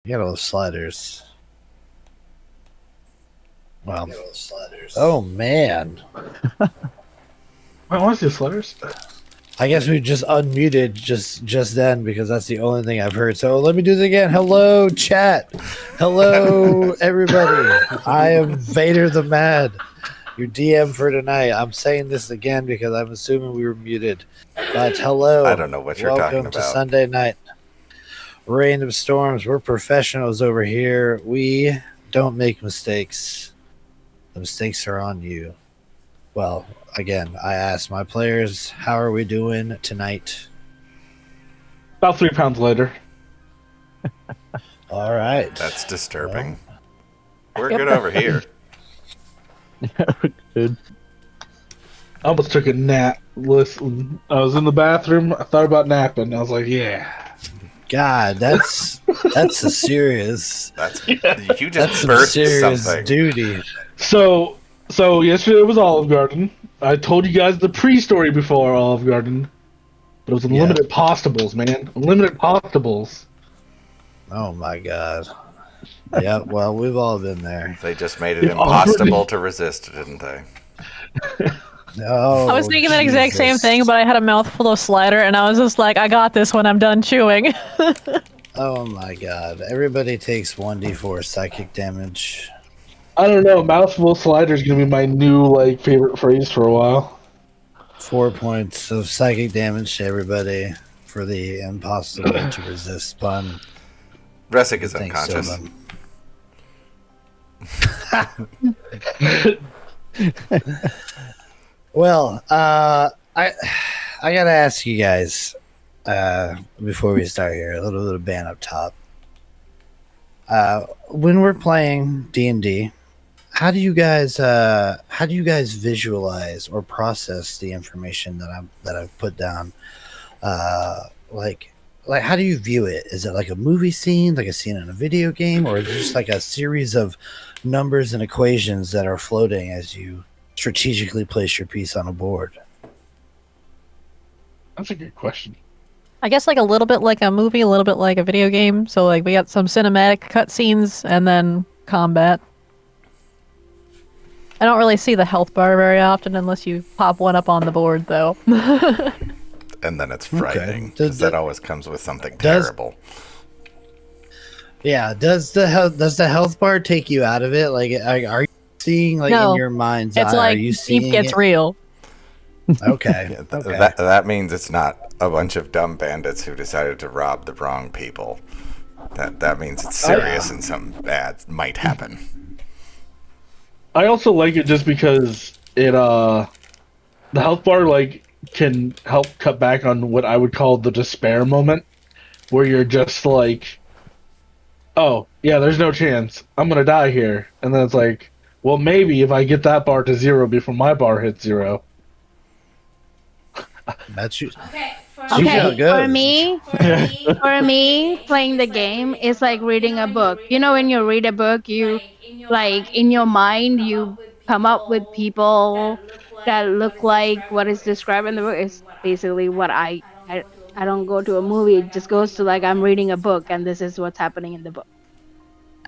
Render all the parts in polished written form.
You got all those sliders. Wow. Oh man. I want to see sliders. I guess we just unmuted just then because that's the only thing I've heard. So let me do this again. Hello, chat. Hello, everybody. I am Vader the Mad, your DM for tonight. I'm saying this again because I'm assuming we were muted. But hello. I don't know what you're talking Welcome to about. Sunday night. Random Storms. We're professionals over here. We don't make mistakes. The mistakes are on you. Well, again, I asked my players, how are we doing tonight? About 3 pounds later. All right. That's disturbing. We're good over here. Good. I almost took a nap. Listen, I was in the bathroom. I thought about napping. I was like, yeah. God, that's a serious. You That's just some burst serious something. duty. So yesterday was Olive Garden. I told you guys the pre-story before Olive Garden. But it was unlimited postables, man. Unlimited postables. Oh my God. Yeah, well, we've all been there. They just made it impossible to resist, didn't they? Oh, I was thinking that exact same thing, but I had a mouthful of slider, and I was just like, I got this when I'm done chewing. Oh my God. Everybody takes 1d4 psychic damage. I don't know. Mouthful slider is gonna be my new favorite phrase for a while. 4 points of psychic damage to everybody for the impossible to resist pun. Resic is Thanks, unconscious. Well, I gotta ask you guys before we start here, a little ban up top. When we're playing D&D, how do you guys visualize or process the information that I've put down? Like how do you view it? Is it like a movie scene, like a scene in a video game, or is it just like a series of numbers and equations that are floating as you strategically place your piece on a board? That's a good question. I guess like a little bit like a movie, a little bit like a video game. So like we got some cinematic cutscenes and then combat. I don't really see the health bar very often unless you pop one up on the board, though. And then it's frightening, Okay. because that always comes with something terrible. Yeah, does the health bar take you out of it? Like, are you seeing No. in your mind's It's eye? like Are you deep seeing gets it? real. Okay. Yeah, Okay. That means it's not a bunch of dumb bandits who decided to rob the wrong people. That means it's serious and something bad might happen. I also like it just because it the health bar can help cut back on what I would call the despair moment, where you're just like, oh yeah, there's no chance, I'm gonna die here, and then it's like, well, maybe if I get that bar to 0 before my bar hits 0. That's you. Okay, See how it goes. for me, playing the game is like reading a book. You know, when you read a book, you in your mind you come up with people that look like what is described in the book. Is basically what I don't go to a movie. It just goes to I'm reading a book and this is what's happening in the book.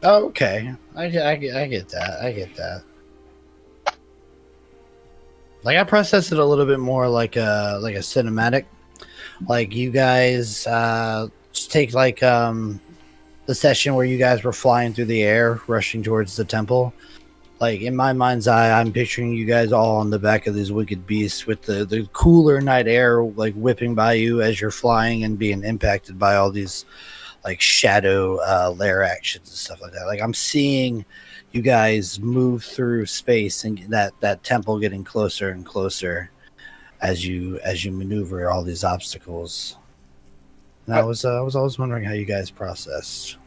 Oh, okay. I get that. I get that. Like, I process it a little bit more like a cinematic. Like, you guys just take the session where you guys were flying through the air, rushing towards the temple. Like, in my mind's eye, I'm picturing you guys all on the back of these wicked beasts with the cooler night air whipping by you as you're flying and being impacted by all these shadow lair actions and stuff like that. Like, I'm seeing you guys move through space and that temple getting closer and closer as you maneuver all these obstacles. And I was always wondering how you guys processed.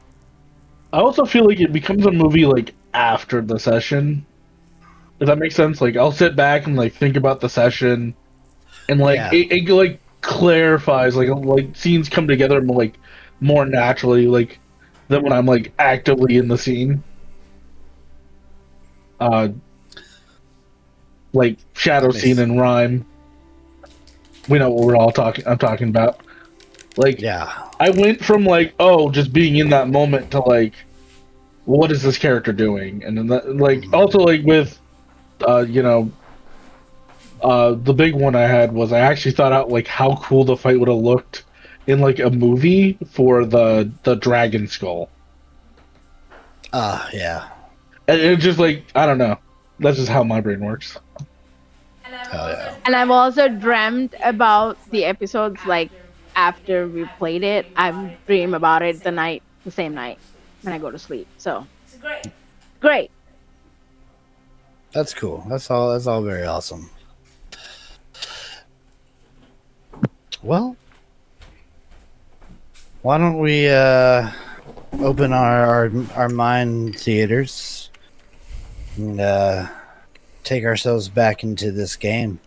I also feel like it becomes a movie after the session. If that makes sense. I'll sit back and think about the session, and Yeah. it clarifies, scenes come together more naturally than when I'm actively in the scene. Shadow scene and rhyme. We know what I'm talking about. Like, Yeah. I went from like, oh, just being in that moment to like, what is this character doing? And then that, like, also like with, you know, the big one I had was I actually thought out like how cool the fight would have looked in like a movie for the dragon skull. Yeah. And it just like, I don't know. That's just how my brain works. Hell yeah. And I've also dreamt about the episodes like after we played it. I dream about it the same night when I go to sleep. So great. That's cool. That's all very awesome. Well, why don't we open our mind theaters and take ourselves back into this game.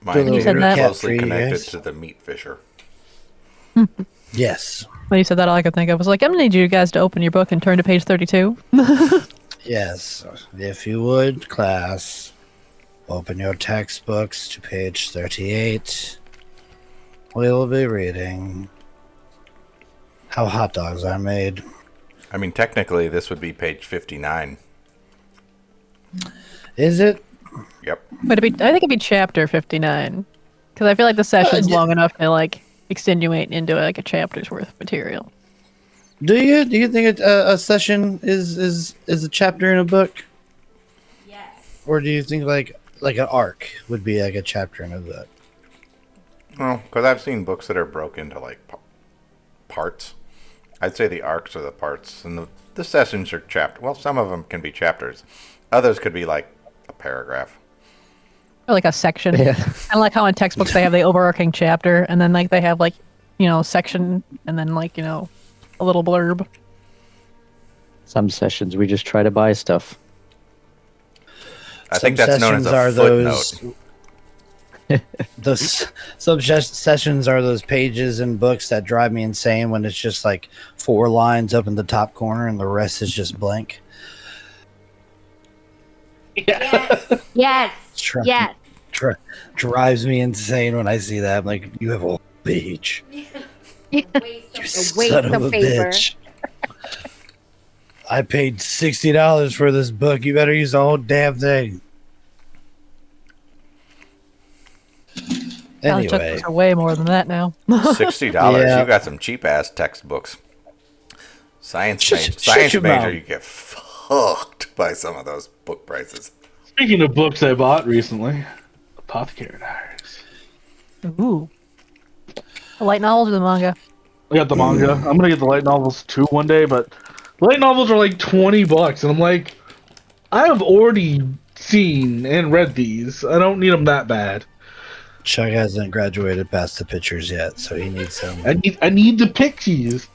Mine You said is that. closely For you connected guys. to the meat fisher. Yes. When you said that, all I could think of was like, I'm gonna need you guys to open your book and turn to page 32. Yes. If you would, class, open your textbooks to page 38. We will be reading How Hot Dogs Are Made. I mean, technically, this would be page 59. Is it? Yep. But I think it'd be chapter 59, because I feel like the session's long enough to like extenuate into like a chapter's worth of material. Do you think a session is a chapter in a book? Yes. Or do you think like an arc would be like a chapter in a book? Well, because I've seen books that are broken into like parts. I'd say the arcs are the parts, and the sessions are chapter. Well, some of them can be chapters. Others could be like a paragraph. Or like a section. Yeah. Kind of like how in textbooks they have the overarching chapter, and then like they have like, section, and then like, a little blurb. Some sessions we just try to buy stuff. I think that's known as a footnote. Some sessions are those pages in books that drive me insane when it's just like 4 lines up in the top corner and the rest is just blank. Yes. Yes. Try- Yes. drives me insane when I see that. I'm like, you have a whole page. You Waste waste son of of a paper. bitch. I paid $60 for this book. You better use the whole damn thing. College Anyway, textbooks are way more than that now. $60. Yeah. You got some cheap ass textbooks. Science Shut major, your major, mouth. you get fucked by some of those book prices. Speaking of books I bought recently, Apothecary Diaries. Ooh. The light novels or the manga? I got the manga. I'm gonna get the light novels too one day, but the light novels are like $20, and I'm like, I have already seen and read these. I don't need them that bad. Chuck hasn't graduated past the pictures yet, so he needs some. I need the pixies.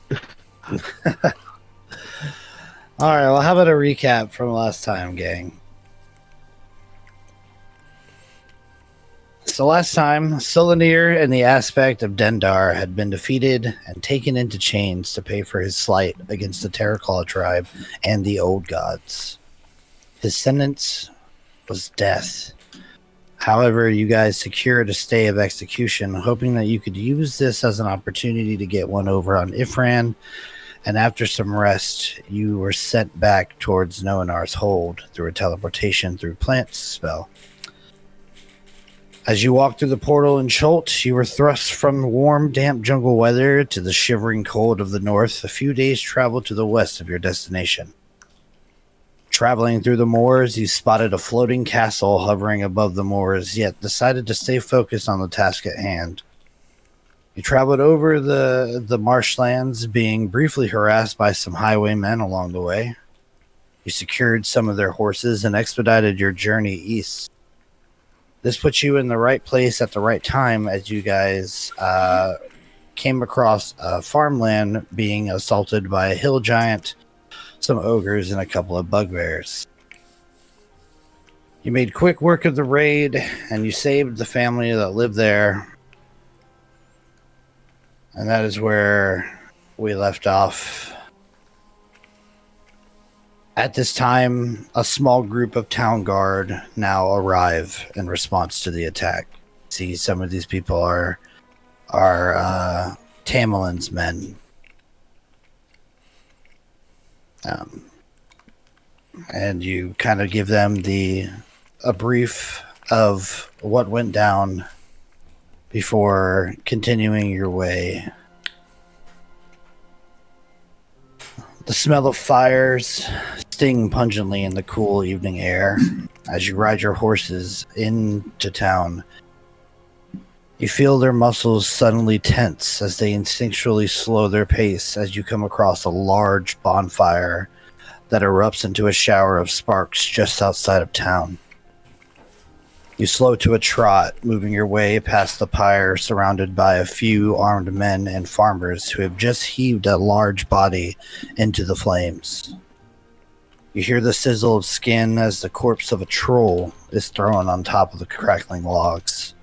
All right, well, how about a recap from last time, gang? So last time, Solanir and the aspect of Dendar had been defeated and taken into chains to pay for his slight against the Terraclaw tribe and the Old Gods. His sentence was death. However, you guys secured a stay of execution, hoping that you could use this as an opportunity to get one over on Ifran, and after some rest, you were sent back towards Noanar's hold through a teleportation through plants spell. As you walked through the portal in Chult, you were thrust from warm, damp jungle weather to the shivering cold of the north, a few days' travel to the west of your destination. Traveling through the moors, you spotted a floating castle hovering above the moors, yet decided to stay focused on the task at hand. You traveled over the marshlands, being briefly harassed by some highwaymen along the way. You secured some of their horses and expedited your journey east. This puts you in the right place at the right time as you guys came across farmland being assaulted by a hill giant, some ogres, and a couple of bugbears. You made quick work of the raid, and you saved the family that lived there. And that is where we left off. At this time, a small group of town guard now arrive in response to the attack. See, some of these people are are Tamerlane's men. And you kind of give them a brief of what went down before continuing your way. The smell of fires sting pungently in the cool evening air as you ride your horses into town. You feel their muscles suddenly tense as they instinctually slow their pace as you come across a large bonfire that erupts into a shower of sparks just outside of town. You slow to a trot, moving your way past the pyre surrounded by a few armed men and farmers who have just heaved a large body into the flames. You hear the sizzle of skin as the corpse of a troll is thrown on top of the crackling logs.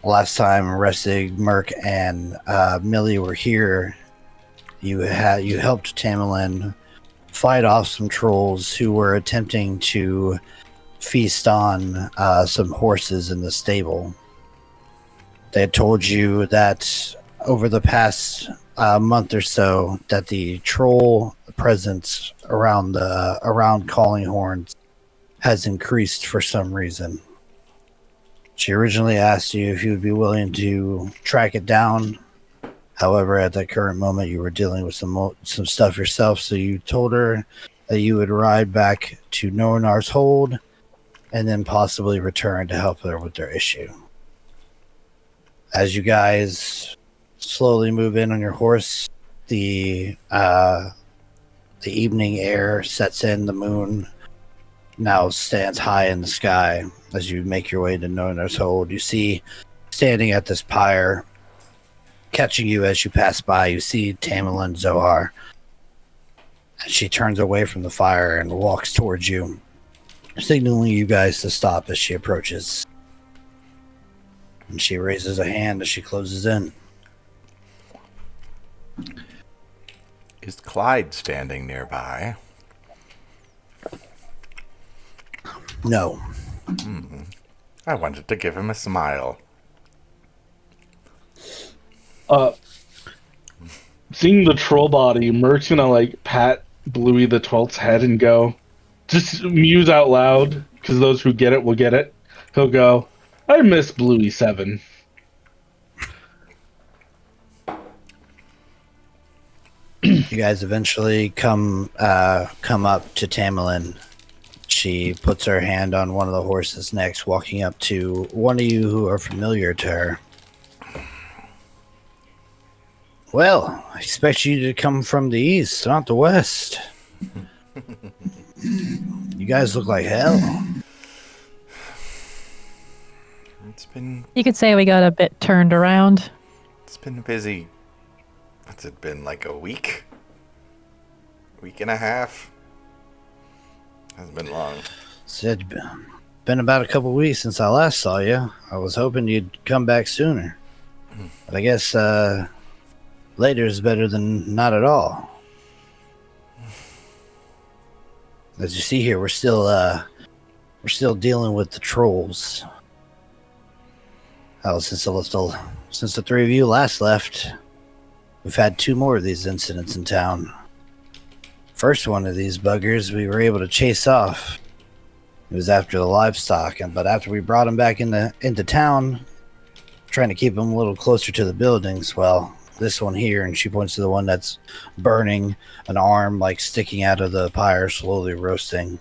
Last time Resig, Merc, and Millie were here, you helped Tamerlane fight off some trolls who were attempting to feast on some horses in the stable. They had told you that over the past month or so that the troll presence around Calling Horns has increased for some reason. She originally asked you if you would be willing to track it down. However, at that current moment, you were dealing with some stuff yourself, so you told her that you would ride back to Noanar's hold and then possibly return to help her with their issue. As you guys slowly move in on your horse, the evening air sets in. The moon now stands high in the sky. As you make your way to Noanar's hold, you see standing at this pyre, catching you as you pass by, you see Tamerlane Zohar. And she turns away from the fire and walks towards you, signaling you guys to stop as she approaches. And she raises a hand as she closes in. Is Clyde standing nearby? No. I wanted to give him a smile. Seeing the troll body, Merc's gonna pat Bluey the 12th's head and go, just muse out loud, because those who get it will get it. He'll go, I miss Bluey 7. You guys eventually come up to Tamerlane. She puts her hand on one of the horses' necks, walking up to one of you who are familiar to her. Well, I expect you to come from the east, not the west. You guys look like hell. You could say we got a bit turned around. It's been busy. What's it been, like a week? Week and a half? Hasn't been long. Said been about a couple weeks since I last saw you. I was hoping you'd come back sooner. But I guess later is better than not at all. As you see here, we're still dealing with the trolls. Oh, since the three of you last left, we've had 2 more of these incidents in town. First one of these buggers we were able to chase off. It was after the livestock, but after we brought him back into town, trying to keep him a little closer to the buildings, well, this one here, and she points to the one that's burning, an arm sticking out of the pyre, slowly roasting.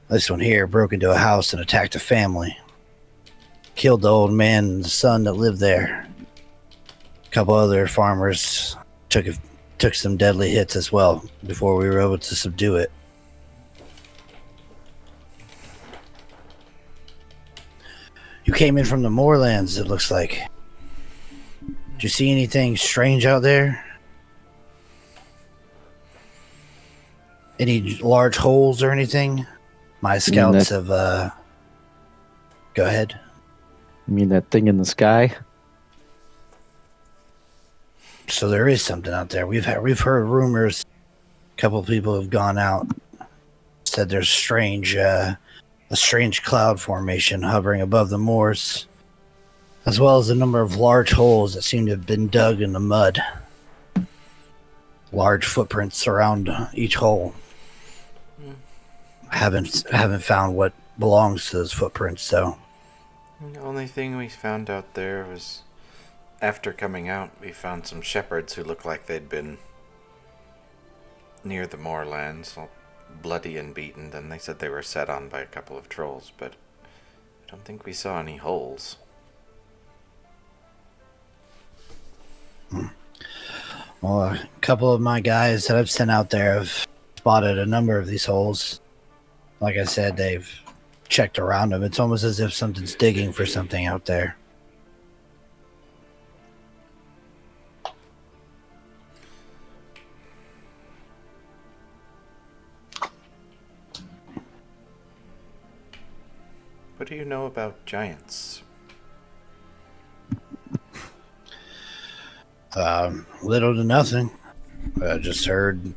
This one here broke into a house and attacked a family. Killed the old man and the son that lived there. A couple other farmers took some deadly hits as well before we were able to subdue it. You came in from the moorlands, it looks like. Did you see anything strange out there? Any large holes or anything? My scouts have, Go ahead. You mean that thing in the sky? So there is something out there. We've heard rumors. A couple of people have gone out, said there's a strange cloud formation hovering above the moors. as well as a number of large holes that seem to have been dug in the mud. Large footprints around each hole. Haven't found what belongs to those footprints, though. The only thing we found out there was, after coming out, we found some shepherds who looked like they'd been near the moorlands, all bloody and beaten. Then they said they were set on by a couple of trolls, but I don't think we saw any holes. Well, a couple of my guys that I've sent out there have spotted a number of these holes. Like I said, they've checked around them. It's almost as if something's digging for something out there. What do you know about giants? Little to nothing. I just heard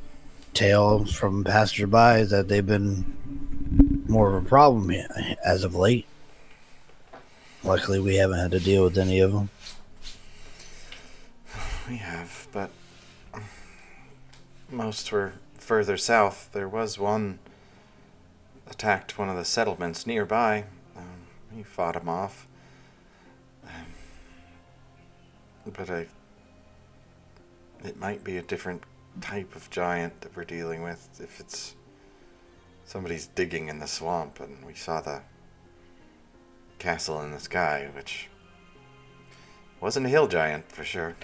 tales from passersby that they've been more of a problem as of late. Luckily, we haven't had to deal with any of them. We have, but most were further south. There was one attacked one of the settlements nearby. He fought him off. But it might be a different type of giant that we're dealing with. If it's somebody's digging in the swamp, and we saw the castle in the sky, which wasn't a hill giant for sure.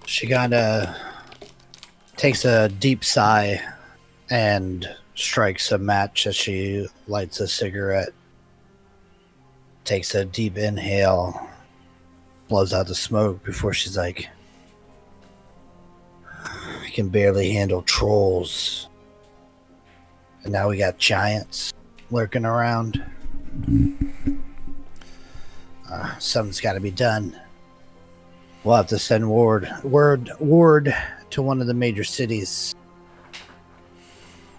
She kinda takes a deep sigh and strikes a match as she lights a cigarette. Takes a deep inhale, blows out the smoke before she's like, I can barely handle trolls. And now we got giants lurking around. Something's got to be done. We'll have to send word to one of the major cities.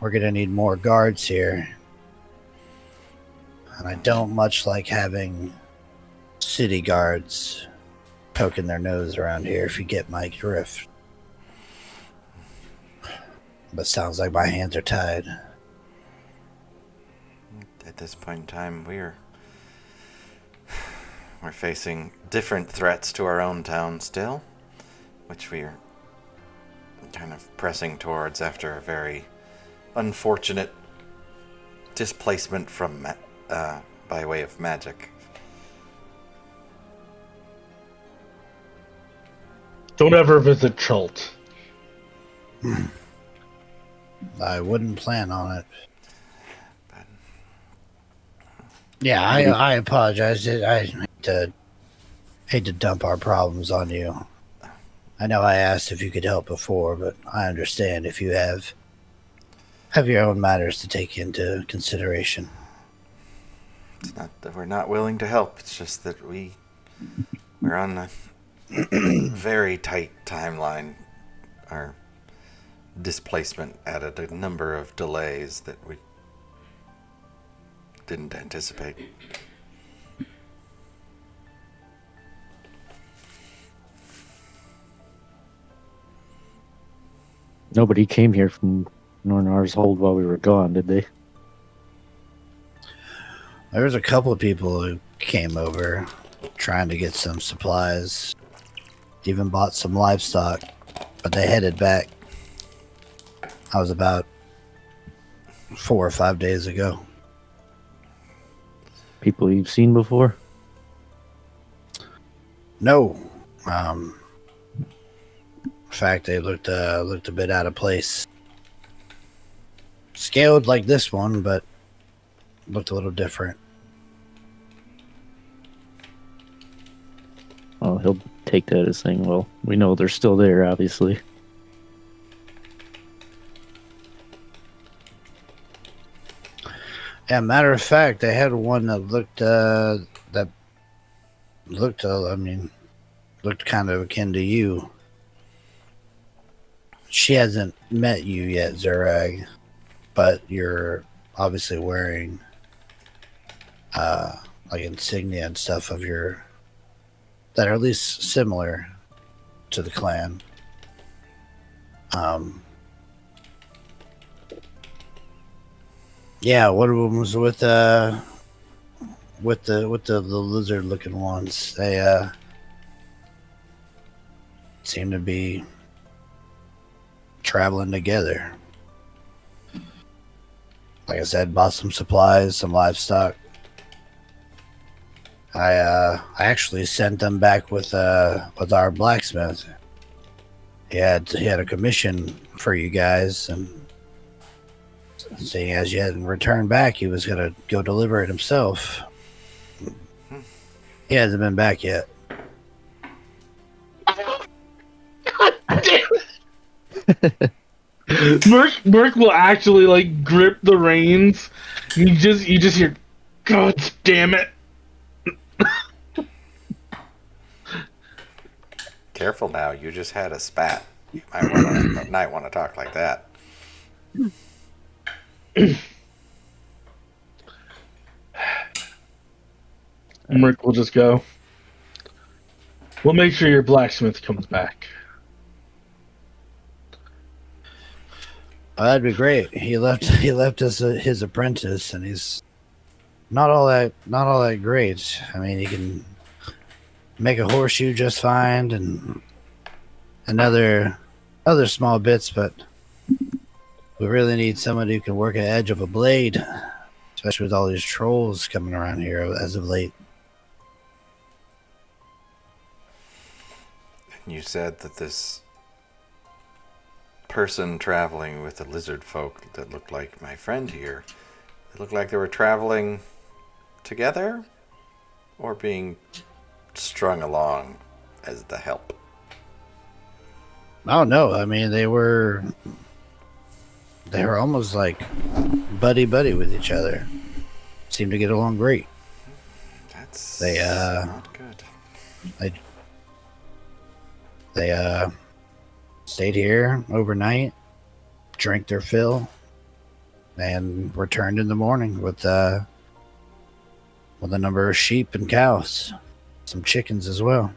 We're going to need more guards here. And I don't much like having city guards poking their nose around here, if you get my drift. But sounds like my hands are tied. At this point in time, we're facing different threats to our own town still, which we're kind of pressing towards after a very unfortunate displacement from by way of magic. Don't ever visit Chult. I wouldn't plan on it. Yeah, I apologize. I hate to dump our problems on you. I know I asked if you could help before, but I understand if you have your own matters to take into consideration. It's not that we're not willing to help. It's just that we're on a very tight timeline. Our displacement added a number of delays that we didn't anticipate. Nobody came here from Noanar's hold while we were gone, did they? There was a couple of people who came over trying to get some supplies, even bought some livestock, but they headed back. I was about 4 or 5 days ago. People you've seen before? No. In fact, they looked a bit out of place. Scaled like this one, but looked a little different. Oh, he'll take that as saying, well, we know they're still there, obviously. Yeah, matter of fact, they had one that looked kind of akin to you. She hasn't met you yet, Zurag, but you're obviously wearing like insignia and stuff of your that are at least similar to the clan. Yeah, one of them was with the lizard looking ones. They seem to be traveling together. Like I said, bought some supplies, some livestock. I actually sent them back with our blacksmith. He had a commission for you guys, and seeing as you hadn't returned back, he was gonna go deliver it himself. He hasn't been back yet. Merc will actually like grip the reins. You just hear, God damn it! Careful now, you just had a spat. You might want to talk like that. Merc will just go. We'll make sure your blacksmith comes back. Oh, that'd be great. He left us his apprentice, and he's not all that great. I mean, he can make a horseshoe just fine, and other small bits, but we really need someone who can work an edge of a blade, especially with all these trolls coming around here as of late. You said that this person traveling with the lizard folk that looked like my friend here, it looked like they were traveling together or being strung along as the help. Oh no, I mean they were almost like buddy with each other. Seemed to get along great. That's not good. They stayed here overnight, drank their fill, and returned in the morning with a number of sheep and cows, some chickens as well.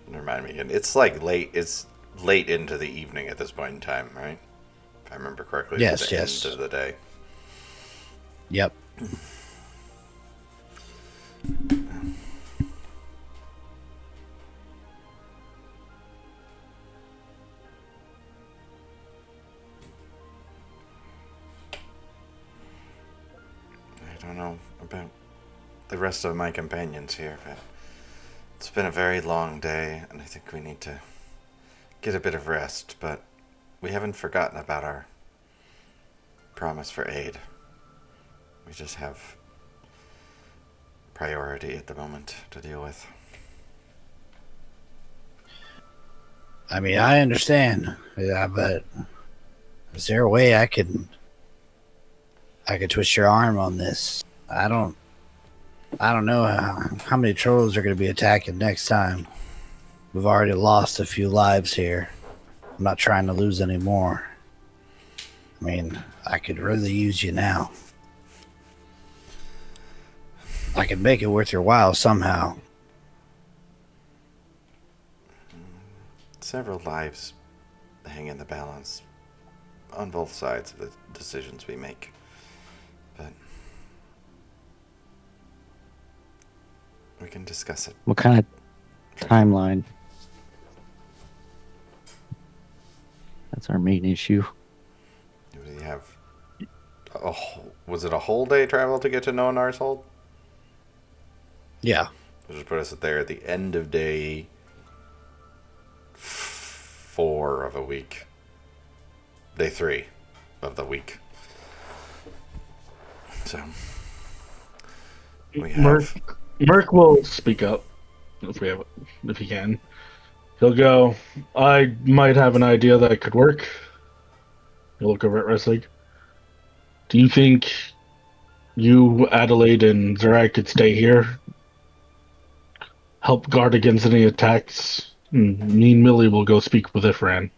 Remind me again. It's like late. It's late into the evening at this point in time, right? If I remember correctly. Yes, the yes. End of the day. Yep. I don't know about the rest of my companions here, but it's been a very long day, and I think we need to get a bit of rest, but we haven't forgotten about our promise for aid. We just have priority at the moment to deal with. I mean, I understand. Yeah, but is there a way I could twist your arm on this? I don't know how many trolls are going to be attacking next time. We've already lost a few lives here. I'm not trying to lose any more. I mean, I could really use you now. I could make it worth your while somehow. Several lives hang in the balance on both sides of the decisions we make. But we can discuss it. What kind of timeline? That's our main issue. Do we have was it a whole day travel to get to Noanar's hold? Yeah. We'll just put us there at the end of day 4 of a week. Day 3 of the week. So we have Merc will speak up if he can. He'll go, I might have an idea that could work. He'll look over at Wrestling. Do you think you, Adelaide, and Zerak could stay here? Help guard against any attacks? Me and Millie will go speak with Ifran.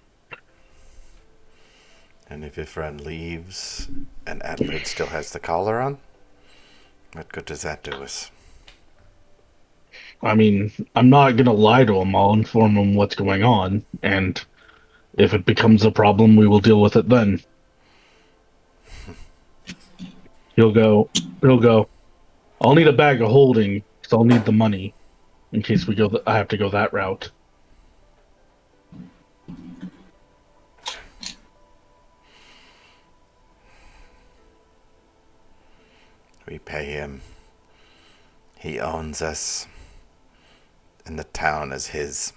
And if Ifran leaves and Adelaide still has the collar on, what good does that do us? I mean, I'm not gonna lie to him. I'll inform him what's going on, and if it becomes a problem, we will deal with it then. He'll go. He'll go. I'll need a bag of holding, because I'll need the money in case we go. I have to go that route. We pay him. He owns us. And the town is his.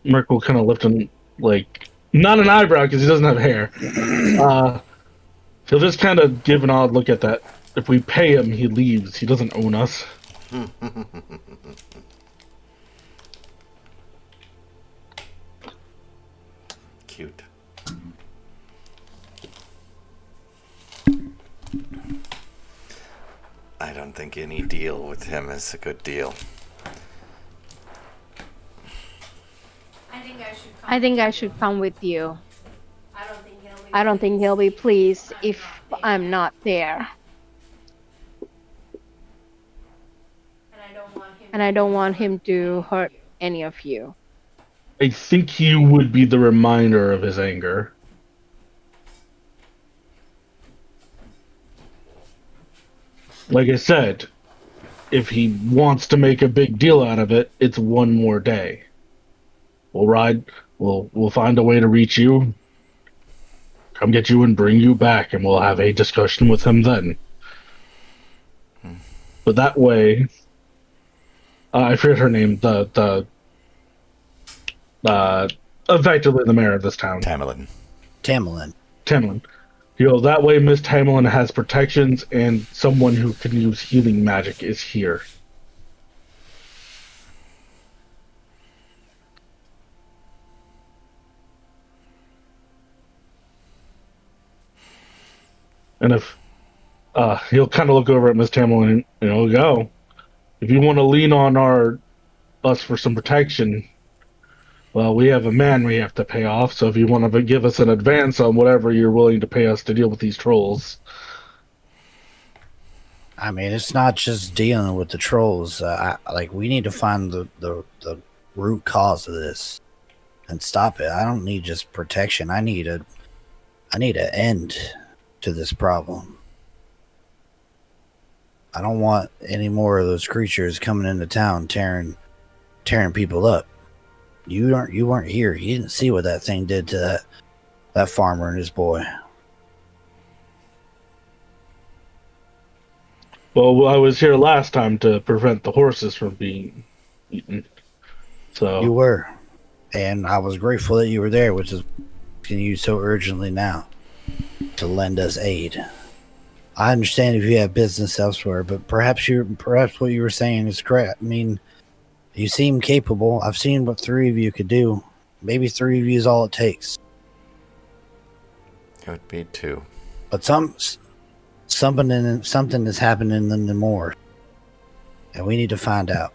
Merc will kind of lift him, like, not an eyebrow because he doesn't have hair. He'll just kind of give an odd look at that. If we pay him, he leaves. He doesn't own us. Cute. I don't think any deal with him is a good deal. I think I should come with you. I don't think he'll be pleased if I'm not there. And I don't want him to hurt any of you. I think he would be the reminder of his anger. Like I said, if he wants to make a big deal out of it, it's one more day. We'll ride. We'll find a way to reach you. Come get you and bring you back, and we'll have a discussion with him then. But that way, I forget her name. Effectively the mayor of this town, Tamerlane. Tamerlane. You know, that way Miss Tamerlane has protections, and someone who can use healing magic is here. And if he'll kind of look over at Miss Tamerlane, and he'll go, if you want to lean on us for some protection, well, we have a man we have to pay off. So if you want to give us an advance on whatever you're willing to pay us to deal with these trolls. I mean, it's not just dealing with the trolls. We need to find the root cause of this and stop it. I don't need just protection. I need an end to this problem. I don't want any more of those creatures coming into town tearing people up. You weren't here. You didn't see what that thing did to that farmer and his boy. Well, I was here last time to prevent the horses from being eaten. So You were. And I was grateful that you were there, which is asking you so urgently now to lend us aid. I understand if you have business elsewhere, but perhaps what you were saying is correct. I mean, you seem capable. I've seen what 3 of you could do. Maybe 3 of you is all it takes. It would be 2. But something is happening in the moor, and we need to find out.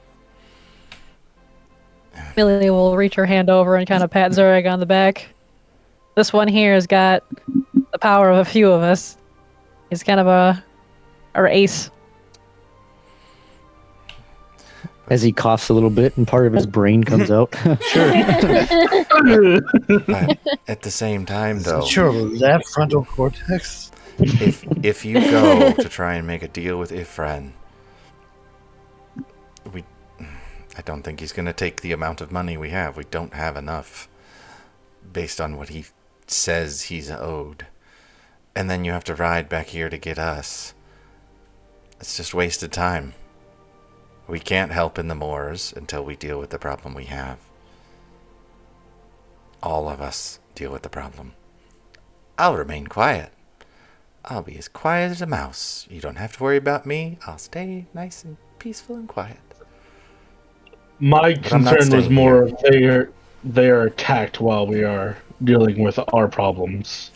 Millie will reach her hand over and kind of pat Zurg on the back. This one here has got the power of a few of us. He's kind of our ace. As he coughs a little bit and part of his brain comes out. Sure. But at the same time, though, Sure, left frontal cortex. if you go to try and make a deal with Ifran, I don't think he's going to take the amount of money we have. We don't have enough based on what he says he's owed. And then you have to ride back here to get us. It's just wasted time. We can't help in the moors until we deal with the problem we have. All of us deal with the problem. I'll remain quiet. I'll be as quiet as a mouse. You don't have to worry about me. I'll stay nice and peaceful and quiet. My But I'm not concern was staying more they are attacked while we are dealing with our problems.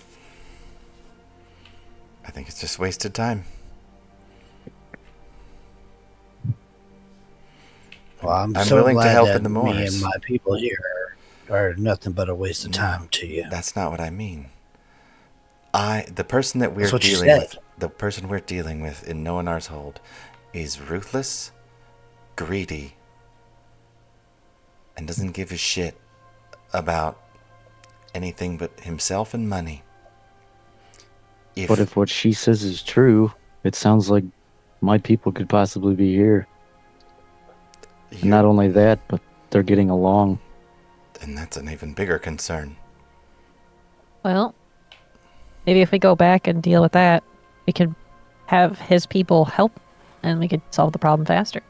I think it's just wasted time. Well, I'm I'm so willing to glad help that in the me moors. and my people here are nothing but a waste of No. time to you. That's not what I mean. The person that we're That's what you dealing said. with, the person we're dealing with in Noanar's hold, is ruthless, greedy, and doesn't give a shit about anything but himself and money. But if what she says is true, it sounds like my people could possibly be here. And not only that, but they're getting along. And that's an even bigger concern. Well, maybe if we go back and deal with that, we could have his people help, and we could solve the problem faster.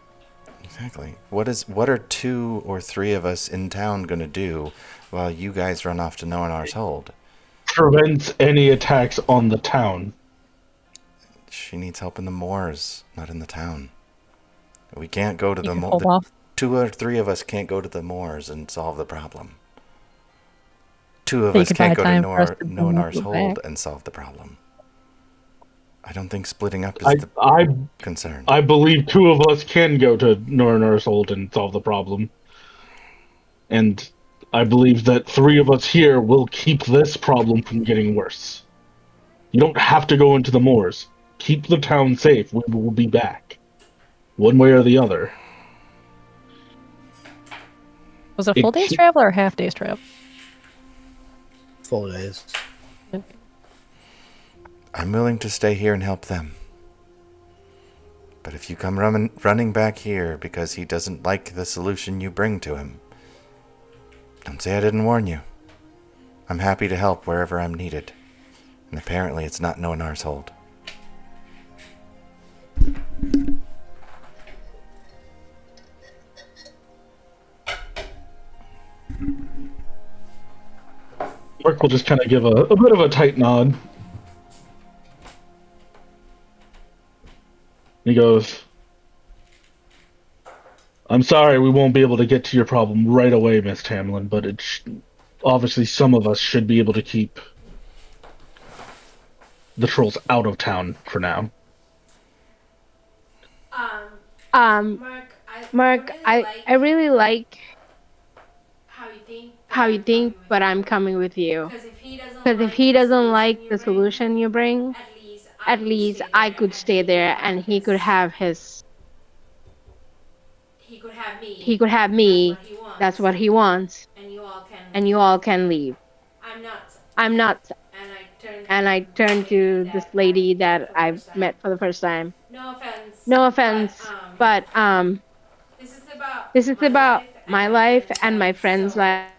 Exactly. What are 2 or 3 of us in town gonna do while you guys run off to Noanar's hold? Prevents any attacks on the town. She needs help in the moors, not in the town. We can't go to You the can moors. hold off. 2 or 3 of us can't go to the moors and solve the problem. 2 of So you us could can't buy go to time for us to bring Noanar's people hold back. and solve the problem. I don't think splitting up is the concern. I believe 2 of us can go to Noanar's hold and solve the problem. And I believe that 3 of us here will keep this problem from getting worse. You don't have to go into the moors. Keep the town safe. We will be back. One way or the other. Was it full day's travel or half day's travel? Full days. I'm willing to stay here and help them. But if you come running back here because he doesn't like the solution you bring to him, don't say I didn't warn you. I'm happy to help wherever I'm needed. And apparently it's not Noanar's hold. Mark will just kind of give a bit of a tight nod. He goes, I'm sorry we won't be able to get to your problem right away, Miss Tamlin, but obviously some of us should be able to keep the trolls out of town for now. Mark, I really like how you think, but I'm coming with you. Because if he doesn't like the solution you bring, at least I could stay there and he could have me. That's what he wants. And you all can leave. I'm not. And I turned to this lady that I've met for the first time. No offense, but this is about my life and my friend's life.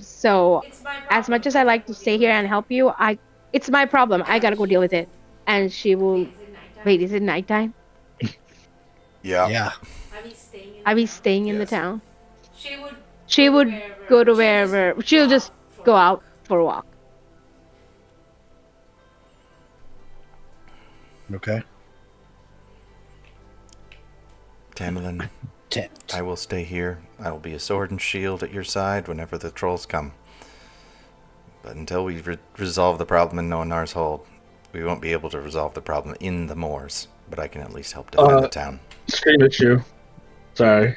So as much as I like to stay here and help you, it's my problem. I gotta go deal with it. And she will wait, is it nighttime? Yeah. I'll be staying in the Yes. town. She would go to wherever. She'll just go out for a walk. Okay. Tamlin, Tent. I will stay here. I will be a sword and shield at your side whenever the trolls come. But until we resolve the problem in Noanar's hold, we won't be able to resolve the problem in the moors. But I can at least help defend the town. Scream at you. Sorry.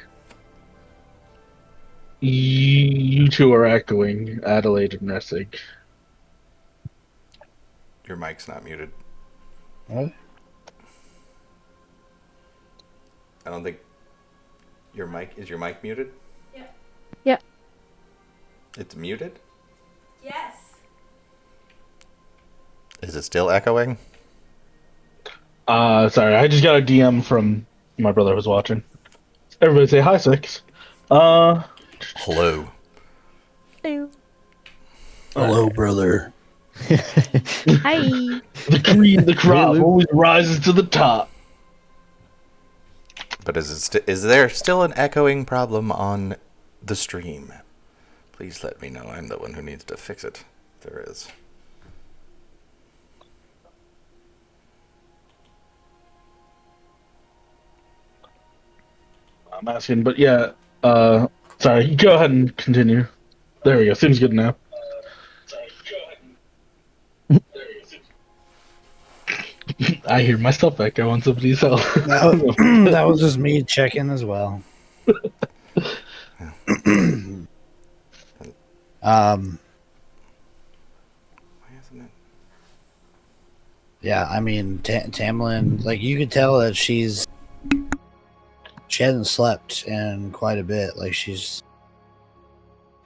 You 2 are echoing, Adelaide and Nessig. Your mic's not muted. What? I don't think your mic is your mic muted? Yep. It's muted? Yes. Is it still echoing? Sorry, I just got a DM from my brother who's watching. Everybody say hi, Six. Hello. Hello, brother. Hi. The cream, the crop Hey, Luke. always rises to the top. But is there still an echoing problem on the stream? Please let me know. I'm the one who needs to fix it. If there is. I'm asking, but yeah, sorry, go ahead and continue. There we go, seems good now. I hear myself echo on somebody's else. That was just me checking as well. Why isn't it? Yeah, I mean, Tamlin, like you could tell that she hasn't slept in quite a bit. Like she's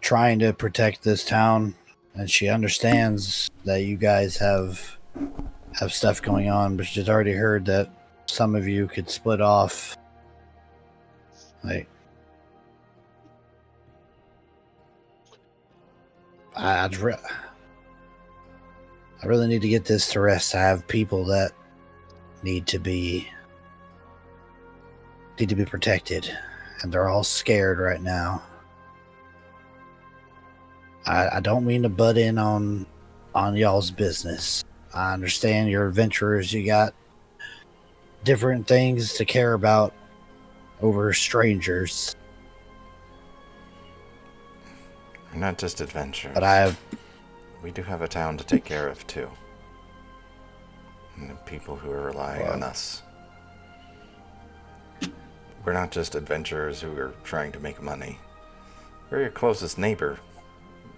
trying to protect this town, and she understands that you guys have stuff going on, but she's already heard that some of you could split off. Like, I really need to get this to rest. I have people that need to be protected, and they're all scared right now. I don't mean to butt in on y'all's business. I understand you're adventurers. You got different things to care about over strangers. We're not just adventurers. But we do have a town to take care of too. And the people who are relying on us. We're not just adventurers who are trying to make money. We're your closest neighbor.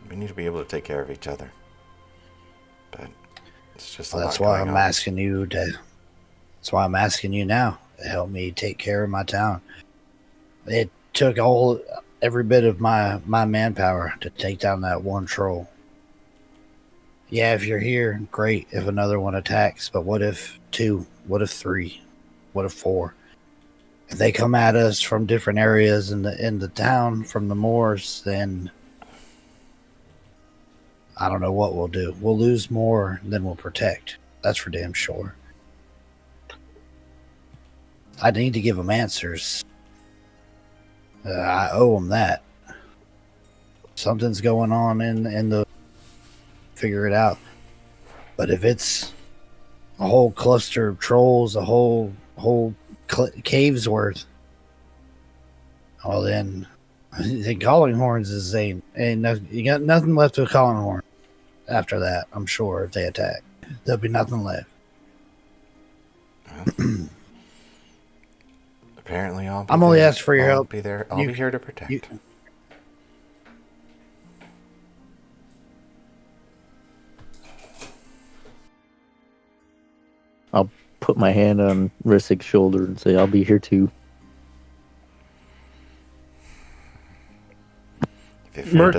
We need to be able to take care of each other. But it's just that's why I'm asking you to. That's why I'm asking you now to help me take care of my town. It took every bit of my manpower to take down that one troll. Yeah, if you're here, great. If another one attacks, but what if 2? What if 3? What if 4? If they come at us from different areas in the town, from the moors, then I don't know what we'll do. We'll lose more than we'll protect. That's for damn sure. I need to give them answers. I owe them that. Something's going on in the... Figure it out. But if it's a whole cluster of trolls, a whole cave's worth, well then calling horns is the same. You got nothing left of calling horn after that. I'm sure if they attack, there'll be nothing left. Well, apparently, I'm only asking for your help. I'll be here to protect. I'll put my hand on Rissig's shoulder and say, I'll be here too. If your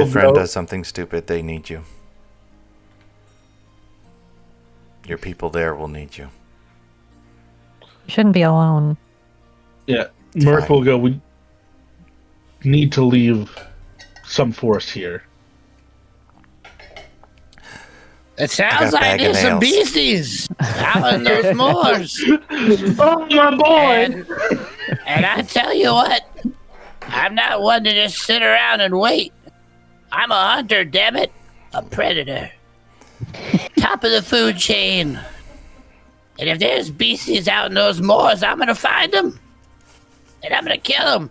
friend does something stupid, they need you. Your people there will need you. You shouldn't be alone. Yeah, Merc will go, we need to leave some force here. It sounds like there's some beasties out in those moors. Oh, my boy! And I tell you what, I'm not one to just sit around and wait. I'm a hunter, damn it. A predator. Top of the food chain. And if there's beasties out in those moors, I'm going to find them. And I'm going to kill them.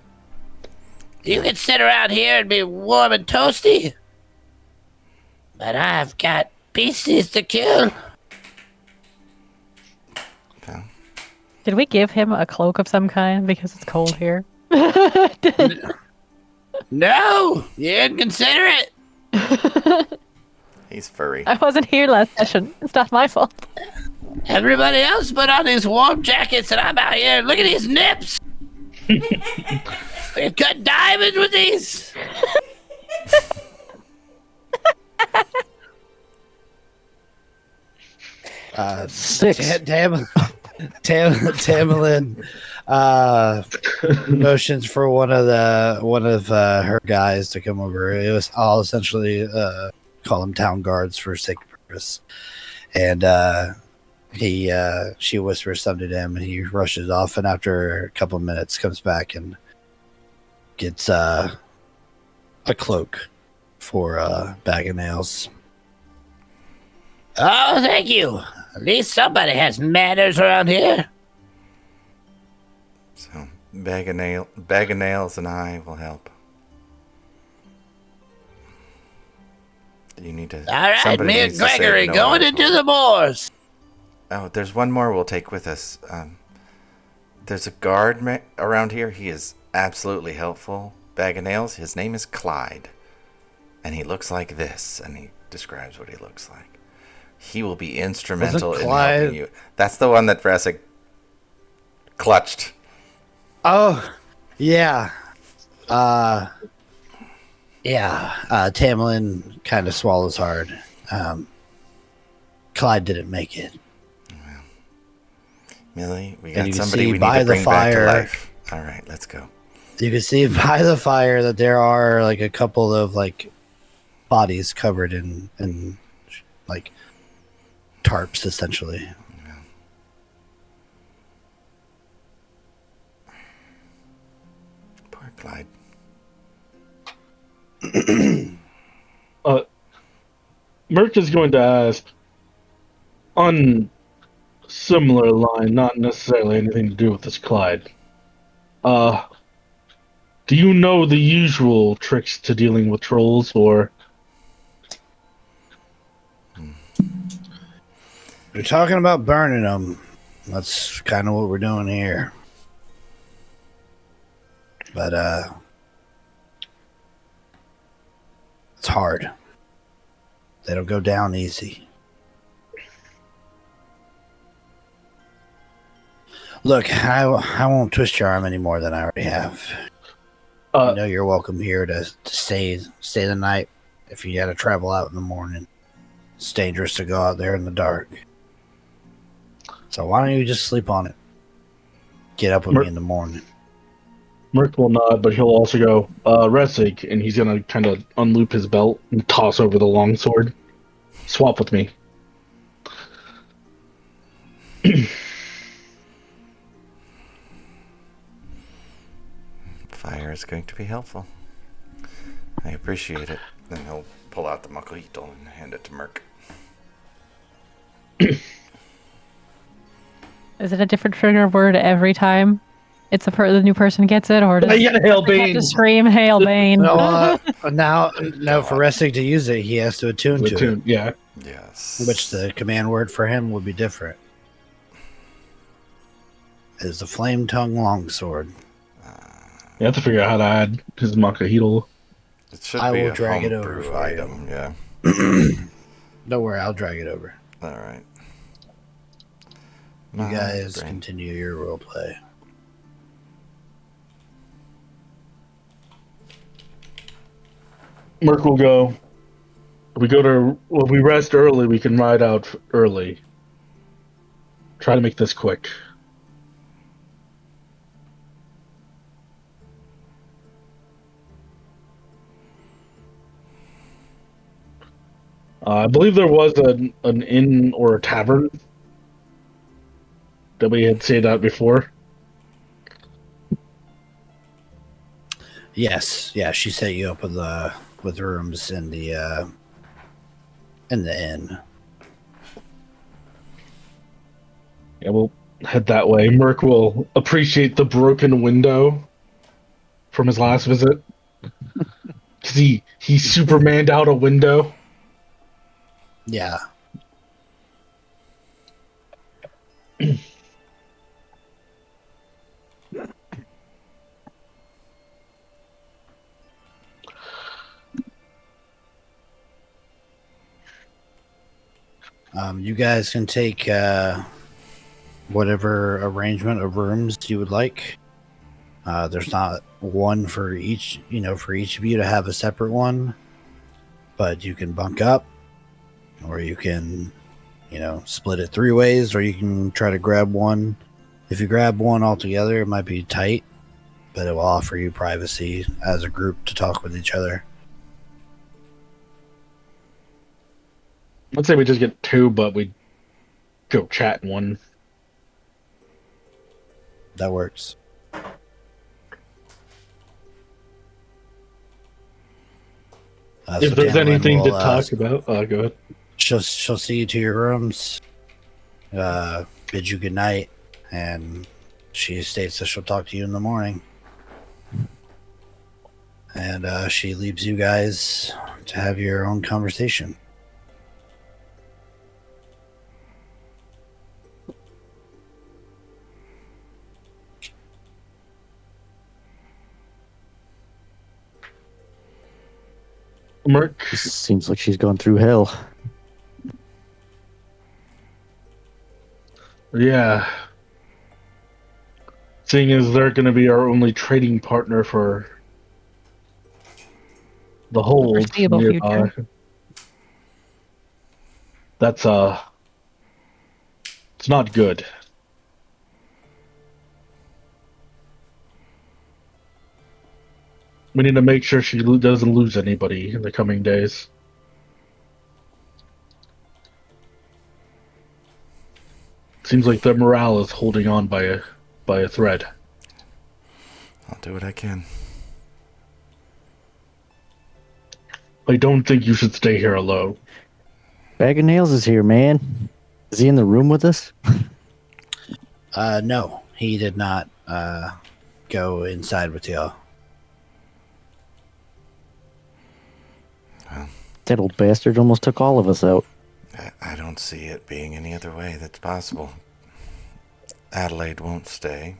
You can sit around here and be warm and toasty. But I've got beasties to kill. Okay. Did we give him a cloak of some kind because it's cold here? No, you didn't consider it. He's furry. I wasn't here last session. It's not my fault. Everybody else put on these warm jackets, and I'm out here. Look at these nips. We cut diamonds with these. Six. Tamlin motions for one of her guys to come over. It was all essentially call them town guards for sake of purpose, and she whispers something to him, and he rushes off. And after a couple of minutes, comes back and gets a cloak for a bag of nails. Oh, thank you. At least somebody has manners around here. So, bag of nails and I will help. You need to... All right, me and Gregory going into the moors. Oh, there's one more we'll take with us. There's a guard around here. He is absolutely helpful, bag of nails. His name is Clyde. And he looks like this. And he describes what he looks like. He will be instrumental in helping you. That's the one that Vresic clutched. Oh, yeah. Tamlin kind of swallows hard. Clyde didn't make it. Well, Millie, we And got you can somebody see we need by to the bring back to fire- life. All right, let's go. You can see by the fire that there are like a couple of like bodies covered in like tarps, essentially. Poor Clyde. Merc is going to ask, on similar line, not necessarily anything to do with this Clyde. Do you know the usual tricks to dealing with trolls, or We're talking about burning them. That's kind of what we're doing here. But it's hard. They don't go down easy. Look, I won't twist your arm any more than I already have. You know you're welcome here to stay the night if you got to travel out in the morning. It's dangerous to go out there in the dark. So why don't you just sleep on it? Get up with me in the morning. Merc will nod, but he'll also go, Resig, and he's gonna kind of unloop his belt and toss over the longsword. Swap with me. Fire is going to be helpful. I appreciate it. Then he'll pull out the Makuhito and hand it to Merc. Is it a different trigger word every time? It's the new person gets it, or does You gotta hail they have Bane. to scream "Hail Bane"? No, now for Resig to use it, he has to attune to it, Yeah. Yes. which the command word for him would be different. Is the flame tongue longsword. You have to figure out how to add his Makahito. It should I be will a drag it over homebrew for you. item. Yeah. Don't worry, I'll drag it over. All right. You My guys brain. continue your roleplay. Merc will go. We rest early, we can ride out early. Try to make this quick. I believe there was an inn or a tavern that we had stayed at before. Yes, yeah, she set you up with rooms in the inn. Yeah, we'll head that way. Merc will appreciate the broken window from his last visit. Cause he Supermaned out a window. Yeah. You guys can take whatever arrangement of rooms you would like. There's not one for each, for each of you to have a separate one, but you can bunk up, or you can, split it 3 ways, or you can try to grab one. If you grab one altogether, it might be tight, but it will offer you privacy as a group to talk with each other. Let's say we just get 2, but we go chat in one. That works. If So there's Tamlin anything to will, talk about, go ahead. she'll see you to your rooms, bid you good night, and she states that she'll talk to you in the morning. And she leaves you guys to have your own conversation. Merc, Seems like she's gone through hell. yeah. Seeing as they're going to be our only trading partner for the hold foreseeable nearby, future. that's it's not good. We need to make sure she doesn't lose anybody in the coming days. Seems like their morale is holding on by a thread. I'll do what I can. I don't think you should stay here alone. Bag of Nails is here, man. Is he in the room with us? No, he did not go inside with y'all. That old bastard almost took all of us out. I don't see it being any other way that's possible. Adelaide won't stay.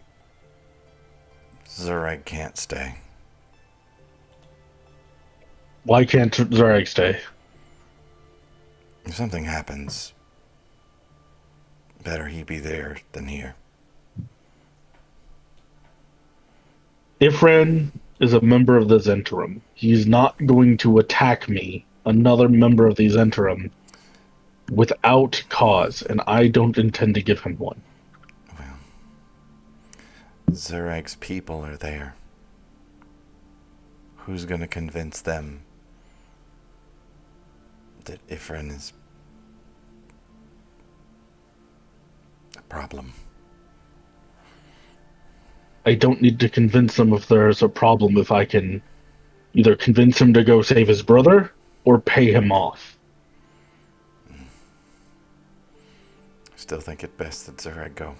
Zureg can't stay. Why can't Zarek stay? If something happens, better he be there than here. Ifran is a member of the Zentrum. He's not going to attack me, another member of the Zentrum, without cause, and I don't intend to give him one. Well, Zureg's people are there. Who's going to convince them that Ifran is a problem? I don't need to convince them if there's a problem if I can either convince him to go save his brother or pay him off. Still think it best that Zureg go.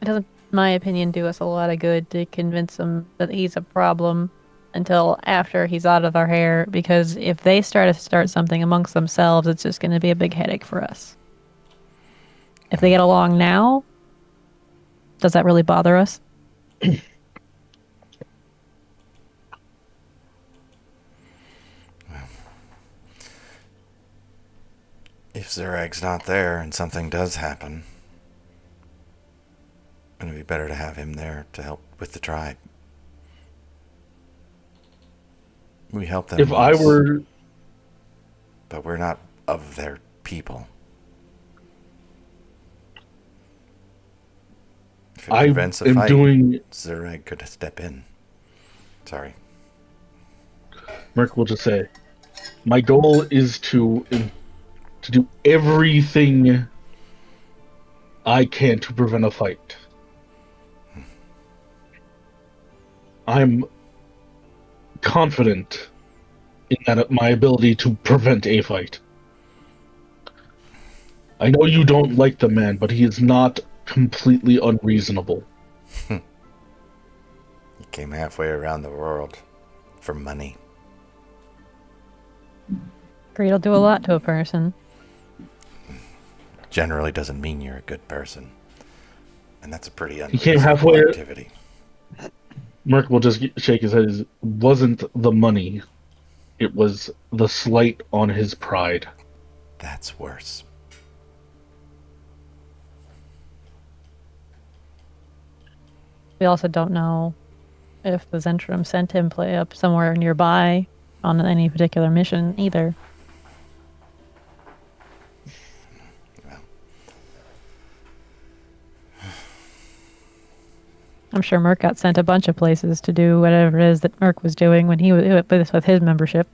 It doesn't, in my opinion, do us a lot of good to convince him that he's a problem until after he's out of our hair, because if they start something amongst themselves, it's just going to be a big headache for us. If they get along now, does that really bother us? If Zureg's not there and something does happen, it'd be better to have him there to help with the tribe. We help them If I once, were... but we're not of their people. If it I prevents a am fight, doing... Zureg could step in. Sorry. Merc will just say, my goal is to do everything I can to prevent a fight. I'm confident in my ability to prevent a fight. I know you don't like the man, but he is not completely unreasonable. He came halfway around the world for money. Greed will do a lot to a person. Generally doesn't mean you're a good person. And that's a pretty He came unreasonable halfway... activity. Merc will just shake his head. It wasn't the money. It was the slight on his pride. That's worse. We also don't know if the Zentrum sent him play up somewhere nearby on any particular mission either. I'm sure Merc got sent a bunch of places to do whatever it is that Merc was doing when he was with his membership.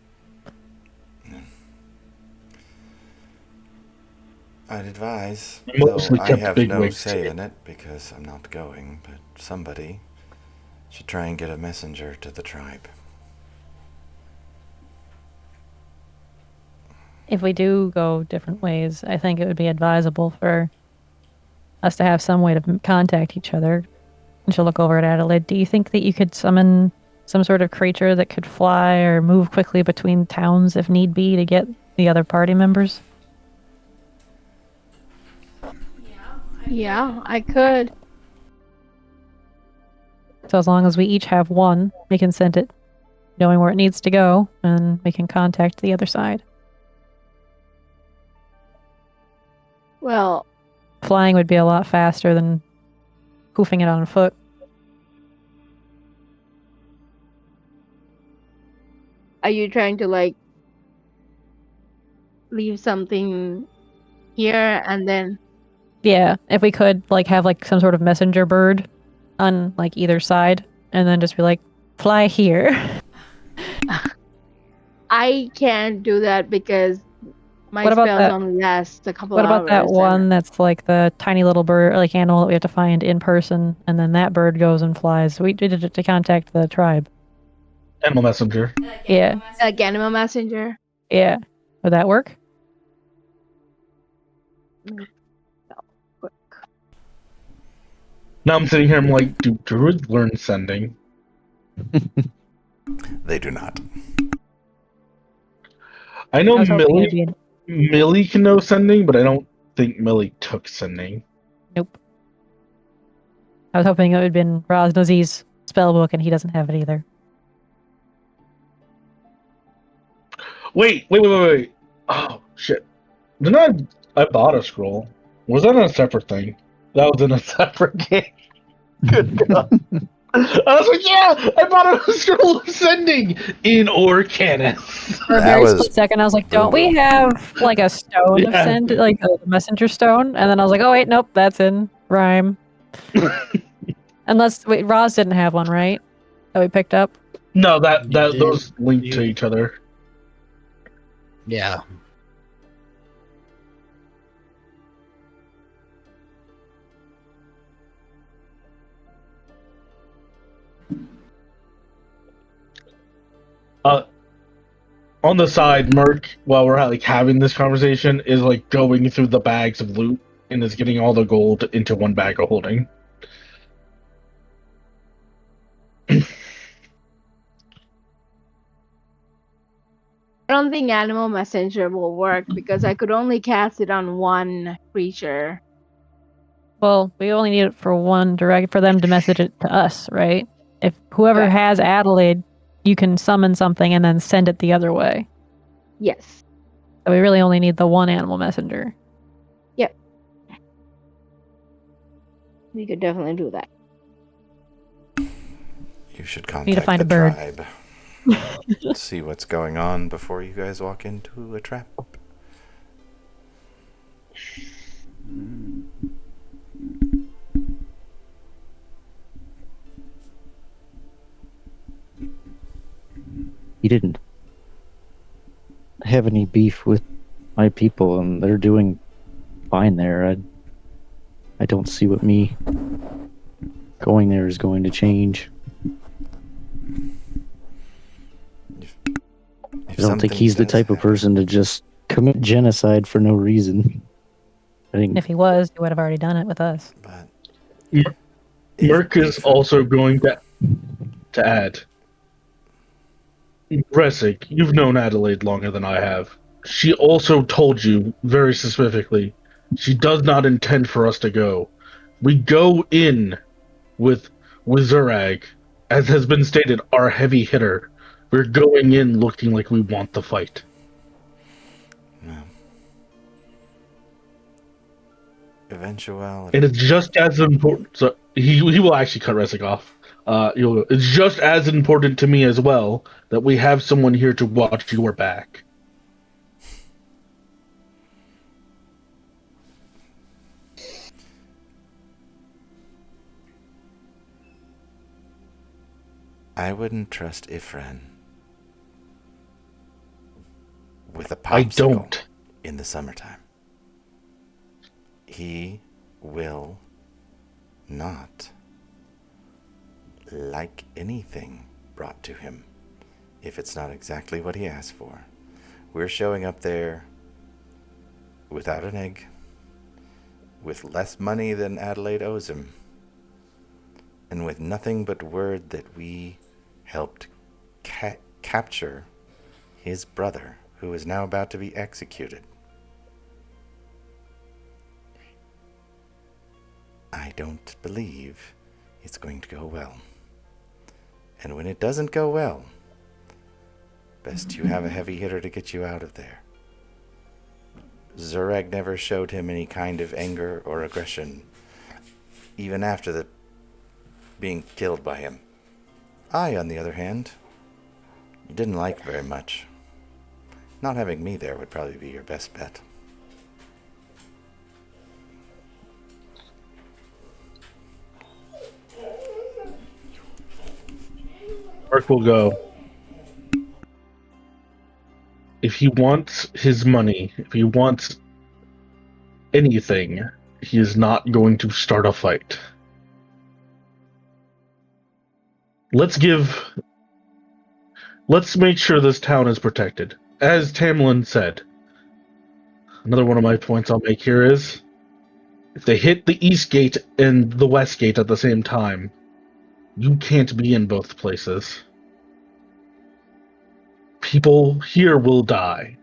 I'd advise, I though mostly I kept have big no wigs say to it. in it because I'm not going, but somebody should try and get a messenger to the tribe. If we do go different ways, I think it would be advisable for us to have some way to contact each other. And she'll look over at Adelaide. Do you think that you could summon some sort of creature that could fly or move quickly between towns if need be to get the other party members? Yeah, I could. So as long as we each have one, we can send it knowing where it needs to go, and we can contact the other side. Well, Flying would be a lot faster than hoofing it on foot. are you trying to like leave something here and then? Yeah, if we could like have like some sort of messenger bird on like either side, and then just be like, fly here. I can't do that because my What about spells that? only last a couple What about that hours. one that's like the tiny little bird, like animal that we have to find in person, and then that bird goes and flies? We did it to contact the tribe. Animal messenger. Yeah. Like animal messenger. Yeah. Would that work? Now I'm sitting here, I'm like, do druids learn sending? They do not. I know I was hoping it'd be Millie can know sending, but I don't think Millie took sending. Nope. I was hoping it would have been Rosnoz's spell book, and he doesn't have it either. Wait. Oh, shit. I bought a scroll. Was that in a separate thing? That was in a separate game. Good God. I was like, yeah, I bought a scroll of sending in Orcanis. For a That very was split second, I was like, don't we have like a stone of Yeah. send, like a messenger stone? And then I was like, oh wait, nope, that's in rhyme. Unless, wait, Roz didn't have one, right? That we picked up? No, You did. those link to You- each other. Yeah. On the side, Merc, while we're like having this conversation, is like going through the bags of loot and is getting all the gold into one bag of holding. I don't think animal messenger will work because I could only cast it on one creature. Well, we only need it for one direct, for them to message it to us, right? If whoever Correct. has Adelaide, you can summon something and then send it the other way. Yes. So we really only need the one animal messenger. We could definitely do that. You should contact Need to find the a bird. tribe. See what's going on before you guys walk into a trap. He didn't have any beef with my people, and they're doing fine there. I don't see what me going there is going to change. I don't think he's the type of person to just commit genocide for no reason. I think If he was, he would have already done it with us. But Merc is also going to add. Resic, you've known Adelaide longer than I have. She also told you very specifically she does not intend for us to go. We go in with Zurag, as has been stated, our heavy hitter. We're going in looking like we want the fight. no. Eventuality. And it's just as important. So he will actually cut Resic off. It's just as important to me as well that we have someone here to watch your back. I wouldn't trust Ifran with a popsicle I don't. in the summertime. He will not like anything brought to him if it's not exactly what he asked for. We're showing up there without an egg, with less money than Adelaide owes him, and with nothing but word that we helped capture his brother, who is now about to be executed. I don't believe it's going to go well. And when it doesn't go well, Best you have a heavy hitter to get you out of there. Zurag never showed him any kind of anger or aggression, even after being killed by him. I, on the other hand, didn't like very much. Not having me there would probably be your best bet. Mark will go. If he wants his money, if he wants anything, he is not going to start a fight. Let's make sure this town is protected. As Tamlin said, another one of my points I'll make here is, if they hit the east gate and the west gate at the same time, you can't be in both places. People here will die.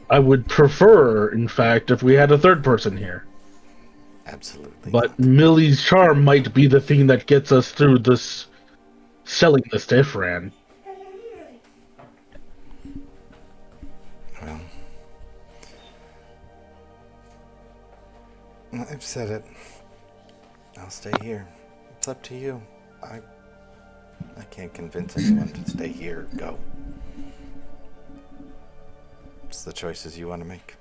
I would prefer, in fact, if we had a third person here. Absolutely. But Millie's charm might be the thing that gets us through this, selling this to Ifran. Well, I've said it. I'll stay here. It's up to you. I can't convince anyone to stay here or go. It's the choices you want to make.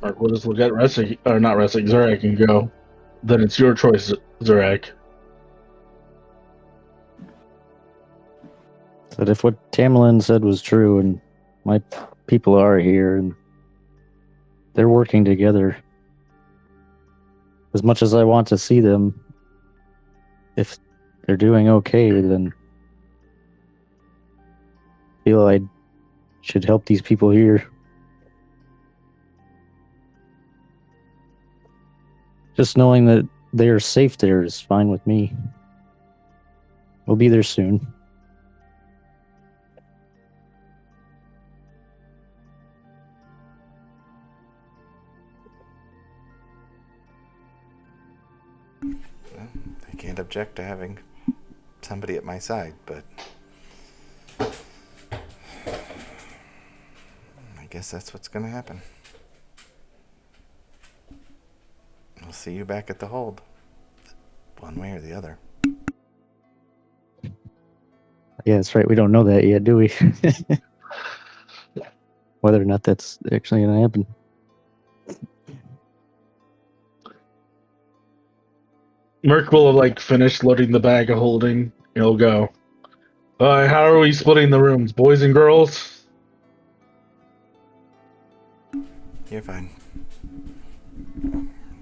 Mark will just look at Zurak and go, then it's your choice, Zurak. But if what Tamlin said was true, and my people are here, and they're working together, as much as I want to see them, if they're doing okay, then I feel I should help these people here. Just knowing that they are safe there is fine with me. We'll be there soon. Well, I can't object to having somebody at my side, but I guess that's what's going to happen. We'll see you back at the hold, one way or the other. Yeah, that's right. We don't know that yet, do we? Whether or not that's actually going to happen. Merc will have finished loading the bag of holding. He'll go. How are we splitting the rooms, boys and girls? You're fine.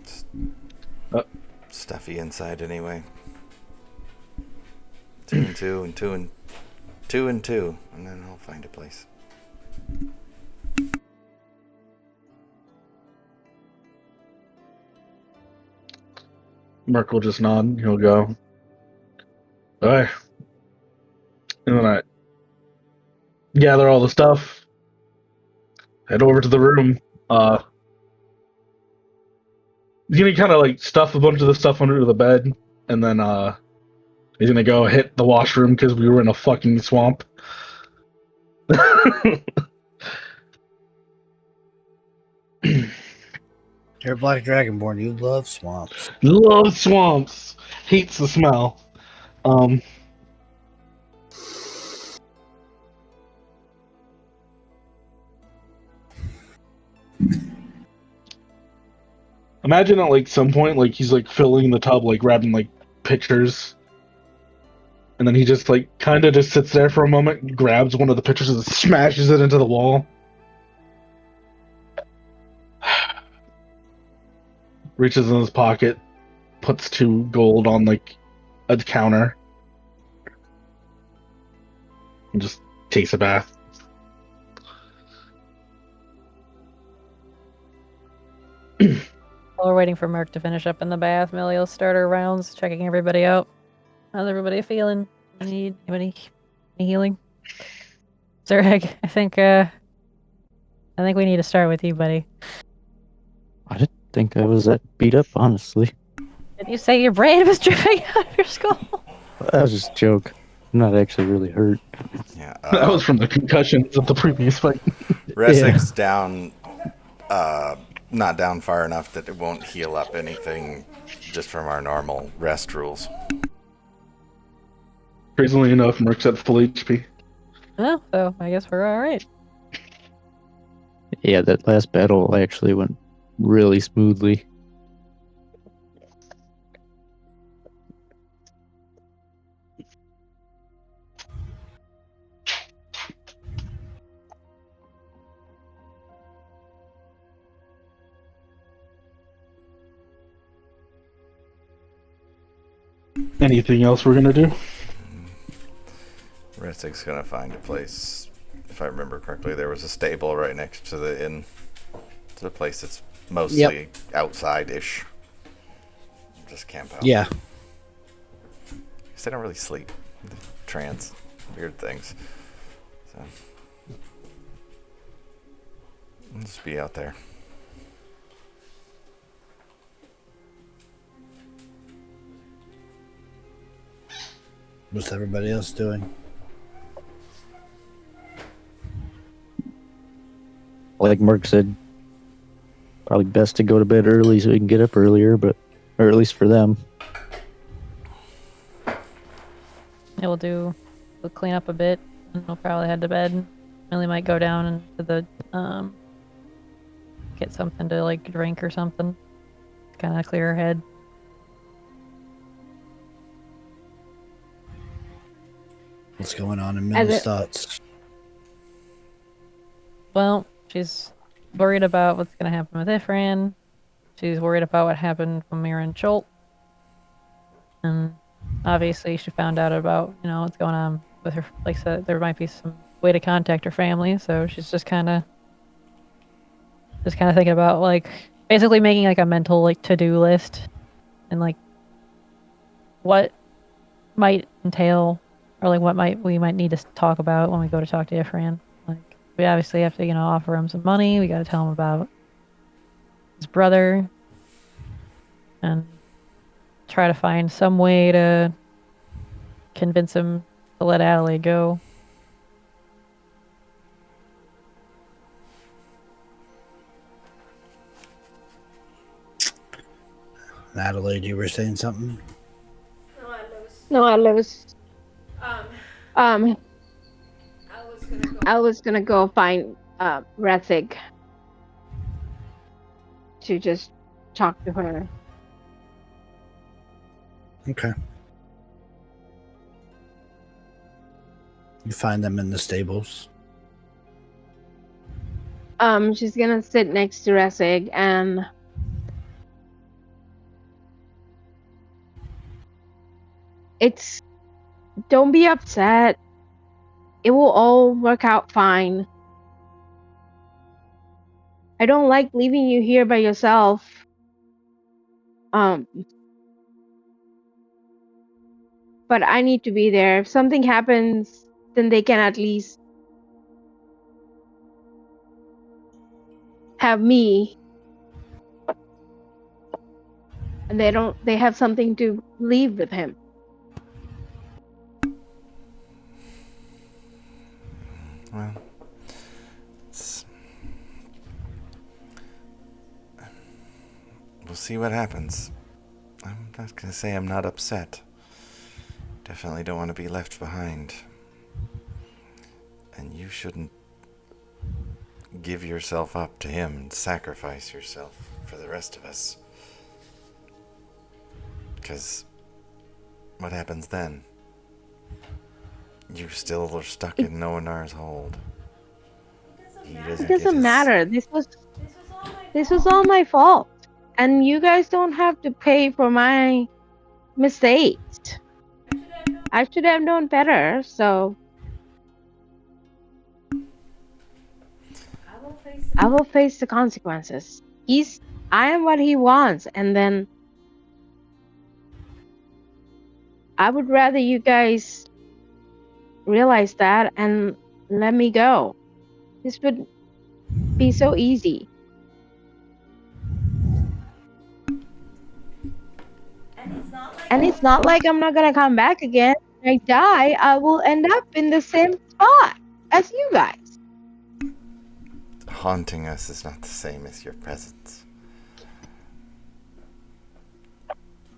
It's stuffy inside anyway. 2 and 2 and 2 and 2 and 2, and then I'll find a place. Merc will just nod. He'll go. Alright. And then I gather all the stuff. Head over to the room. He's gonna kind of stuff a bunch of the stuff under the bed, and then he's gonna go hit the washroom because we were in a fucking swamp. You're a black dragonborn. You love swamps. Love swamps. Hates the smell. Imagine at some point he's filling the tub, grabbing pictures, and then he just kind of just sits there for a moment, grabs one of the pictures and smashes it into the wall. Reaches in his pocket, puts 2 gold on a counter, and just takes a bath. While we're waiting for Merc to finish up in the bath, Millie will start her rounds, checking everybody out. How's everybody feeling? Anybody healing? Zureg, I think we need to start with you, buddy. I didn't think I was that beat up, honestly. Did you say your brain was dripping out of your skull? That was just a joke. I'm not actually really hurt. Yeah. That was from the concussions of the previous fight. Ressig's down, not down far enough that it won't heal up anything just from our normal rest rules. Crazily enough, Merc's at full HP. Oh, so I guess we're all right. Yeah, that last battle actually went really smoothly. Anything else we're gonna do? Ressig's gonna find a place. If I remember correctly, there was a stable right next to the inn. It's a place that's mostly outside-ish. Just camp out. Yeah. Because they don't really sleep. Trance. Weird things. So. I'll just be out there. What's everybody else doing? Like Merc said, probably best to go to bed early so we can get up earlier, or at least for them. Yeah, we'll clean up a bit, and we'll probably head to bed. Millie might go down into the get something to like drink or something, kind of clear her head. What's going on in Millie's thoughts? Well, she's worried about what's going to happen with Ifran. She's worried about what happened when we were in Cholt. And obviously she found out about, what's going on with her. Like I said, there might be some way to contact her family. So she's just kind of thinking about, like, basically making, like, a mental, like, to-do list. And, like, what might entail, or, like, we might need to talk about when we go to talk to Ifran. We obviously have to, offer him some money. We got to tell him about his brother and try to find some way to convince him to let Adelaide go. Adelaide, you were saying something? No, I was. I was gonna go find Rethig to just talk to her. Okay. You find them in the stables. She's gonna sit next to Rethig and don't be upset. It will all work out fine. I don't like leaving you here by yourself. But I need to be there. If something happens, then they can at least have me. And they have something to leave with him. Well, we'll see what happens. I'm not going to say I'm not upset. Definitely don't want to be left behind. And you shouldn't give yourself up to him and sacrifice yourself for the rest of us. Because what happens then? You still are stuck in Noanar's hold. It doesn't matter. This was all my fault. And you guys don't have to pay for my mistakes. I should have known better, so I will face the consequences. I am what he wants, and then I would rather you guys realize that and let me go. This would be so easy. And it's not like I'm not gonna come back again. When I die, I will end up in the same spot as you guys. Haunting us is not the same as your presence.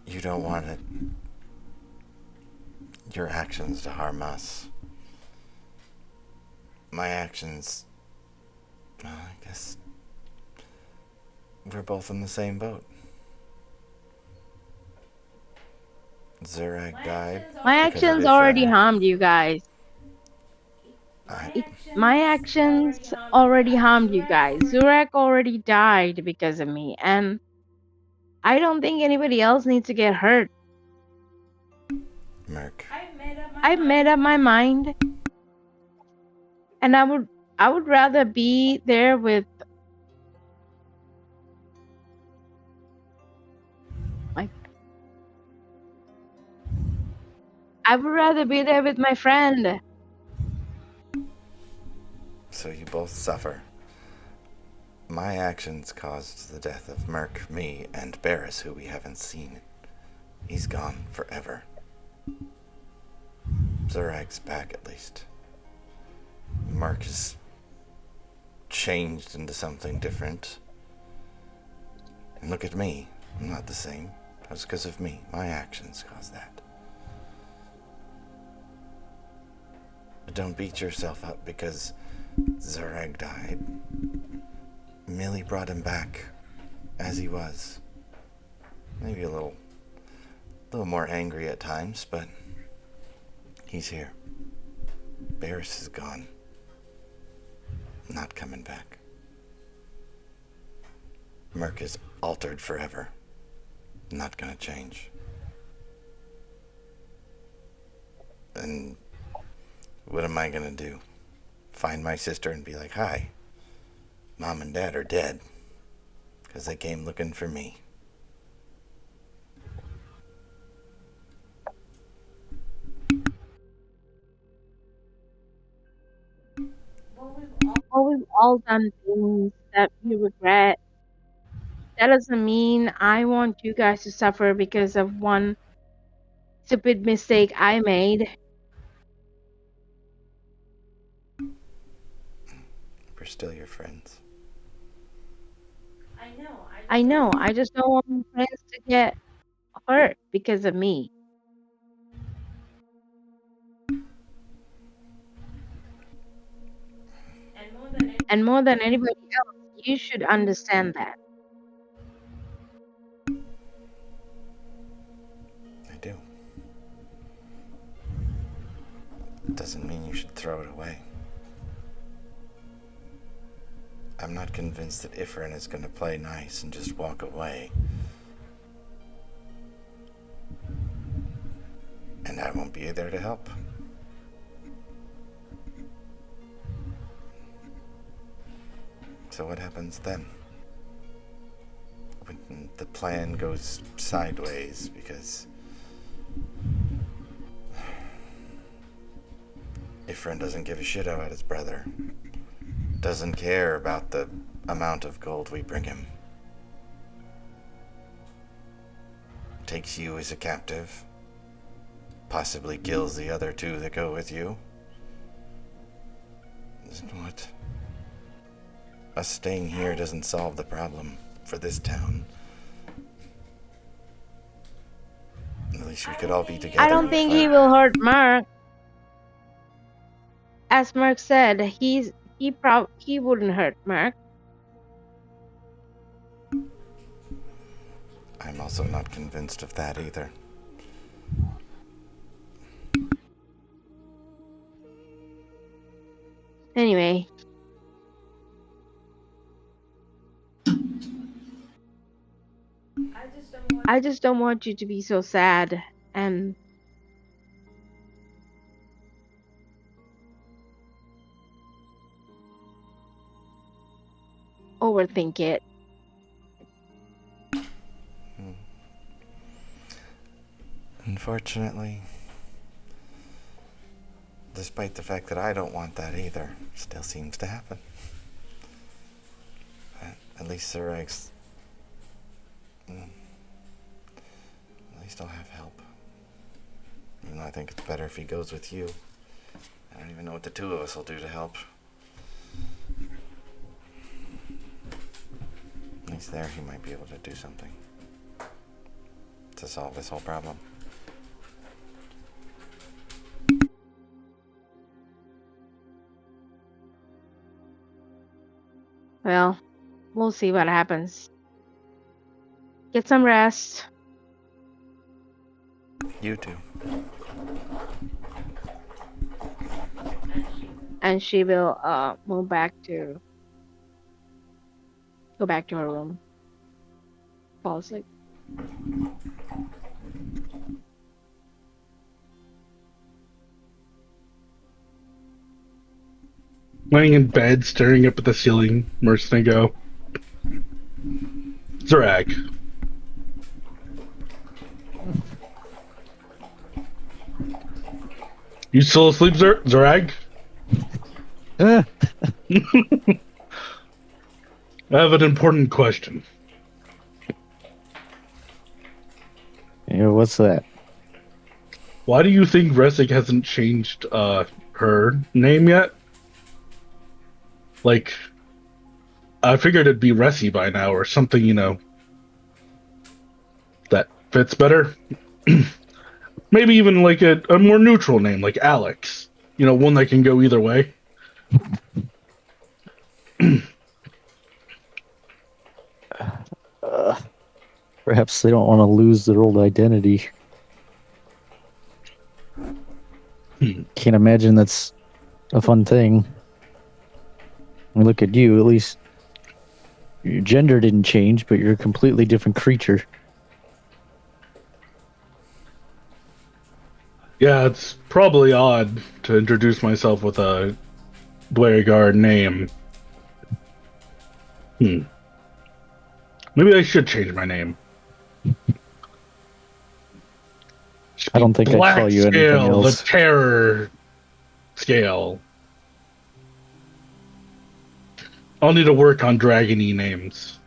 You don't want it. Your actions to harm us. My actions... I guess... we're both in the same boat. Zurag died. My because of actions Ifrit. already harmed you guys. I, My actions already harmed you guys. Zurak already died because of me, and I don't think anybody else needs to get hurt. Merc. I've made up my mind, and I would rather be there with my I would rather be there with my friend. So you both suffer. My actions caused the death of Merc, me, and Barris, who we haven't seen. He's gone forever. Zurag's back, at least. Merc is changed into something different. And look at me. I'm not the same. That's because of me. My actions caused that. But don't beat yourself up because Zurag died. Millie brought him back as he was. Maybe a little more angry at times, but he's here. Barris is gone. Not coming back. Merc is altered forever. Not gonna change. And what am I gonna do? Find my sister and be like, hi, Mom and Dad are dead. Because they came looking for me. Well, we've all done things that we regret. That doesn't mean I want you guys to suffer because of one stupid mistake I made. We're still your friends. I know, I just don't want my friends to get hurt because of me. And more than anybody else, you should understand that. I do. Doesn't mean you should throw it away. I'm not convinced that Ifrin is gonna play nice and just walk away. And I won't be there to help. So what happens then? When the plan goes sideways because Ifrin doesn't give a shit about his brother. Doesn't care about the amount of gold we bring him. Takes you as a captive. Possibly kills the other two that go with you. What? Us staying here doesn't solve the problem for this town. At least we could all be together. I don't and think fight. he will hurt Mark. As Mark said, he wouldn't hurt Mark. I'm also not convinced of that either. Anyway. I just don't want you to be so sad and overthink it. Unfortunately, despite the fact that I don't want that either, still seems to happen. At least Sir Eggs... At least I'll have help. Even though I think it's better if he goes with you. I don't even know what the two of us will do to help. At least there he might be able to do something to solve this whole problem. Well, we'll see what happens. Get some rest. You too. And she will go back to her room. Fall asleep. Laying in bed, staring up at the ceiling, Merc's gonna go, Zarag. You still asleep, Zarag? I have an important question. Yeah, what's that? Why do you think Resic hasn't changed her name yet? Like, I figured it'd be Resi by now or something, that fits better. Maybe even like a more neutral name, like Alex. One that can go either way. Perhaps they don't want to lose their old identity. Can't imagine that's a fun thing. I mean, look at you, at least your gender didn't change, but you're a completely different creature. Yeah, it's probably odd to introduce myself with a Blairguard name. Maybe I should change my name. I don't think I'd Black call you anything Scale, else. the Terror Scale. I'll need to work on dragony names.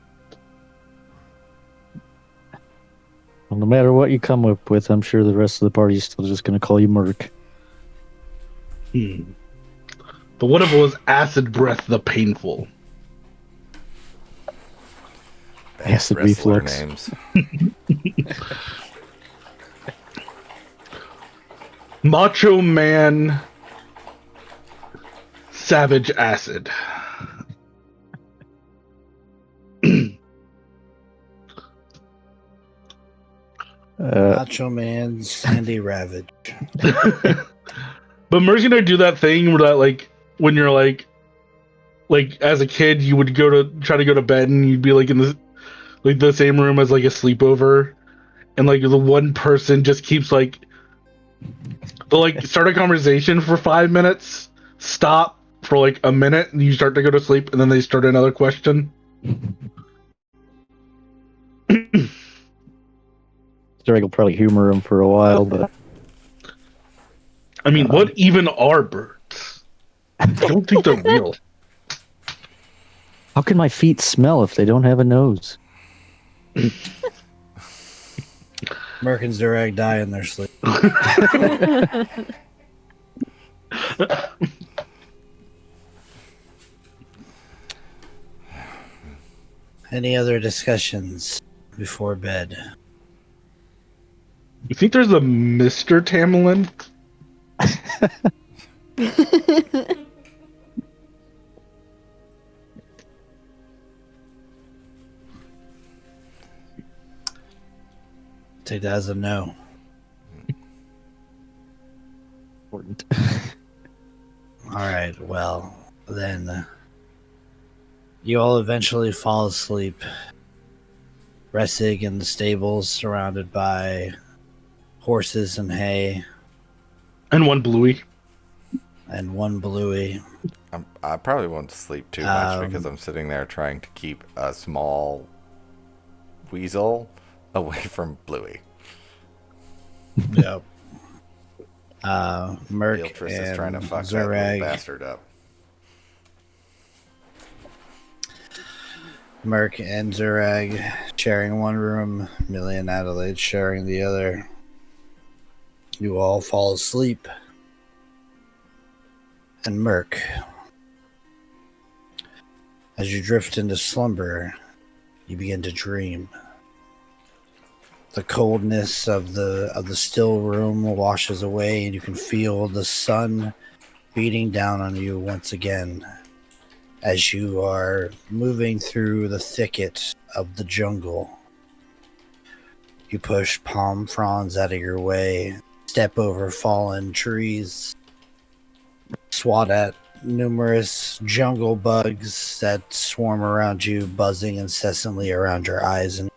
Well, no matter what you come up with, I'm sure the rest of the party's still just going to call you Merc. But what if it was Acid Breath the Painful? Acid Wrestler reflux. names. Macho Man Savage Acid. Macho Man Sandy Ravage. But Mercy's gonna do that thing where that, like, when you're like as a kid, you would try to go to bed and you'd be like in the same room as like a sleepover, and like the one person just keeps like they'll like start a conversation for 5 minutes, stop for like a minute, and you start to go to sleep, and then they start another question. Drake will probably humor him for a while, but I mean, what even are birds? I don't think they're real. how can my feet smell if they don't have a nose? Merkins Durag die in their sleep. Any other discussions before bed? You think there's a Mr. Tamerlan? Take that as a no. Important. All right, well, then you all eventually fall asleep. Ressig in the stables, surrounded by horses and hay, And one Bluey. and one Bluey. I probably won't sleep too much because I'm sitting there trying to keep a small weasel away from Bluey. Yep. Merc Beatrice is and trying to fuck that little Zurag. bastard up. Merc and Zurag sharing one room. Millie and Adelaide sharing the other. You all fall asleep. And Merc, as you drift into slumber, you begin to dream. The coldness of the still room washes away, and you can feel the sun beating down on you once again as you are moving through the thicket of the jungle. You push palm fronds out of your way, step over fallen trees, swat at numerous jungle bugs that swarm around you, buzzing incessantly around your eyes. And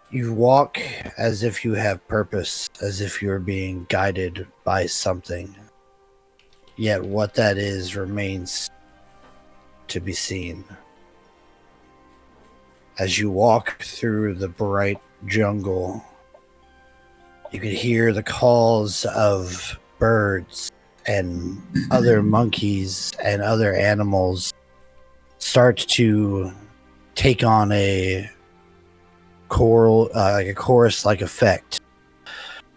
you walk as if you have purpose, as if you're being guided by something. Yet what that is remains to be seen. As you walk through the bright jungle, you can hear the calls of birds and other monkeys and other animals start to take on a chorus-like effect.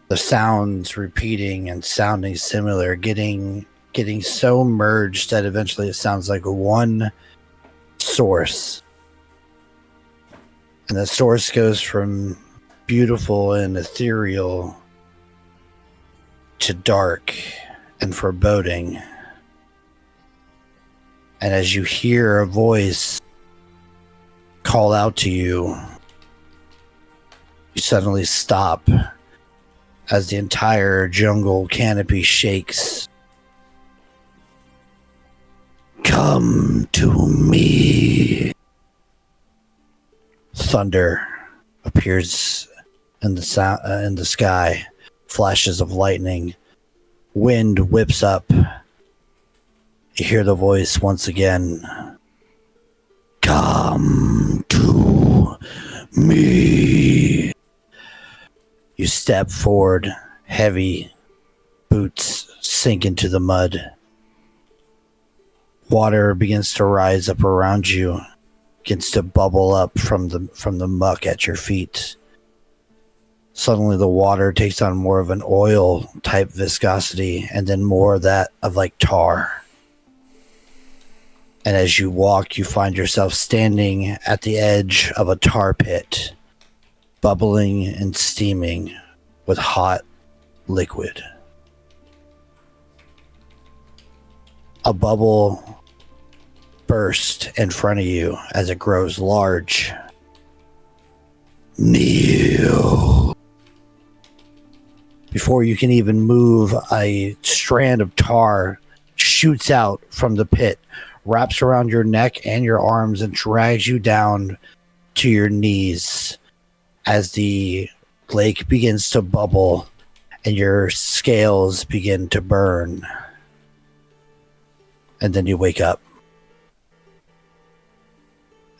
The sounds repeating and sounding similar, getting so merged that eventually it sounds like one source. And the source goes from beautiful and ethereal to dark and foreboding. And as you hear a voice call out to you, you suddenly stop as the entire jungle canopy shakes. Come to me. Thunder appears in the sky. Flashes of lightning. Wind whips up. You hear the voice once again. Come to me. You step forward. Heavy boots sink into the mud. Water begins to rise up around you. Begins to bubble up from the muck at your feet. Suddenly the water takes on more of an oil type viscosity, and then more of that of like tar. And as you walk, you find yourself standing at the edge of a tar pit, bubbling and steaming with hot liquid. A bubble bursts in front of you as it grows large. Kneel. Before you can even move, a strand of tar shoots out from the pit, wraps around your neck and your arms, and drags you down to your knees as the lake begins to bubble and your scales begin to burn. And then you wake up.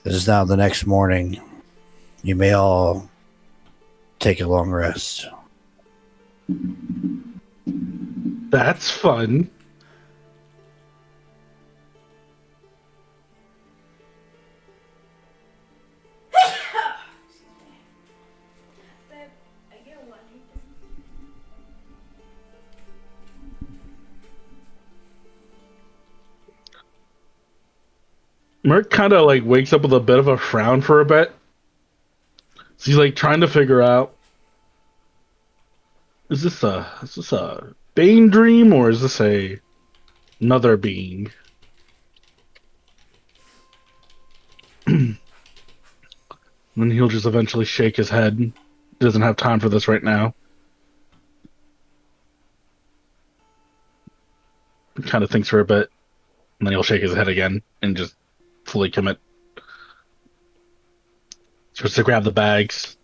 It is now the next morning. You may all take a long rest. That's fun. Merc kind of like wakes up with a bit of a frown for a bit. So he's like trying to figure out, is this a Bane dream or is this another being? Then he'll just eventually shake his head. He doesn't have time for this right now. He kind of thinks for a bit, and then he'll shake his head again and just fully commit. Starts to grab the bags.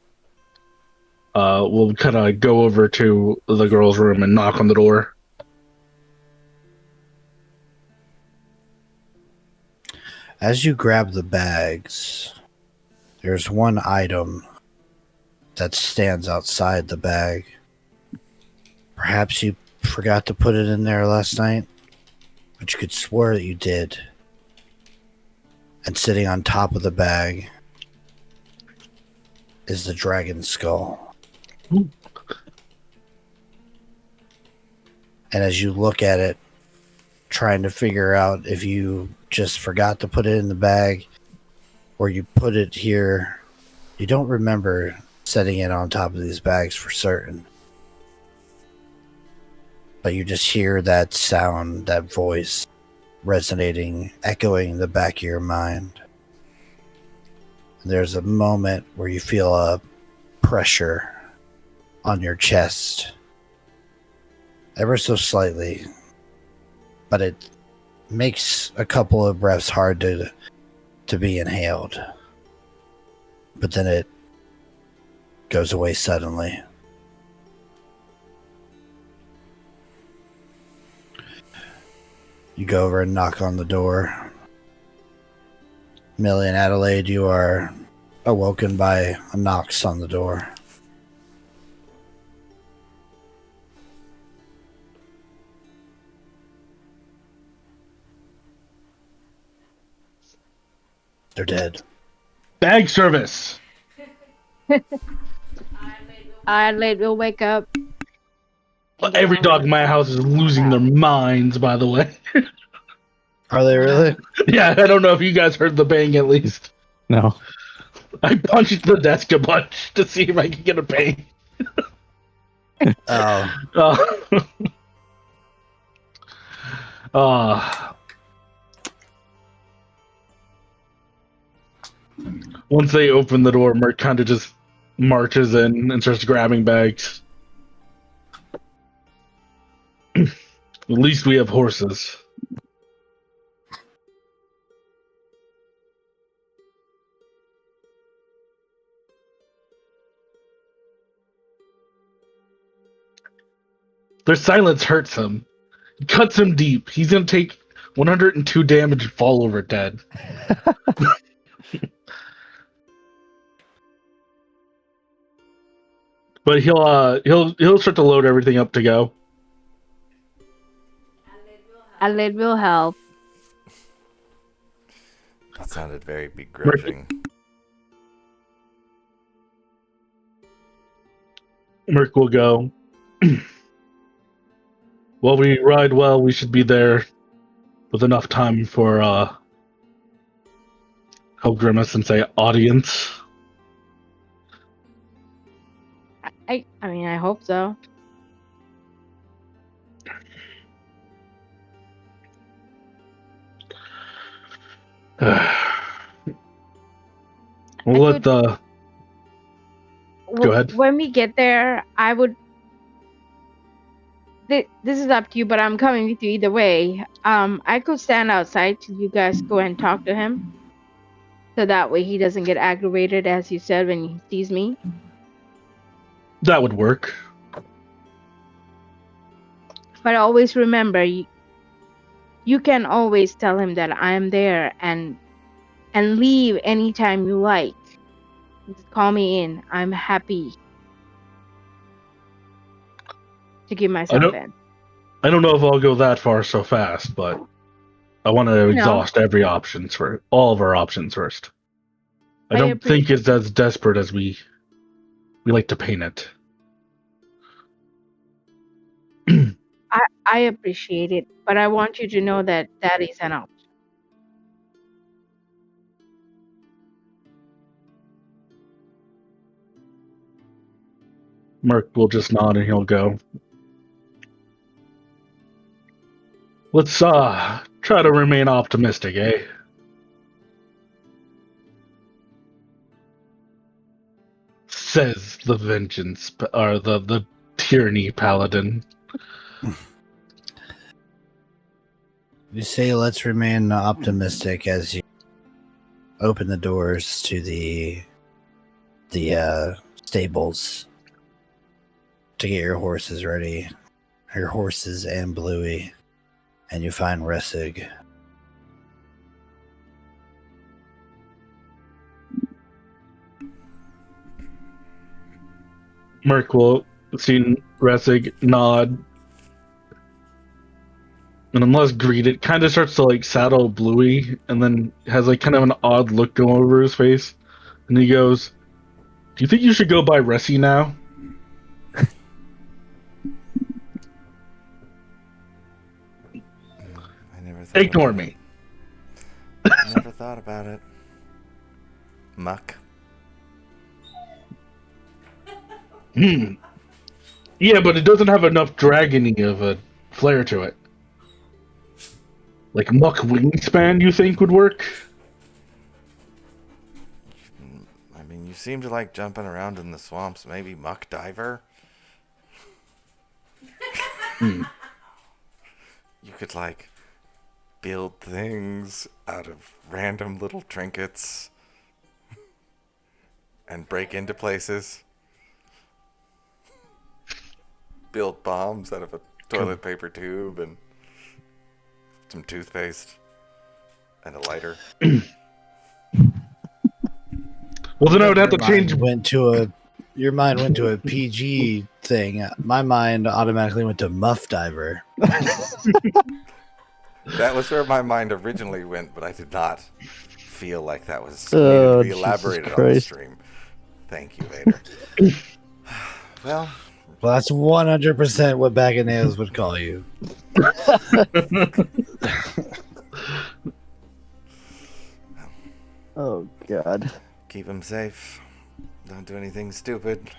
We'll kind of go over to the girls' room and knock on the door. As you grab the bags, there's one item that stands outside the bag. Perhaps you forgot to put it in there last night, but you could swear that you did. And sitting on top of the bag is the dragon skull. Ooh. And as you look at it, trying to figure out if you just forgot to put it in the bag or you put it here, you don't remember setting it on top of these bags for certain. But you just hear that sound, that voice resonating, echoing in the back of your mind. There's a moment where you feel a pressure on your chest, ever so slightly, but it makes a couple of breaths hard to be inhaled. But then it goes away suddenly. You go over and knock on the door. Millie and Adelaide, you are awoken by a knocks on the door. They're dead. Bag service. Adelaide will wake up. Every dog in my house is losing their minds, by the way. Are they really? Yeah, I don't know if you guys heard the bang at least. No. I punched the desk a bunch to see if I could get a bang. Oh. Once they open the door, Merc kind of just marches in and starts grabbing bags. At least we have horses. Their silence hurts him. It cuts him deep. He's gonna take 102 damage and fall over dead. But he'll start to load everything up to go. Adelaide will help. That sounded very begrudging. Merc will go. While we ride well, we should be there with enough time for how Grimace and say audience. I mean, I hope so. We'll let the Go ahead. When we get there, I would. This is up to you, but I'm coming with you either way. I could stand outside till you guys go and talk to him, so that way he doesn't get aggravated, as you said, when he sees me. That would work. But always remember, you can always tell him that I'm there and leave anytime you like. Just call me in. I'm happy to give myself in. I don't know if I'll go that far so fast, but I want to exhaust every options for all of our options first. I don't think it's as desperate as we like to paint it. I appreciate it, but I want you to know that that is an option. Merc will just nod and he'll go. Let's try to remain optimistic, eh? Says the vengeance or the tyranny paladin. You say let's remain optimistic as you open the doors to the stables to get your horses ready. Your horses and Bluey. And you find Ressig. Merc will see Resig nod, and unless greeted, kind of starts to like saddle Bluey, and then has like kind of an odd look go over his face, and he goes, "Do you think you should go by Ressi now?" I never thought Ignore about me. it. I never thought about it. Muck. Yeah, but it doesn't have enough dragony of a flair to it. Like Muck Wingspan, you think would work? I mean, you seem to like jumping around in the swamps. Maybe Muck Diver? You could, like, build things out of random little trinkets and break into places. Build bombs out of a toilet paper tube and some toothpaste and a lighter. Well, then I would have to Your change. Your mind went to a PG thing. My mind automatically went to Muff Diver. That was where my mind originally went, but I did not feel like that was Oh, needed to be Jesus elaborated on the Christ. stream. Thank you, Vader. Well, Well, that's 100% what Bag of Nails would call you. Oh, God. keep him safe. Don't do anything stupid.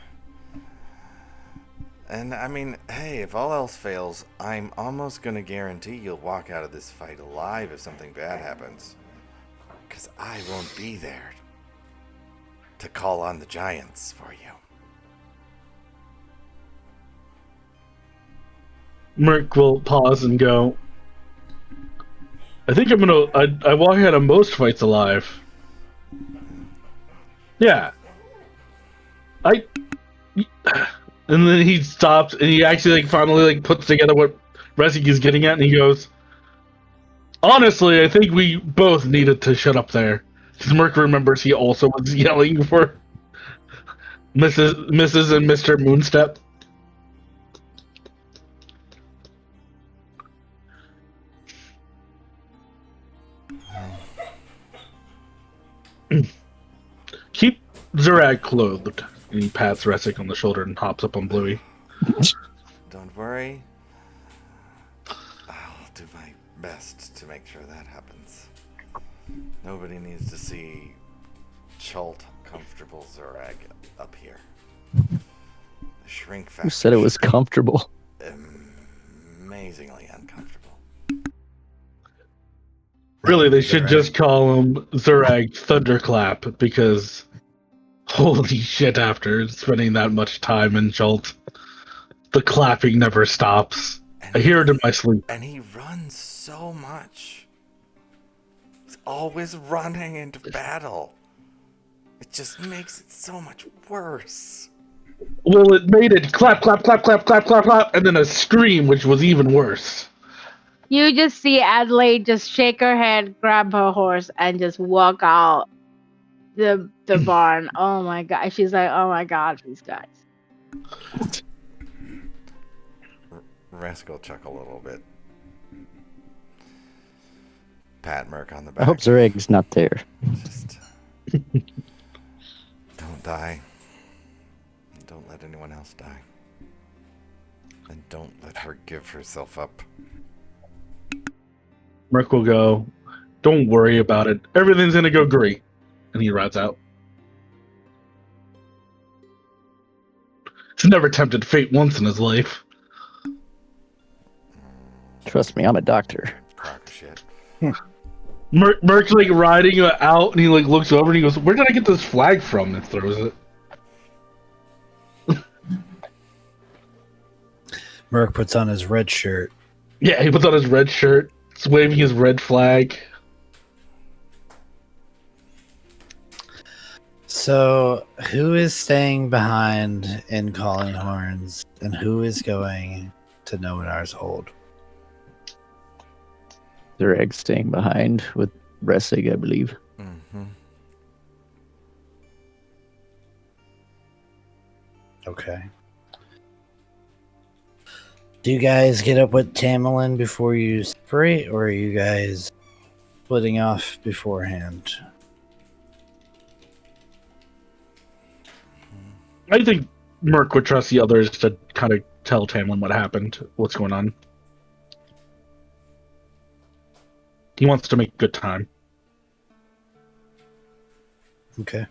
And I mean, hey, if all else fails, I'm almost gonna guarantee you'll walk out of this fight alive if something bad happens. 'Cause I won't be there to call on the giants for you. Merc will pause and go, I think I walk out of most fights alive. Yeah. And then he stops and he actually like finally like puts together what Resig is getting at, and he goes, honestly, I think we both needed to shut up there. Because Merc remembers he also was yelling for Mrs. and Mr. Moonstep. Keep Zurag clothed. And he pats Resik on the shoulder and hops up on Bluey. Don't worry. I'll do my best to make sure that happens. Nobody needs to see Chult comfortable Zurag up here. The shrink factor Who said it was should be comfortable? amazingly uncomfortable. Really, they should Zurag. just call him Zurag Thunderclap, because holy shit, after spending that much time in Jolt, the clapping never stops. I hear it in my sleep. And he runs so much. He's always running into battle. It just makes it so much worse. Well, it made it clap, clap, clap, clap, clap, clap, clap, and then a scream, which was even worse. You just see Adelaide just shake her head, grab her horse, and just walk out the barn. Oh my god. She's like, oh my god, these guys. Rascal chuckle a little bit. Pat Merc on the I back. hope Zurag's not there. Just don't die. Don't let anyone else die. And don't let her give herself up. Merc will go, don't worry about it. Everything's gonna go great. And he rides out. He's never tempted fate once in his life. Trust me, I'm a doctor. Crock of shit. Merc's like riding out, and he like looks over and he goes, where did I get this flag from? And throws it. Merc puts on his red shirt. Yeah, he puts on his red shirt. He's waving his red flag. So, who is staying behind in Calling Horns, and who is going to Noanar's hold? Zurag's staying behind with Resig, I believe. Mm-hmm. 'Cause Okay. Do you guys get up with Tamerlane before you separate, or are you guys splitting off beforehand? I think Merc would trust the others to kind of tell Tamlin what happened, what's going on. He wants to make good time. Okay.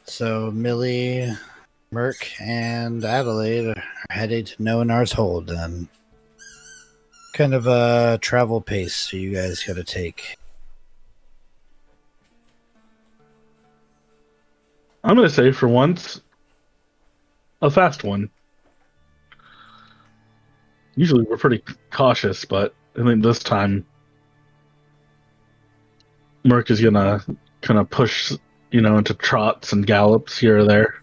So Millie, Merc, and Adelaide are headed to Noanar's Hold then. Kind of a travel pace do you guys gotta take? I'm going to say, for once, a fast one. Usually we're pretty cautious, but I think this time Merc is going to kind of push, into trots and gallops here or there.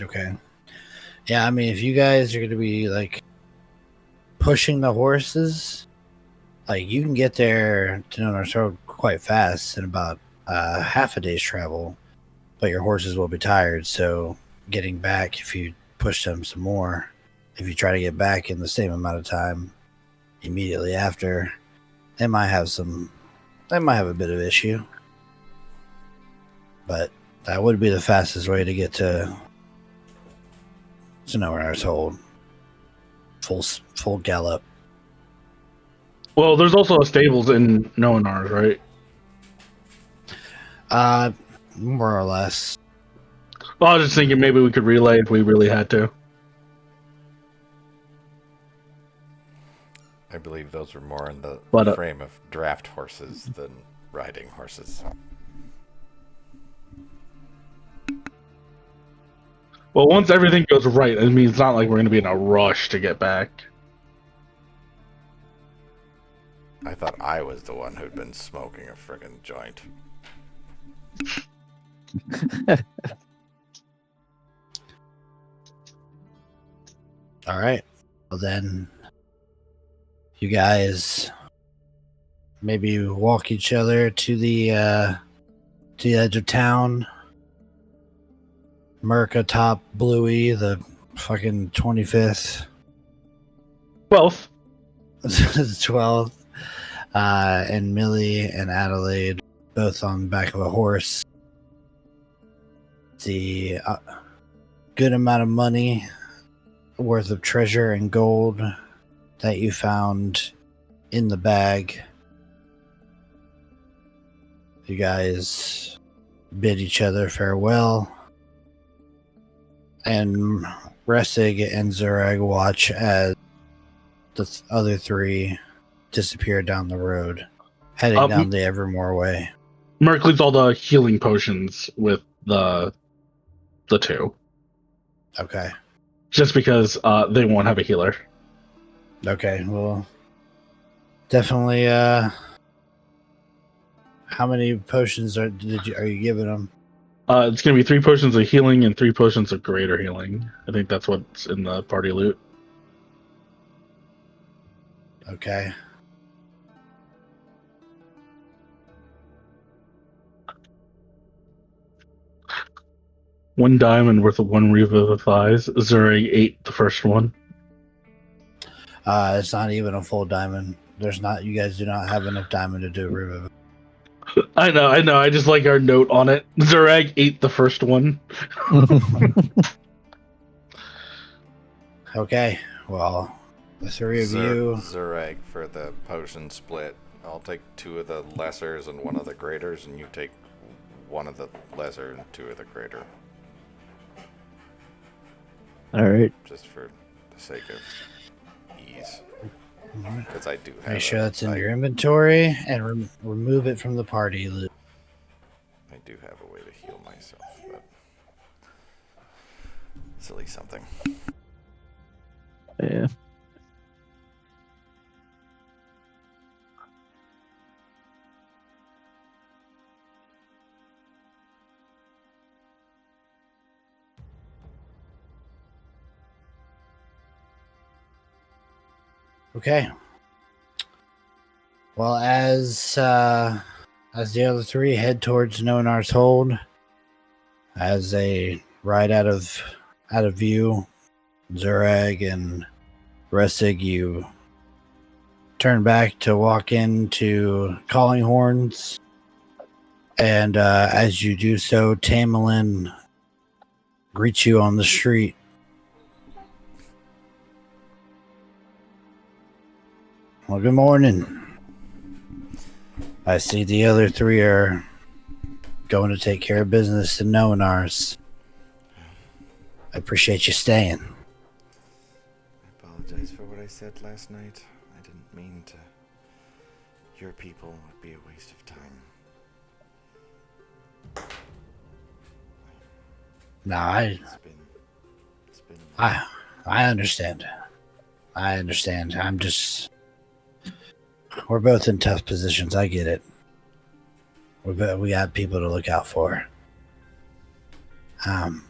Okay. Yeah, I mean, if you guys are gonna be like pushing the horses, like you can get there to Noanar's Hold quite fast in about half a day's travel, but your horses will be tired. So getting back, if you push them some more, if you try to get back in the same amount of time immediately after, they might have a bit of issue. But that would be the fastest way to get to Noanar's Hold. Full gallop. Well, there's also a stables in Noanar's, right? More or less. Well, I was just thinking maybe we could relay if we really had to. I believe those were more in the But, frame of draft horses than riding horses. Well, once everything goes right, I mean, it's not like we're going to be in a rush to get back. I thought I was the one who'd been smoking a friggin' joint. All right. Well, then you guys maybe walk each other to the edge of town. Merc atop Bluey, the fucking 25th, 12th. 12th, and Millie and Adelaide both on the back of a horse. The good amount of money worth of treasure and gold that you found in the bag. You guys bid each other farewell, and Ressig and Zurag watch as the other three disappear down the road, heading down the Evermore way. Merc leaves all the healing potions with the two. Okay. Just because they won't have a healer. Okay, well, definitely. How many potions are you giving them? It's going to be 3 potions of healing and 3 potions of greater healing. I think that's what's in the party loot. Okay. One diamond worth of 1 revivifies. Zureg ate the first one. It's not even a full diamond. There's not. You guys do not have enough diamond to do a revive. I know. I just like our note on it. Zureg ate the first one. Okay. Well, the three of you. Zureg for the potion split. I'll take 2 of the lessers and 1 of the greaters, and you take 1 of the lesser and 2 of the greater. All right. Just for the sake of ease. Because I do have Make sure that's in your inventory and remove it from the party loot. I do have a way to heal myself, but it's at least something. Yeah. Okay. Well, as as the other three head towards Nonar's hold, as they ride out of view, Zurag and Ressig, you turn back to walk into Calling Horns, and as you do so, Tamerlane greets you on the street. Well, good morning. I see the other three are going to take care of business in Noanar's. I appreciate you staying. I apologize for what I said last night. I didn't mean to. Your people would be a waste of time. No, It's been. I understand. I understand. I'm just. We're both in tough positions. I get it. We got people to look out for. Doesn't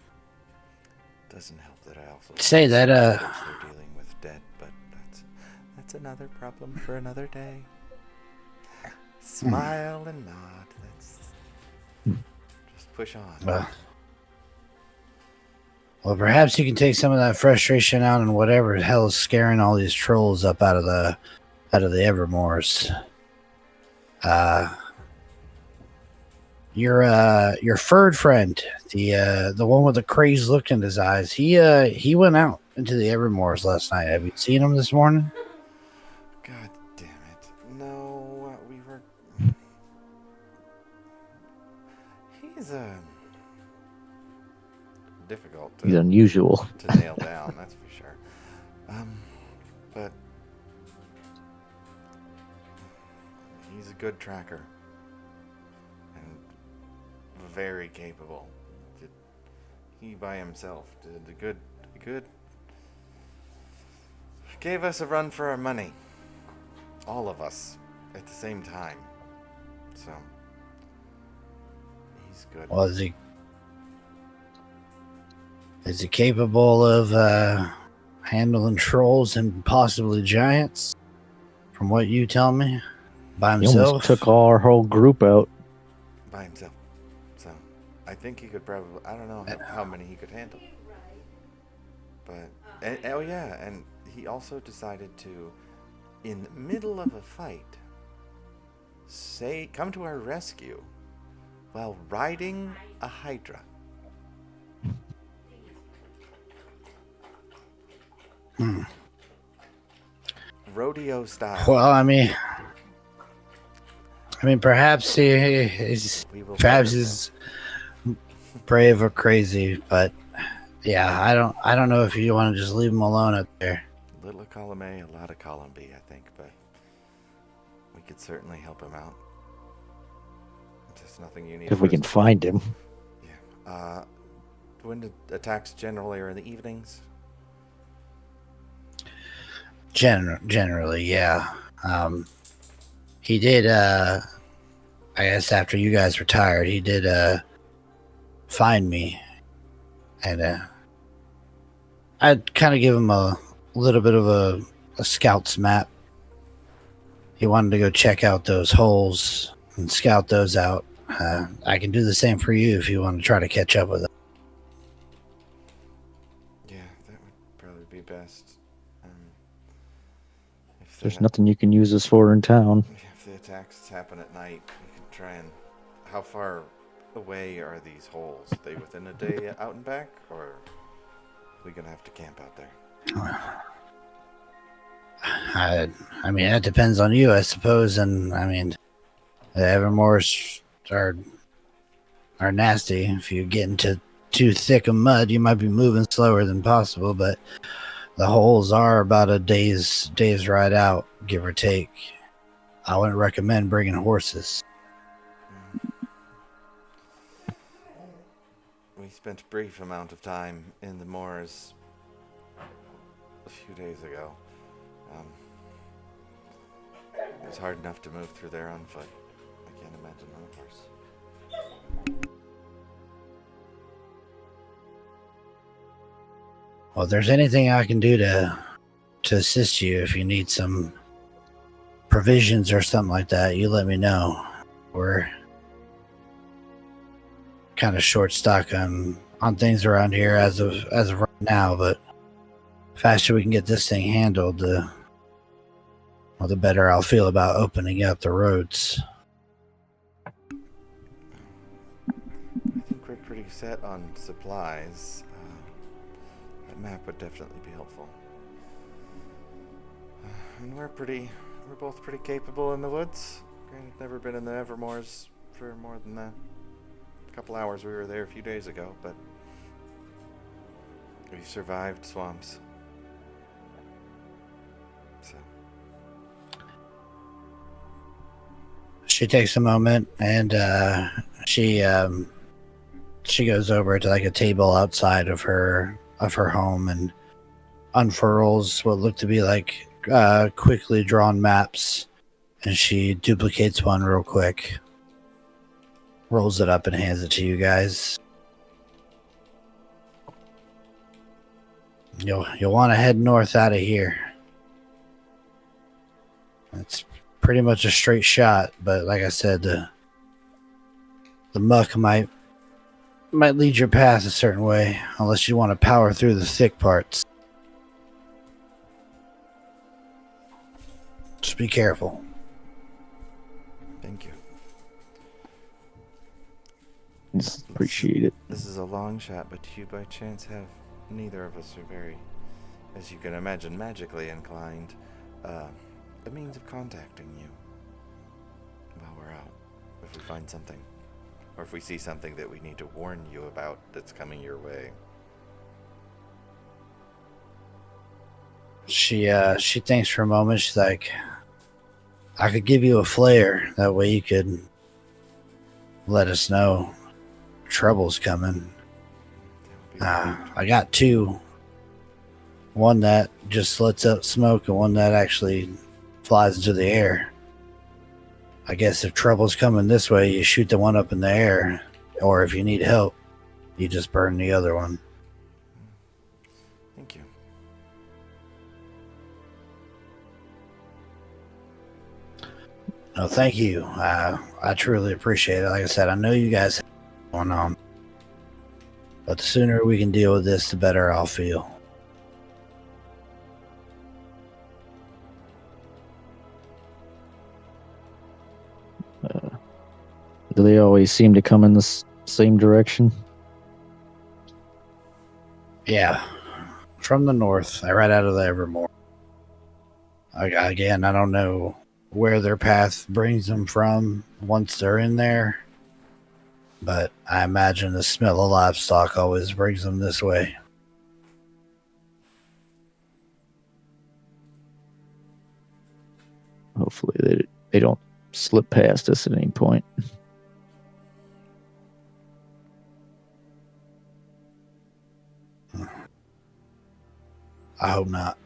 help that I also Say that. They're dealing with debt, but that's another problem for another day. Smile and nod. That's just push on. Well, perhaps you can take some of that frustration out on whatever the hell is scaring all these trolls up out of the Evermoors. Your furred friend, the one with the crazed look in his eyes, he went out into the Evermoors last night. Have you seen him this morning? God damn it! No, we were. He's difficult. He's unusual. To nail down, that's for sure. But he's a good tracker and very capable. He by himself did a good. Gave us a run for our money, all of us, at the same time. So he's good. Well, is he capable of handling trolls and possibly giants? From what you tell me, by He himself. almost took our whole group out. By himself. So I think he could probably. I don't know how many he could handle. But and he also decided to, in the middle of a fight, come to our rescue while riding a hydra. Rodeo style. Well, I mean, perhaps he's brave or crazy, but yeah, I don't know if you want to just leave him alone up there. Little column A, a lot of column B, I think, but we could certainly help him out. Just nothing you need. If we can find him. Yeah. When the attacks generally are in the evenings? Generally, yeah. He did. I guess after you guys retired, he did find me, and I'd kind of give him a little bit of a scout's map. He wanted to go check out those holes and scout those out. I can do the same for you if you want to try to catch up with him. Yeah, that would probably be best. There's nothing you can use this for in town. If the attacks happen at night, we can try and. How far away are these holes? Are they within a day out and back, or are we gonna have to camp out there? I mean, that depends on you, I suppose. And I mean, the Evermoors are nasty. If you get into too thick of mud, you might be moving slower than possible. But the holes are about a day's ride out, give or take. I wouldn't recommend bringing horses. We spent a brief amount of time in the moors a few days ago. It was hard enough to move through there on foot. I can't imagine on a horse. Well, if there's anything I can do to assist you, if you need some provisions or something like that, you let me know. We're kind of short stock on things around here as of right now, but the faster we can get this thing handled, the better I'll feel about opening up the roads. I think we're pretty set on supplies. That map would definitely be helpful. And we're both pretty capable in the woods. Granted, never been in the Evermoors for more than a couple hours. We were there a few days ago, but we've survived swamps. So. She takes a moment and she goes over to like a table outside of her home and unfurls what look to be like quickly drawn maps, and she duplicates one real quick, rolls it up and hands it to you guys. You'll want to head north out of here. It's pretty much a straight shot, but like I said, the muck might lead your path a certain way unless you want to power through the thick parts. Just be careful. Thank you. Just appreciate it. This is a long shot, but do you by chance have, neither of us are very, as you can imagine, magically inclined, a means of contacting you while we're out, if we find something, or if we see something that we need to warn you about that's coming your way? She thinks for a moment. She's like, I could give you a flare. That way you could let us know trouble's coming. I got two. One that just lets out smoke and one that actually flies into the air. I guess if trouble's coming this way, you shoot the one up in the air. Or if you need help, you just burn the other one. Thank you. No, thank you. I truly appreciate it. Like I said, I know you guys have going on. But the sooner we can deal with this, the better I'll feel. Do they always seem to come in the same direction? Yeah. From the north. I ride out of the Evermore. Again, I don't know where their path brings them from once they're in there. But I imagine the smell of livestock always brings them this way. Hopefully they don't slip past us at any point. I hope not.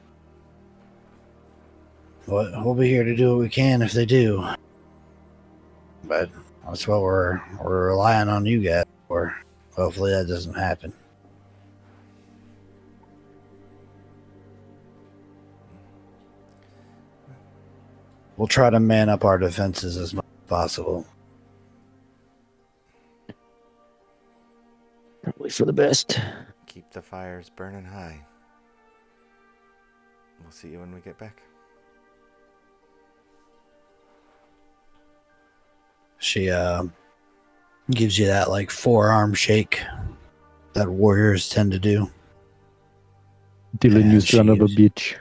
We'll be here to do what we can if they do. But that's what we're relying on you guys for. Hopefully that doesn't happen. We'll try to man up our defenses as much as possible. Probably for the best. Keep the fires burning high. We'll see you when we get back. She gives you that like forearm shake that warriors tend to do. Dylan, Yeah, you son of a she bitch.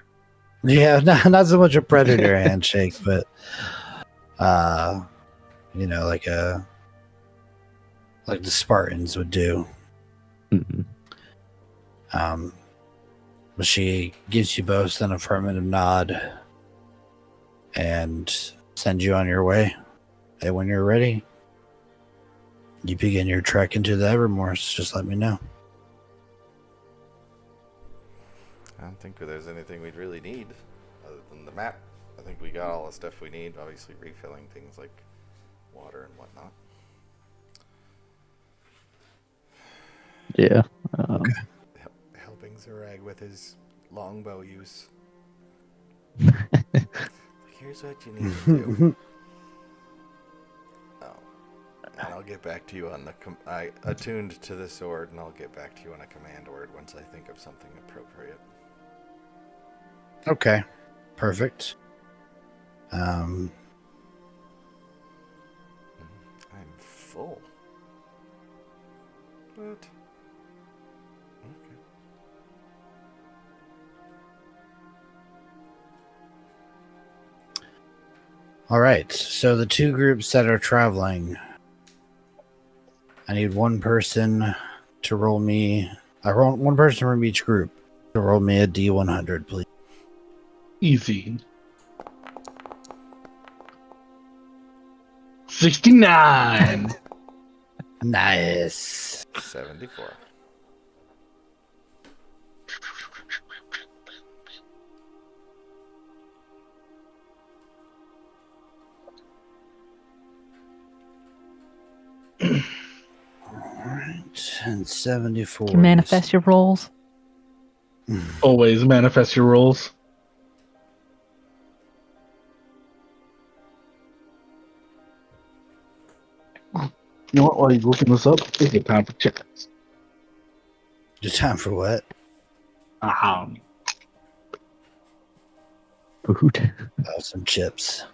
Yeah, not so much a predator handshake, but like the Spartans would do. Mm-hmm. But she gives you both an affirmative nod and sends you on your way. And when you're ready, you begin your trek into the Evermoors. Just let me know. I don't think there's anything we'd really need other than the map. I think we got all the stuff we need. Obviously, refilling things like water and whatnot. Yeah. Okay. Helping Zarag with his longbow use. Here's what you need to do. Oh, And I'll get back to you on the. I attuned to the sword, and I'll get back to you on a command word once I think of something appropriate. Okay, perfect. I'm full. What? Okay. All right. So the two groups that are traveling, I need one person to roll me. One person from each group to roll me a D100, please. Easy. 69. Nice. 74. All right, and 74. Can manifest your rolls. Always manifest your rolls. You know what? While you're looking this up, take your time for chickens. Your time for what? Food. Oh, some chips.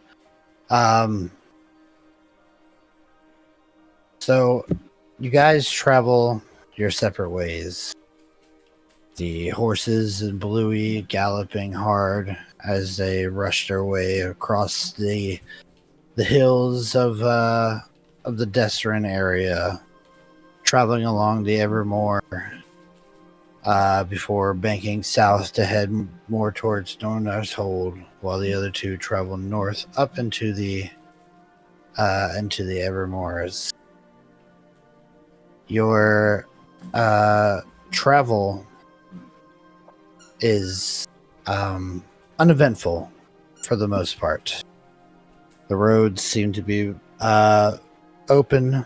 So you guys travel your separate ways. The horses and Bluey galloping hard as they rush their way across the hills of the Desserin area, traveling along the Evermore before banking south to head more towards Noanar's hold, while the other two travel north up into the Evermores. Your travel is uneventful for the most part. The roads seem to be open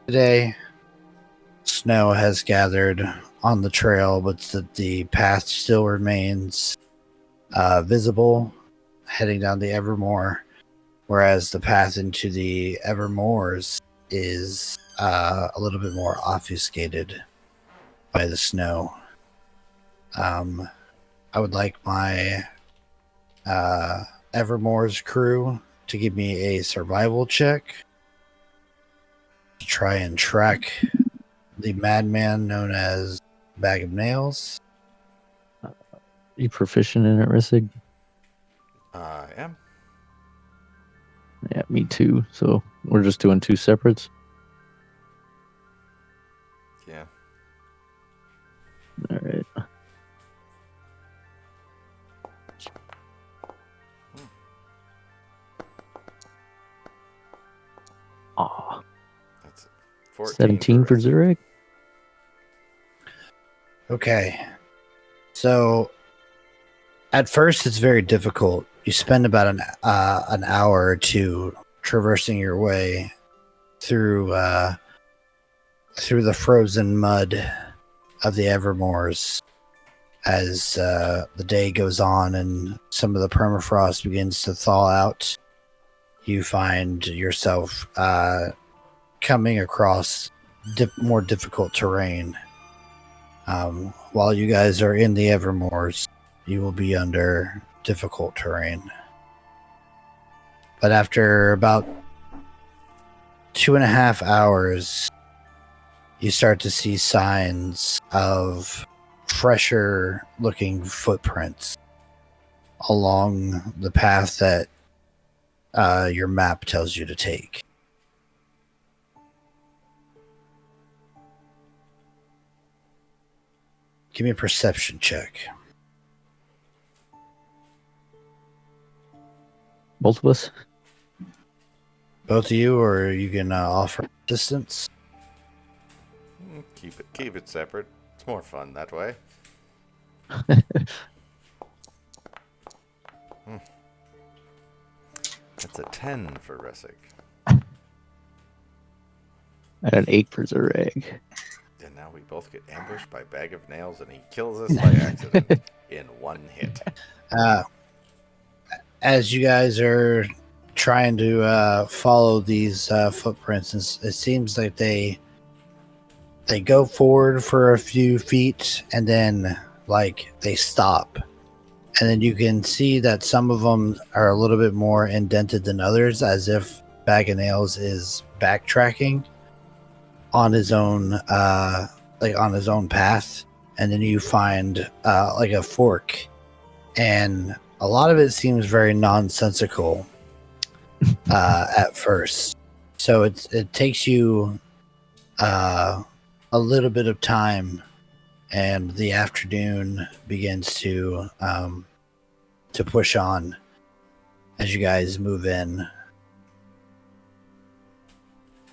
today. Snow has gathered on the trail, but the path still remains visible heading down the Evermore, whereas the path into the Evermores is a little bit more obfuscated by the snow. I would like my Evermore's crew to give me a survival check to try and track the madman known as Bag of Nails. You proficient in it, Rissig? I am. Yeah, me too. So we're just doing two separates. Yeah. All right. Aw, That's 14 17 for Rissig. Zurich. Okay. So at first it's very difficult. You spend about an hour or two traversing your way through the frozen mud of the Evermores as the day goes on and some of the permafrost begins to thaw out. You find yourself coming across more difficult terrain. While you guys are in the Evermores, you will be under difficult terrain. But after about 2.5 hours, you start to see signs of fresher looking footprints along the path that your map tells you to take. Give me a perception check. Both of us. Both of you, or you can offer assistance. Keep it separate. It's more fun that way. That's a 10 for Rissig. And an 8 for Zurich. And now we both get ambushed by Bag of Nails, and he kills us by accident in one hit. As you guys are trying to follow these footprints. It seems like they go forward for a few feet and then like they stop, and then you can see that some of them are a little bit more indented than others, as if Bag of Nails is backtracking on his own on his own path. And then you find like a fork, and a lot of it seems very nonsensical at first. So it takes you a little bit of time, and the afternoon begins to push on as you guys move in. A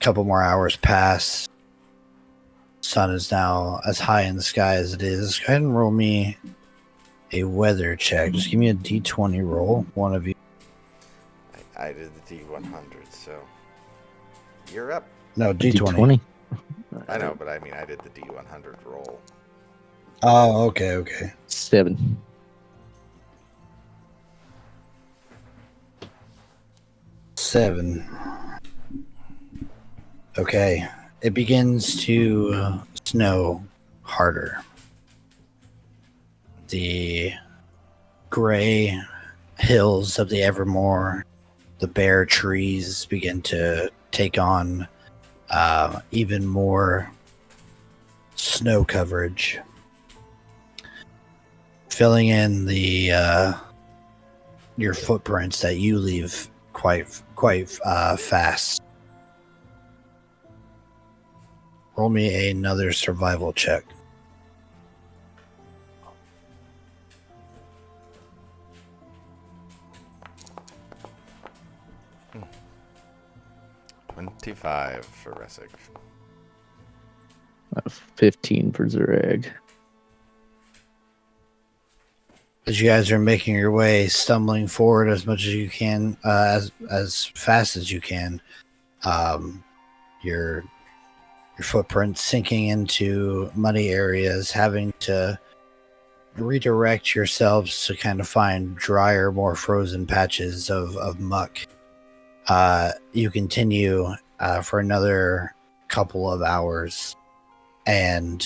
couple more hours pass. Sun is now as high in the sky as it is. Go ahead and roll me a weather check. Just give me a D20 roll, one of you. I did the D100, so you're up. No, D20. I know, but I mean, I did the D100 roll. Oh, okay. 7. 7. Okay. It begins to snow harder. The gray hills of the Evermore, the bare trees begin to take on even more snow coverage, filling in the your footprints that you leave quite fast. Roll me another survival check. Hmm. 25 for Resic. 15 for Zureg. As you guys are making your way, stumbling forward as much as you can, as fast as you can, your footprints sinking into muddy areas, having to redirect yourselves to kind of find drier, more frozen patches of muck. You continue for another couple of hours, and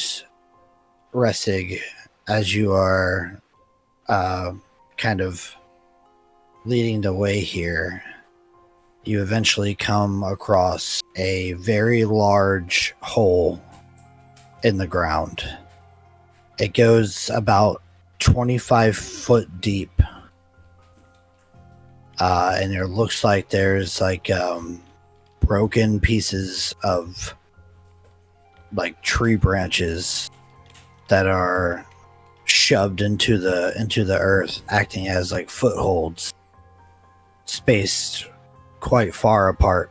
Ressig, as you are kind of leading the way here, you eventually come across a very large hole in the ground. It goes about 25 foot deep. And it looks like there's like broken pieces of like tree branches that are shoved into the earth, acting as like footholds, spaced quite far apart.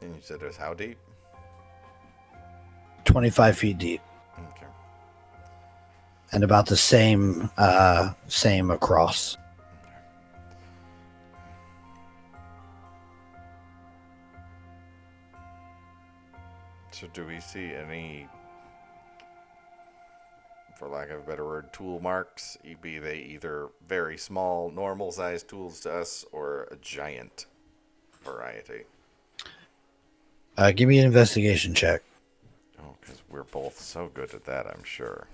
And you said it was how deep? 25 feet deep. Okay. And about the same across. So do we see any, for lack of a better word, tool marks? Be they either very small, normal-sized tools to us, or a giant variety? Give me an investigation check. Oh, because we're both so good at that, I'm sure.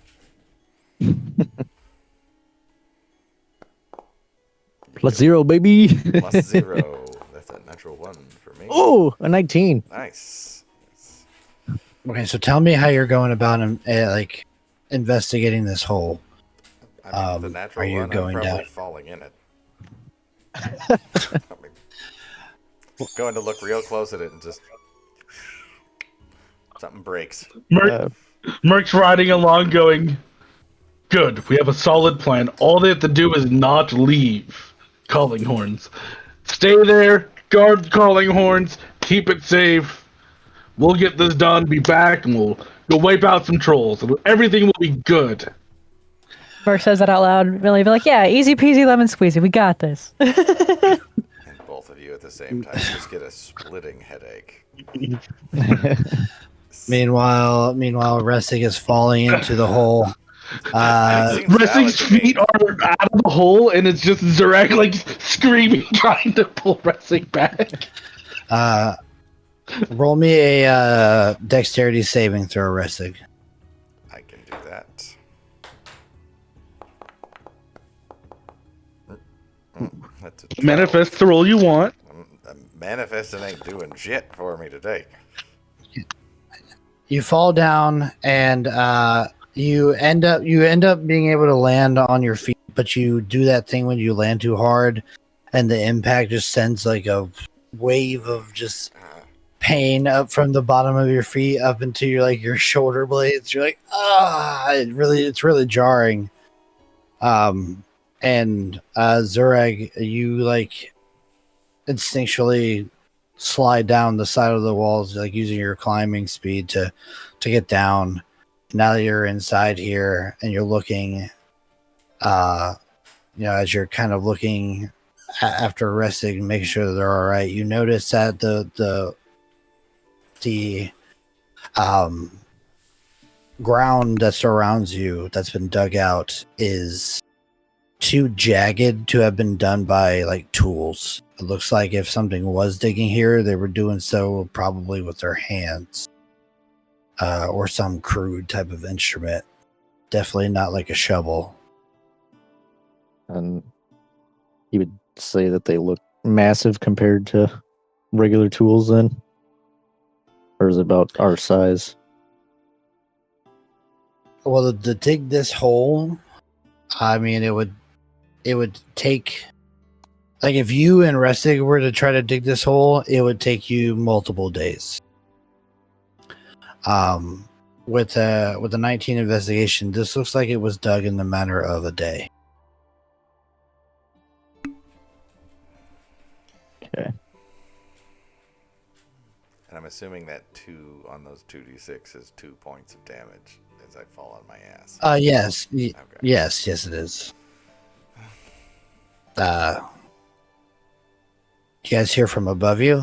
+0, baby. +0. That's a natural 1 for me. Oh, a 19. Nice. Okay, so tell me how you're going about like investigating this hole. I mean, the natural are you 1, going I'm probably down? falling in it. Going to look real close at it and just something breaks. Merc's riding along going, good, we have a solid plan. All they have to do is not leave calling horns. Stay there, guard the calling horns, keep it safe. We'll get this done, be back, and we'll go wipe out some trolls. Everything will be good. Mark says that out loud. Really, be like, yeah, easy peasy lemon squeezy. We got this. And both of you at the same time just get a splitting headache. Meanwhile, Ressig is falling into the hole. Seems valid Restig's to me. feet are out of the hole, and it's just Zurak like screaming, trying to pull Restig back. Roll me a dexterity saving throw, Restig. I can do that. That's a 12. Manifest the roll you want. Manifesting ain't doing shit for me today. You fall down, and you end up being able to land on your feet, but you do that thing when you land too hard, and the impact just sends like a wave of just pain up from the bottom of your feet up into your shoulder blades. You're like, it's really jarring. And Zurag, you like instinctually slide down the side of the walls, like using your climbing speed to get down. Now that you're inside here and you're looking, as you're kind of looking after resting, making sure that they're all right, you notice that the ground that surrounds you that's been dug out is too jagged to have been done by like tools. It looks like if something was digging here, they were doing so probably with their hands, or some crude type of instrument. Definitely not like a shovel. And you would say that they look massive compared to regular tools then? Or is it about our size? Well, to dig this hole, I mean, it would take, like, if you and Restig were to try to dig this hole, it would take you multiple days. With a 19 investigation, this looks like it was dug in the matter of a day. Okay. And I'm assuming that 2 on those 2d6 is 2 points of damage as I fall on my ass. Yes. Okay. Yes, it is. You guys hear from above you?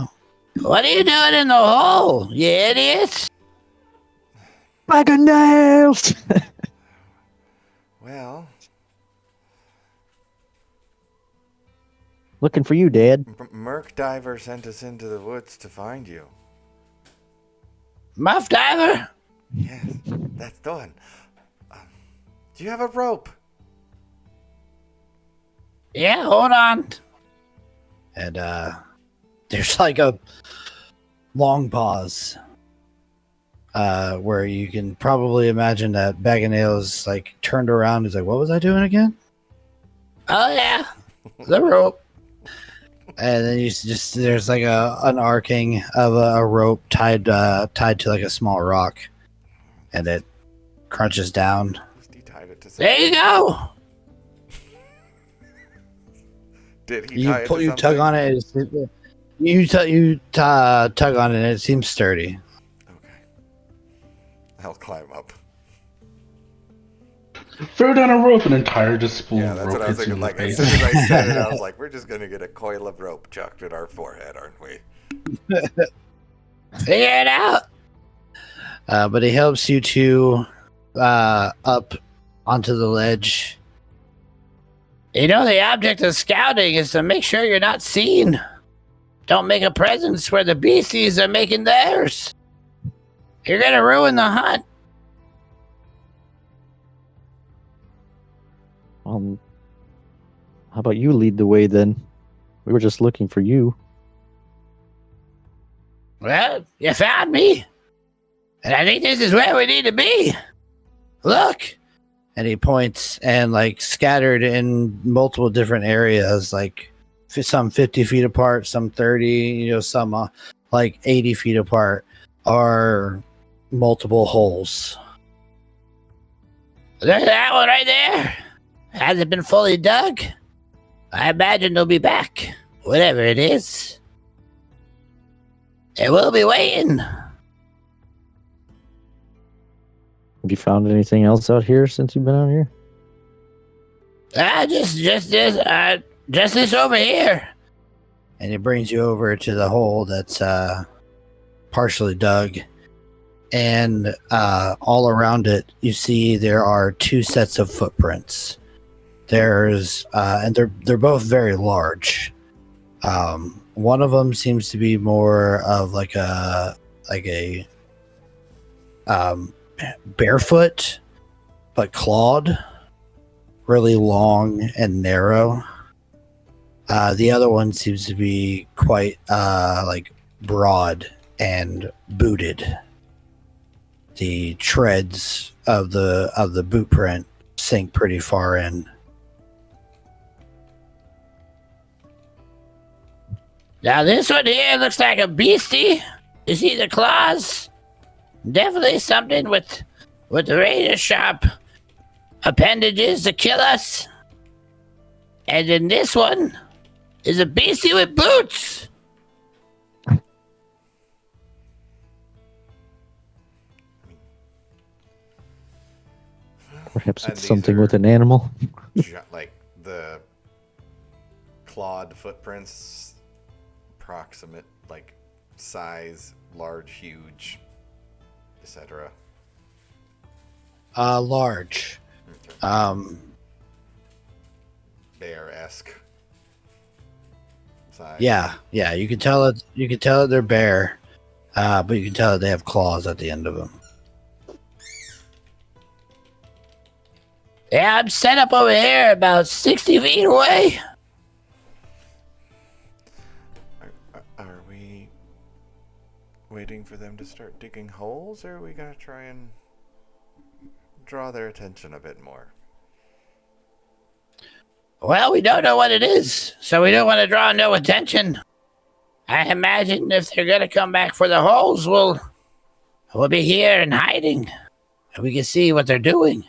What are you doing in the hole, you idiots? Bag of nails! Well, Looking for you, Dad. Merc Diver sent us into the woods to find you. Muff Diver? Yes, that's the one. Do you have a rope? Yeah, hold on. And there's like a long pause, where you can probably imagine that Bag of Nails like turned around. He's like, "What was I doing again?" Oh yeah, the rope. And then you just there's like an arcing of a rope tied to like a small rock, and it crunches down. He tied it to There you go. Did he tie it to You something? tug on it. You tug on it, and it seems sturdy. Okay. I'll climb up. Throw down a rope, an entire just spool Yeah, of that's rope what I was hits you thinking. in the Like, as face. soon as I said it, I was like, we're just going to get a coil of rope chucked at our forehead, aren't we? Figure it out. But he helps you to up onto the ledge. You know, the object of scouting is to make sure you're not seen. Don't make a presence where the beasties are making theirs. You're going to ruin the hunt. How about you lead the way then? We were just looking for you. Well, you found me. And I think this is where we need to be. Look. And he points, and like scattered in multiple different areas, like some 50 feet apart, some 30, some like 80 feet apart, are multiple holes. There's that one right there. Hasn't been fully dug. I imagine they'll be back, whatever it is. It will be waiting. Have you found anything else out here since you've been out here? Just this over here. And it brings you over to the hole that's partially dug. and all around it, you see there are two sets of footprints. There's and they're both very large. One of them seems to be more of like a barefoot, but clawed, really long and narrow. The other one seems to be quite like broad and booted. The treads of the boot print sink pretty far in. Now this one here looks like a beastie. You see the claws? Definitely something with razor sharp appendages to kill us. And then this one is a beastie with boots. Perhaps And it's these something are- with an animal. Like the clawed footprints, approximate like size, large, huge, etc. Large. Bear-esque size. Yeah. You can tell it. You can tell that they're bare, but you can tell that they have claws at the end of them. Yeah, I'm set up over here about 60 feet away. Are we waiting for them to start digging holes, or are we gonna try and draw their attention a bit more? Well, we don't know what it is, so we don't want to draw no attention. I imagine if they're gonna come back for the holes, we'll be here and hiding, and we can see what they're doing.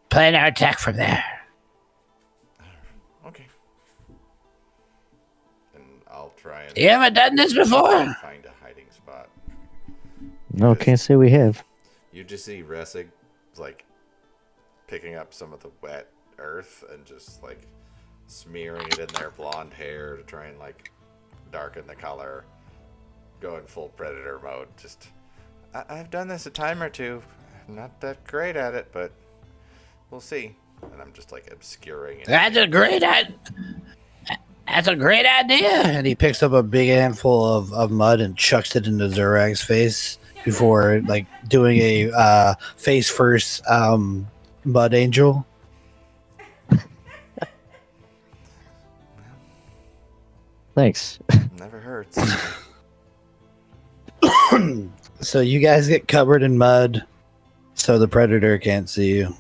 Plan our attack from there. Okay. And I'll try and You ever done this before? find a hiding spot. No, can't say we have. You just see Ressig like picking up some of the wet earth and just like smearing it in their blonde hair to try and like darken the color. Going full predator mode. Just I've done this a time or two. I'm not that great at it, but we'll see. And I'm just like obscuring it. That's a great idea. And he picks up a big handful of mud and chucks it into Zurag's face before like doing a face first mud angel. Thanks. Never hurts. So you guys get covered in mud, so the predator can't see you,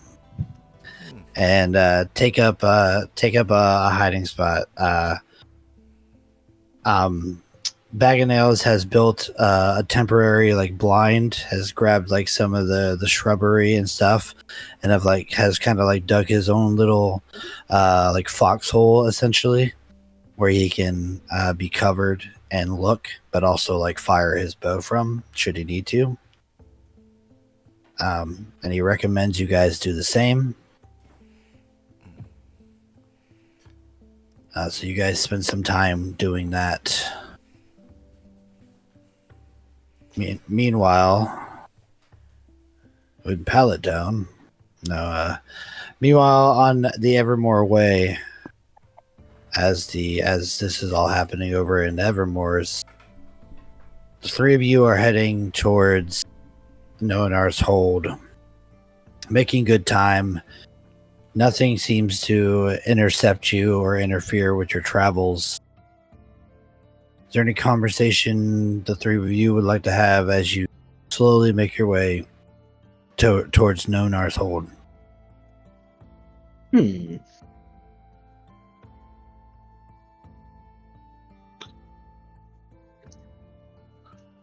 and take up a hiding spot. Bag of Nails has built a temporary like blind, has grabbed like some of the shrubbery and stuff, and has kind of like dug his own little like foxhole essentially, where he can be covered and look, but also like fire his bow from should he need to. And he recommends you guys do the same. So you guys spend some time doing that. Meanwhile, with Pallet down. Meanwhile, on the Evermore Way, as this is all happening over in Evermore's, the three of you are heading towards Noanar's hold, making good time. Nothing seems to intercept you or interfere with your travels. Is there any conversation the three of you would like to have as you slowly make your way towards Noanar's hold?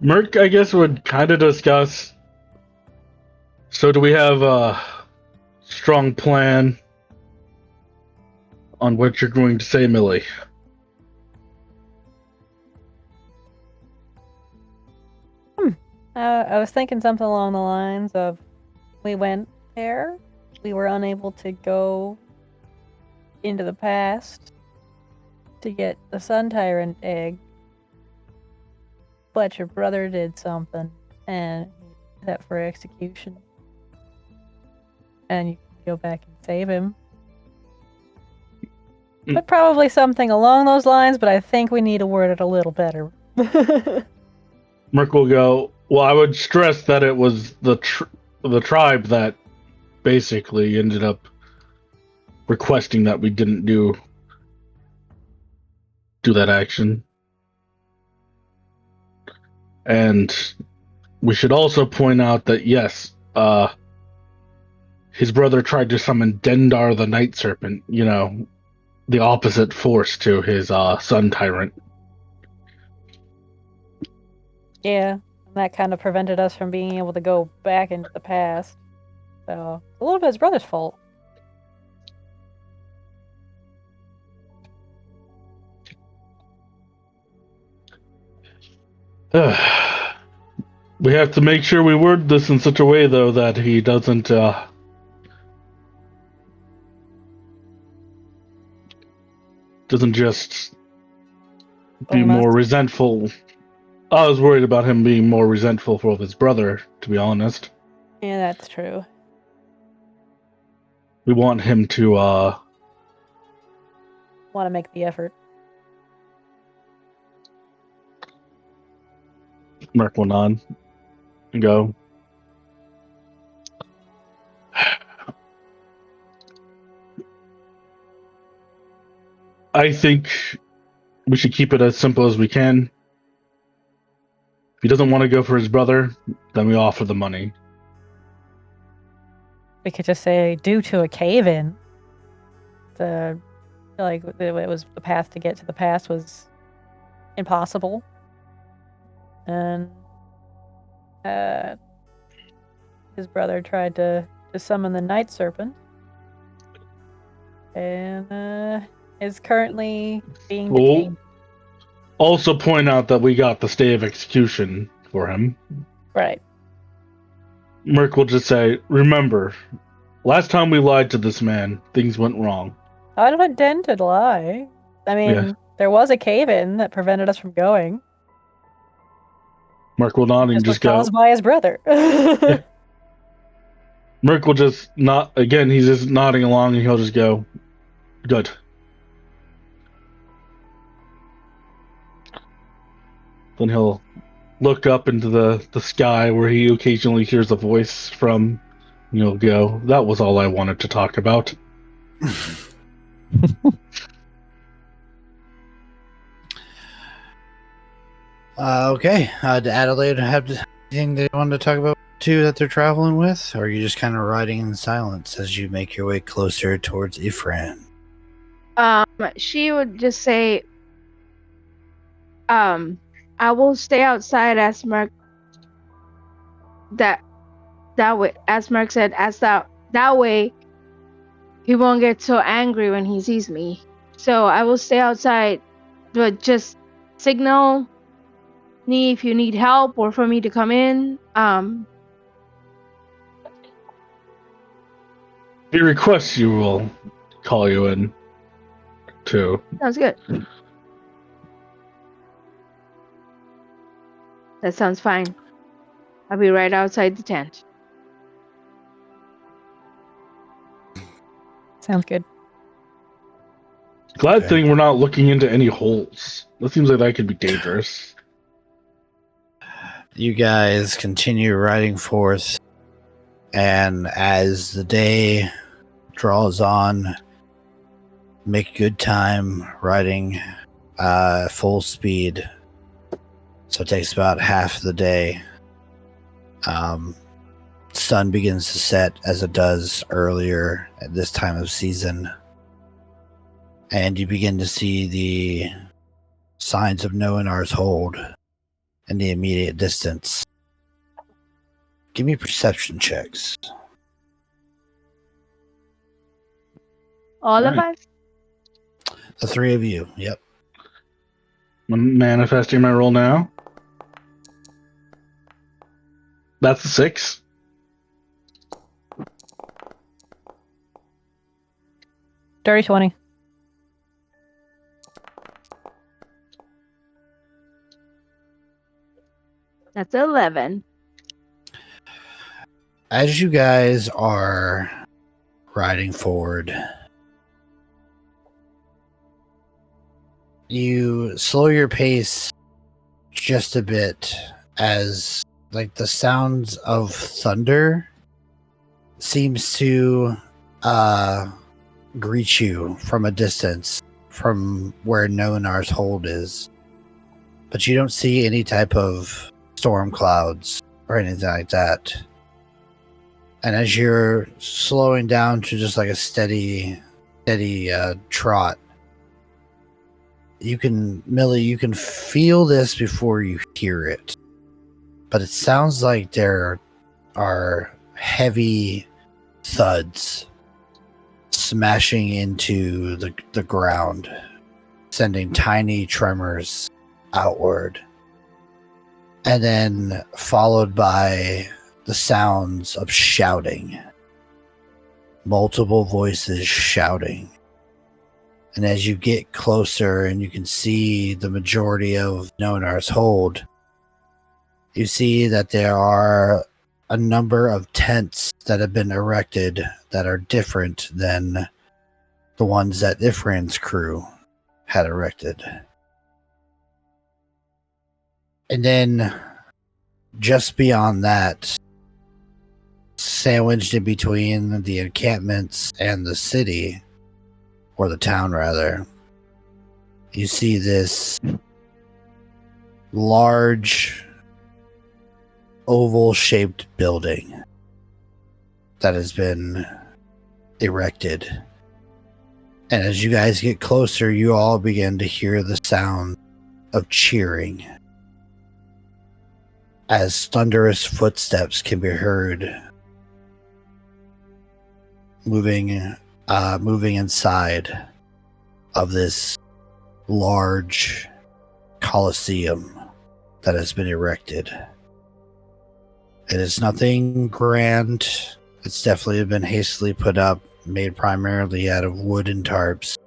Merc, I guess, would kind of discuss. So, do we have a strong plan on what you're going to say, Millie? I was thinking something along the lines of, we went there, we were unable to go into the past to get the Sun Tyrant egg, but your brother did something, and set for execution. And you can go back and save him. But probably something along those lines, but I think we need to word it a little better. Merc will go, well, I would stress that it was the tribe that basically ended up requesting that we didn't do that action. And we should also point out that, yes, his brother tried to summon Dendar the Night Serpent, the opposite force to his Sun Tyrant. Yeah, that kind of prevented us from being able to go back into the past. So, it's a little bit his brother's fault. We have to make sure we word this in such a way, though, that he doesn't just be more resentful. I was worried about him being more resentful for his brother, to be honest. Yeah, that's true. We want him to want to make the effort. Merc will nod and go, I think we should keep it as simple as we can. If he doesn't want to go for his brother, then we offer the money. We could just say, due to a cave-in, it was the path to get to the past was impossible. And his brother tried to summon the Night Serpent. And is currently being detained. Also point out that we got the stay of execution for him. Right. Merc will just say, remember, last time we lied to this man, things went wrong. I don't intend to lie. I mean, There was a cave-in that prevented us from going. Merc will nod and just go. Caused by his brother. Yeah. Merc will just not. Again, he's just nodding along, and he'll just go, good. Then he'll look up into the sky where he occasionally hears a voice from, and he'll go, that was all I wanted to talk about. Okay. Did Adelaide have anything they wanted to talk about too that they're traveling with? Or are you just kind of riding in silence as you make your way closer towards Ifran? She would just say, I will stay outside as Merc. That way, as Merc said, that way, he won't get so angry when he sees me. So I will stay outside, but just signal me if you need help or for me to come in. If he requests, you will call you in, too. Sounds good. That sounds fine. I'll be right outside the tent. Sounds good. Glad thing we're not looking into any holes. That seems like that could be dangerous. You guys continue riding forth, and as the day draws on, make good time riding full speed. So it takes about half the day. Sun begins to set as it does earlier at this time of season. And you begin to see the signs of Noanar's hold in the immediate distance. Give me perception checks. All of us? The three of you, yep. I'm manifesting my roll now. That's a 6. Dirty 20. That's 11. as you guys are riding forward, you slow your pace just a bit as like the sounds of thunder seems to greet you from a distance from where Noanar's hold is. But you don't see any type of storm clouds or anything like that. And as you're slowing down to just like a steady trot, Millie, you can feel this before you hear it. But it sounds like there are heavy thuds smashing into the ground, sending tiny tremors outward. And then followed by the sounds of shouting. Multiple voices shouting. And as you get closer and you can see the majority of Noanar's hold, you see that there are a number of tents that have been erected that are different than the ones that Ifran's crew had erected. And then just beyond that, sandwiched in between the encampments and the city, or the town rather, you see this large oval-shaped building that has been erected. And as you guys get closer, you all begin to hear the sound of cheering as thunderous footsteps can be heard moving inside of this large coliseum that has been erected. It is nothing grand. It's definitely been hastily put up, made primarily out of wood and tarps.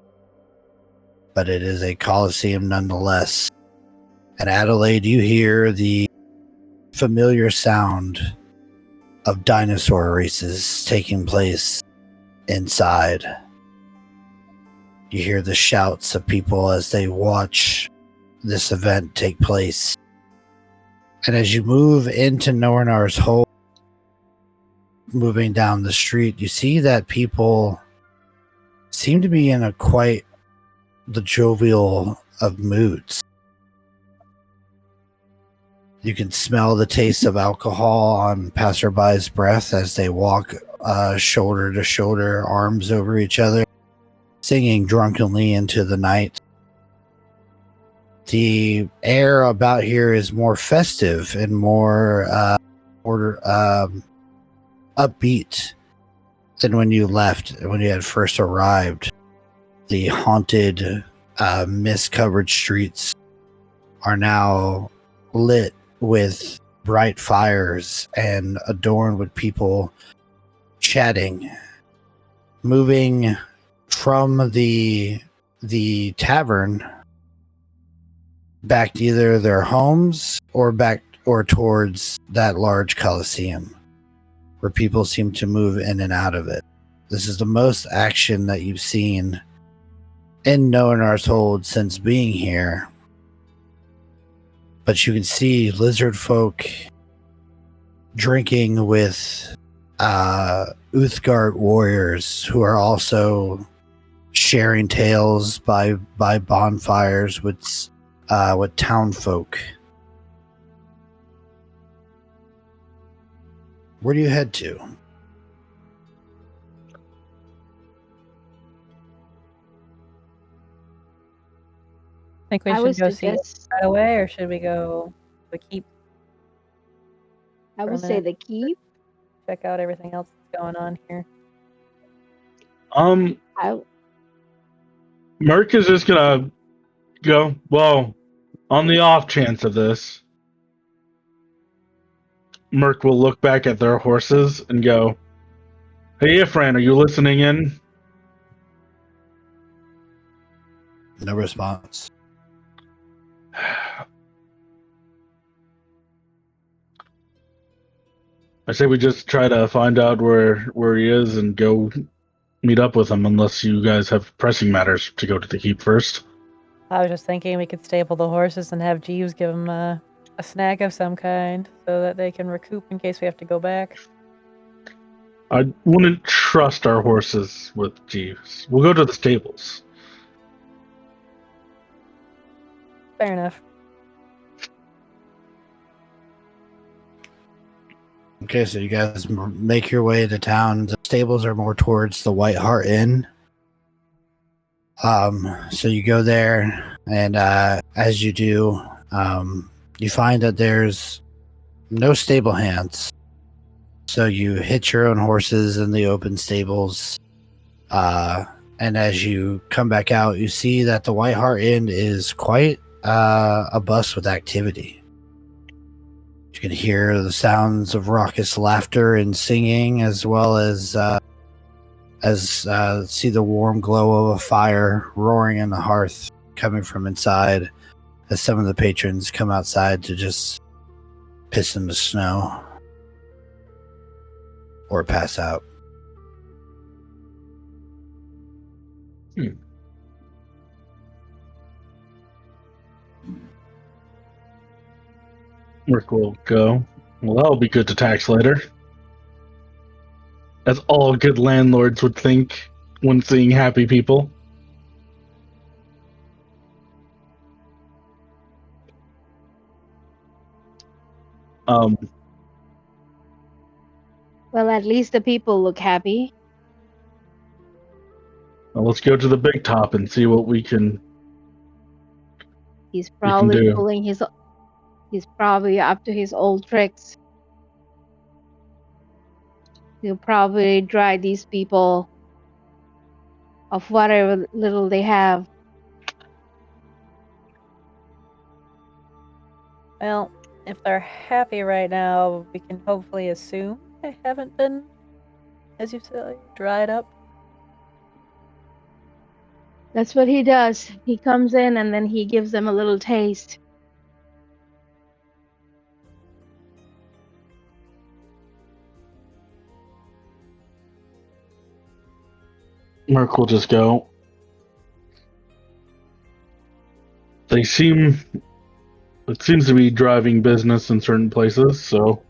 But it is a coliseum nonetheless. And Adelaide, you hear the familiar sound of dinosaur races taking place inside. You hear the shouts of people as they watch this event take place. And as you move into Noanar's hold, moving down the street, you see that people seem to be in a quite the jovial of moods. You can smell the taste of alcohol on passerby's breath as they walk shoulder to shoulder, arms over each other, singing drunkenly into the night. The air about here is more festive and more upbeat than when you left, when you had first arrived. The haunted, mist-covered streets are now lit with bright fires and adorned with people chatting, moving from the tavern back to either their homes or back or towards that large coliseum where people seem to move in and out of it. This is the most action that you've seen in Noanar's hold since being here. But you can see lizard folk drinking with Uthgard warriors who are also sharing tales by bonfires with town folk. Where do you head to? Think we I should would go see it suggest. right away, or should we go to the keep, I for a would say minute? the keep. check out everything else that's going on here? I Merc is just gonna go, well, on the off chance of this, Merc will look back at their horses and go, "Hey, Ifran, are you listening in?" No response. I say we just try to find out where he is and go meet up with him, unless you guys have pressing matters to go to the keep first. I was just thinking we could stable the horses and have Jeeves give them a snack of some kind so that they can recoup in case we have to go back. I wouldn't trust our horses with Jeeves. We'll go to the stables. Fair enough. Okay, so you guys make your way to town. The stables are more towards the White Hart Inn. So you go there, and as you do, you find that there's no stable hands. So you hitch your own horses in the open stables. And as you come back out, you see that the White Hart Inn is quite abuzz with activity. You can hear the sounds of raucous laughter and singing, as well as see the warm glow of a fire roaring in the hearth coming from inside, as some of the patrons come outside to just piss in the snow or pass out. Rick will go. Well, that'll be good to tax later. As all good landlords would think when seeing happy people. Well, at least the people look happy. Well, let's go to the big top and see what we can. He's can probably do. pulling his. He's probably up to his old tricks. He'll probably drive these people of whatever little they have. Well, if they're happy right now, we can hopefully assume they haven't been, as you said, dried up. That's what he does. He comes in and then he gives them a little taste. Merc will just go. It seems to be driving business in certain places, so.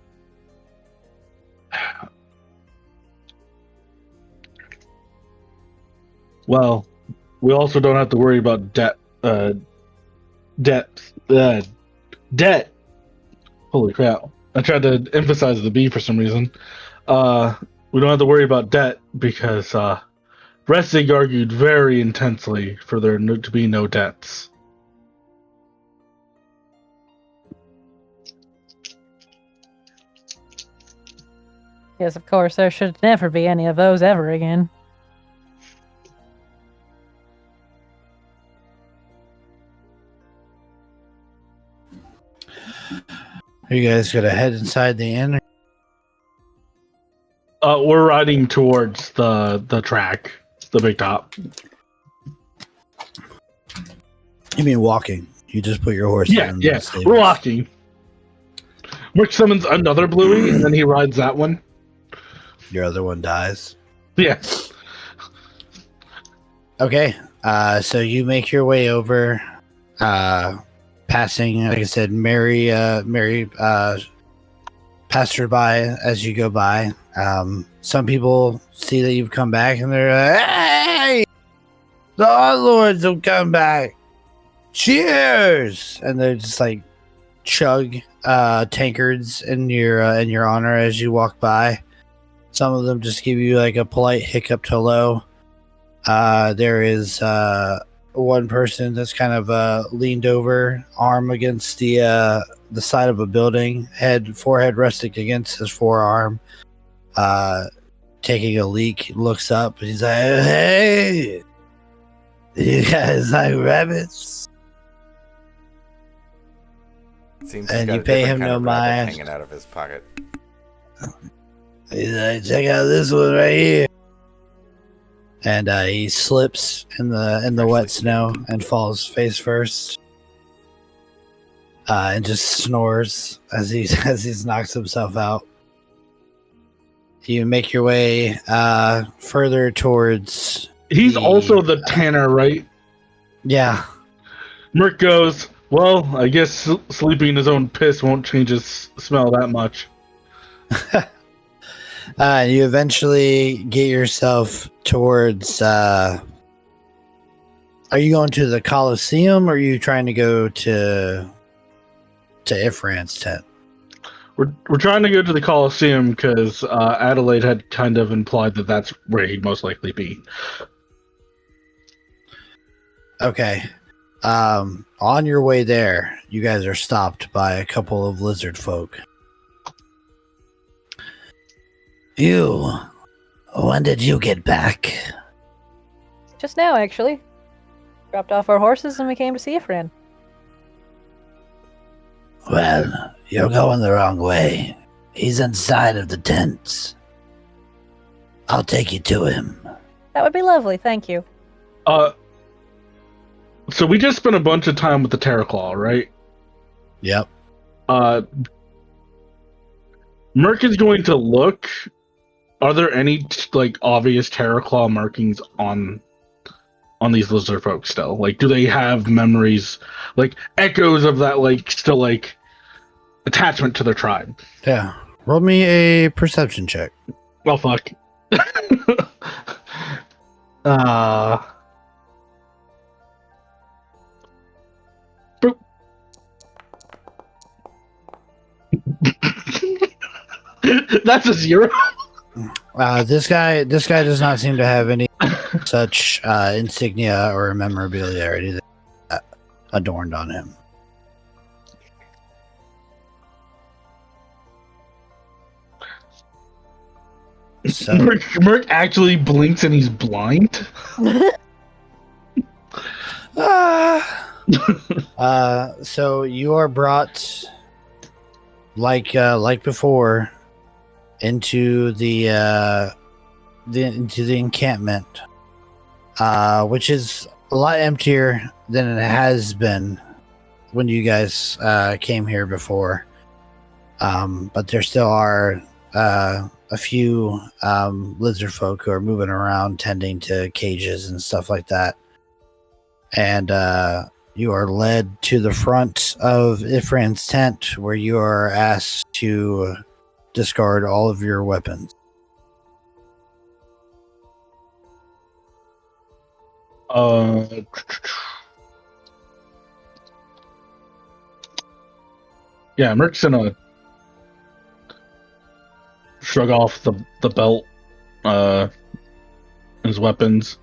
Well, we also don't have to worry about debt. Debt. Holy crap. I tried to emphasize the B for some reason. We don't have to worry about debt because Restig argued very intensely for there to be no debts. Yes, of course, there should never be any of those ever again. Are you guys gonna head inside the inn? We're riding towards the track, the big top. You mean walking? You just put your horse in the stables. We're walking. Rick summons another bluey, and then he rides that one. Your other one dies. Yes. Okay. So you make your way over, passing, like I said, Mary passerby as you go by. Some people see that you've come back and they're like, "Hey, the lords have come back! Cheers!" And they're just like chug tankards in your honor as you walk by. Some of them just give you like a polite hiccup to hello. There is one person that's kind of leaned over, arm against the side of a building, forehead resting against his forearm, taking a leak. Looks up and he's like, "Hey, you guys like rabbits?" Seems And he's got you a pay different him kind no of rabbit mind. hanging out of his pocket. He's like, "Check out this one right here." And he slips in the wet snow and falls face first, and just snores as he knocks himself out. you make your way further towards. He's the- also the tanner, right? Yeah. Merc goes, well, I guess sleeping in his own piss won't change his smell that much. You eventually get yourself towards. Are you going to the Colosseum, or are you trying to go to Ifran's tent? We're trying to go to the Colosseum because Adelaide had kind of implied that that's where he'd most likely be. Okay. On your way there, you guys are stopped by a couple of lizard folk. When did you get back? Just now, actually. Dropped off our horses and we came to see Ifran. Well, you're going the wrong way. He's inside of the tents. I'll take you to him. That would be lovely, thank you. So we just spent a bunch of time with the Terraclaw, right? Yep. Merc is going to look. Are there any obvious Terraclaw markings on these lizard folks still? Like, do they have memories, echoes of that, still attachment to their tribe? Yeah. Roll me a perception check. Well, fuck. Boop. That's a 0. This guy does not seem to have any such insignia or memorabilia or anything adorned on him. So, Merc actually blinks and he's blind. so you are brought, like before, into the encampment, which is a lot emptier than it has been when you guys came here before. But there still are a few lizard folk who are moving around, tending to cages and stuff like that. And you are led to the front of Ifran's tent, where you are asked to discard all of your weapons. Yeah, Merc's gonna shrug off the belt, his weapons.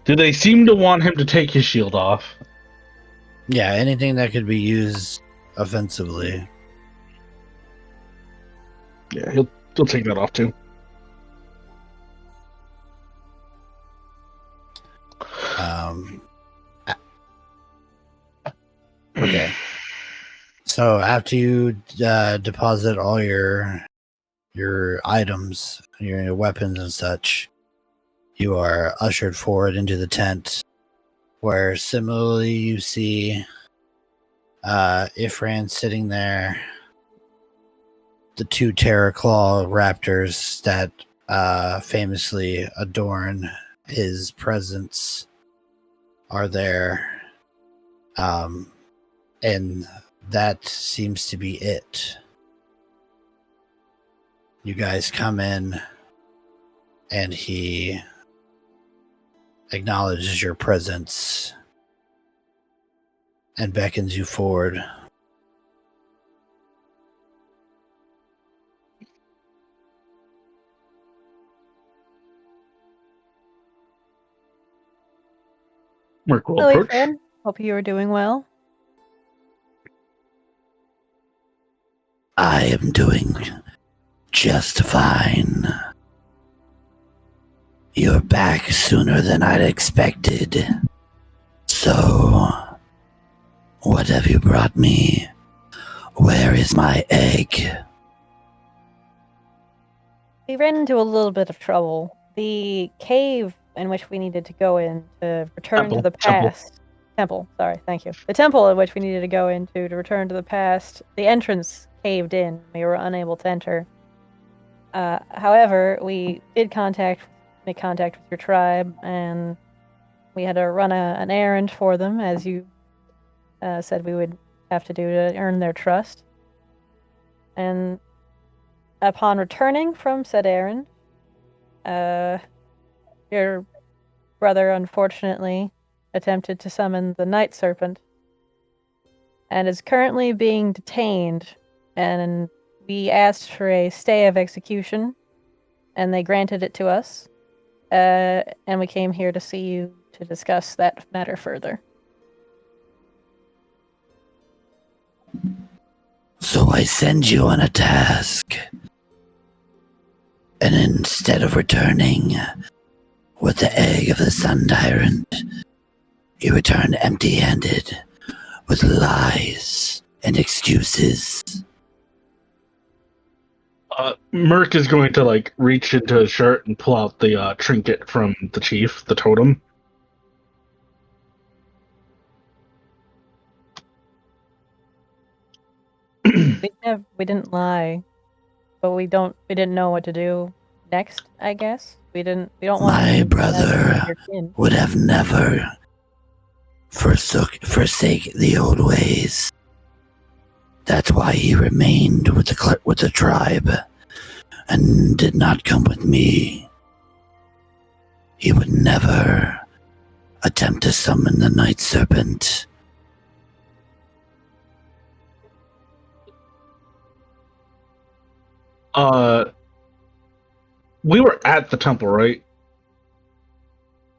Do they seem to want him to take his shield off? Yeah, anything that could be used offensively. Yeah, he'll take that off too. Okay. So after you deposit all your items, your weapons and such, you are ushered forward into the tent, where similarly you see Ifran sitting there. The two Terraclaw raptors that famously adorn his presence are there. And that seems to be it. You guys come in, and he acknowledges your presence and beckons you forward. Merc will Hello, approach. Ifran. Hope you are doing well. I am doing just fine. You're back sooner than I'd expected. So, what have you brought me? Where is my egg? We ran into a little bit of trouble. The cave in which we needed to go in to return to the past. Temple, sorry, thank you. The temple in which we needed to go into to return to the past, the entrance caved in. We were unable to enter. However, we did make contact with your tribe, and we had to run an errand for them, as you said we would have to do to earn their trust. And upon returning from said errand, your brother unfortunately attempted to summon the night serpent and is currently being detained, and we asked for a stay of execution, and they granted it to us, and we came here to see you to discuss that matter further. So I send you on a task, and instead of returning with the egg of the Sun Tyrant, you return empty-handed with lies and excuses. Merc is going to like reach into his shirt and pull out the trinket from the chief, the totem. We didn't lie, but we didn't know what to do next, I guess. We don't want My brother would have never forsake the old ways. That's why he remained with the tribe and did not come with me. He would never attempt to summon the night serpent. We were at the temple, right?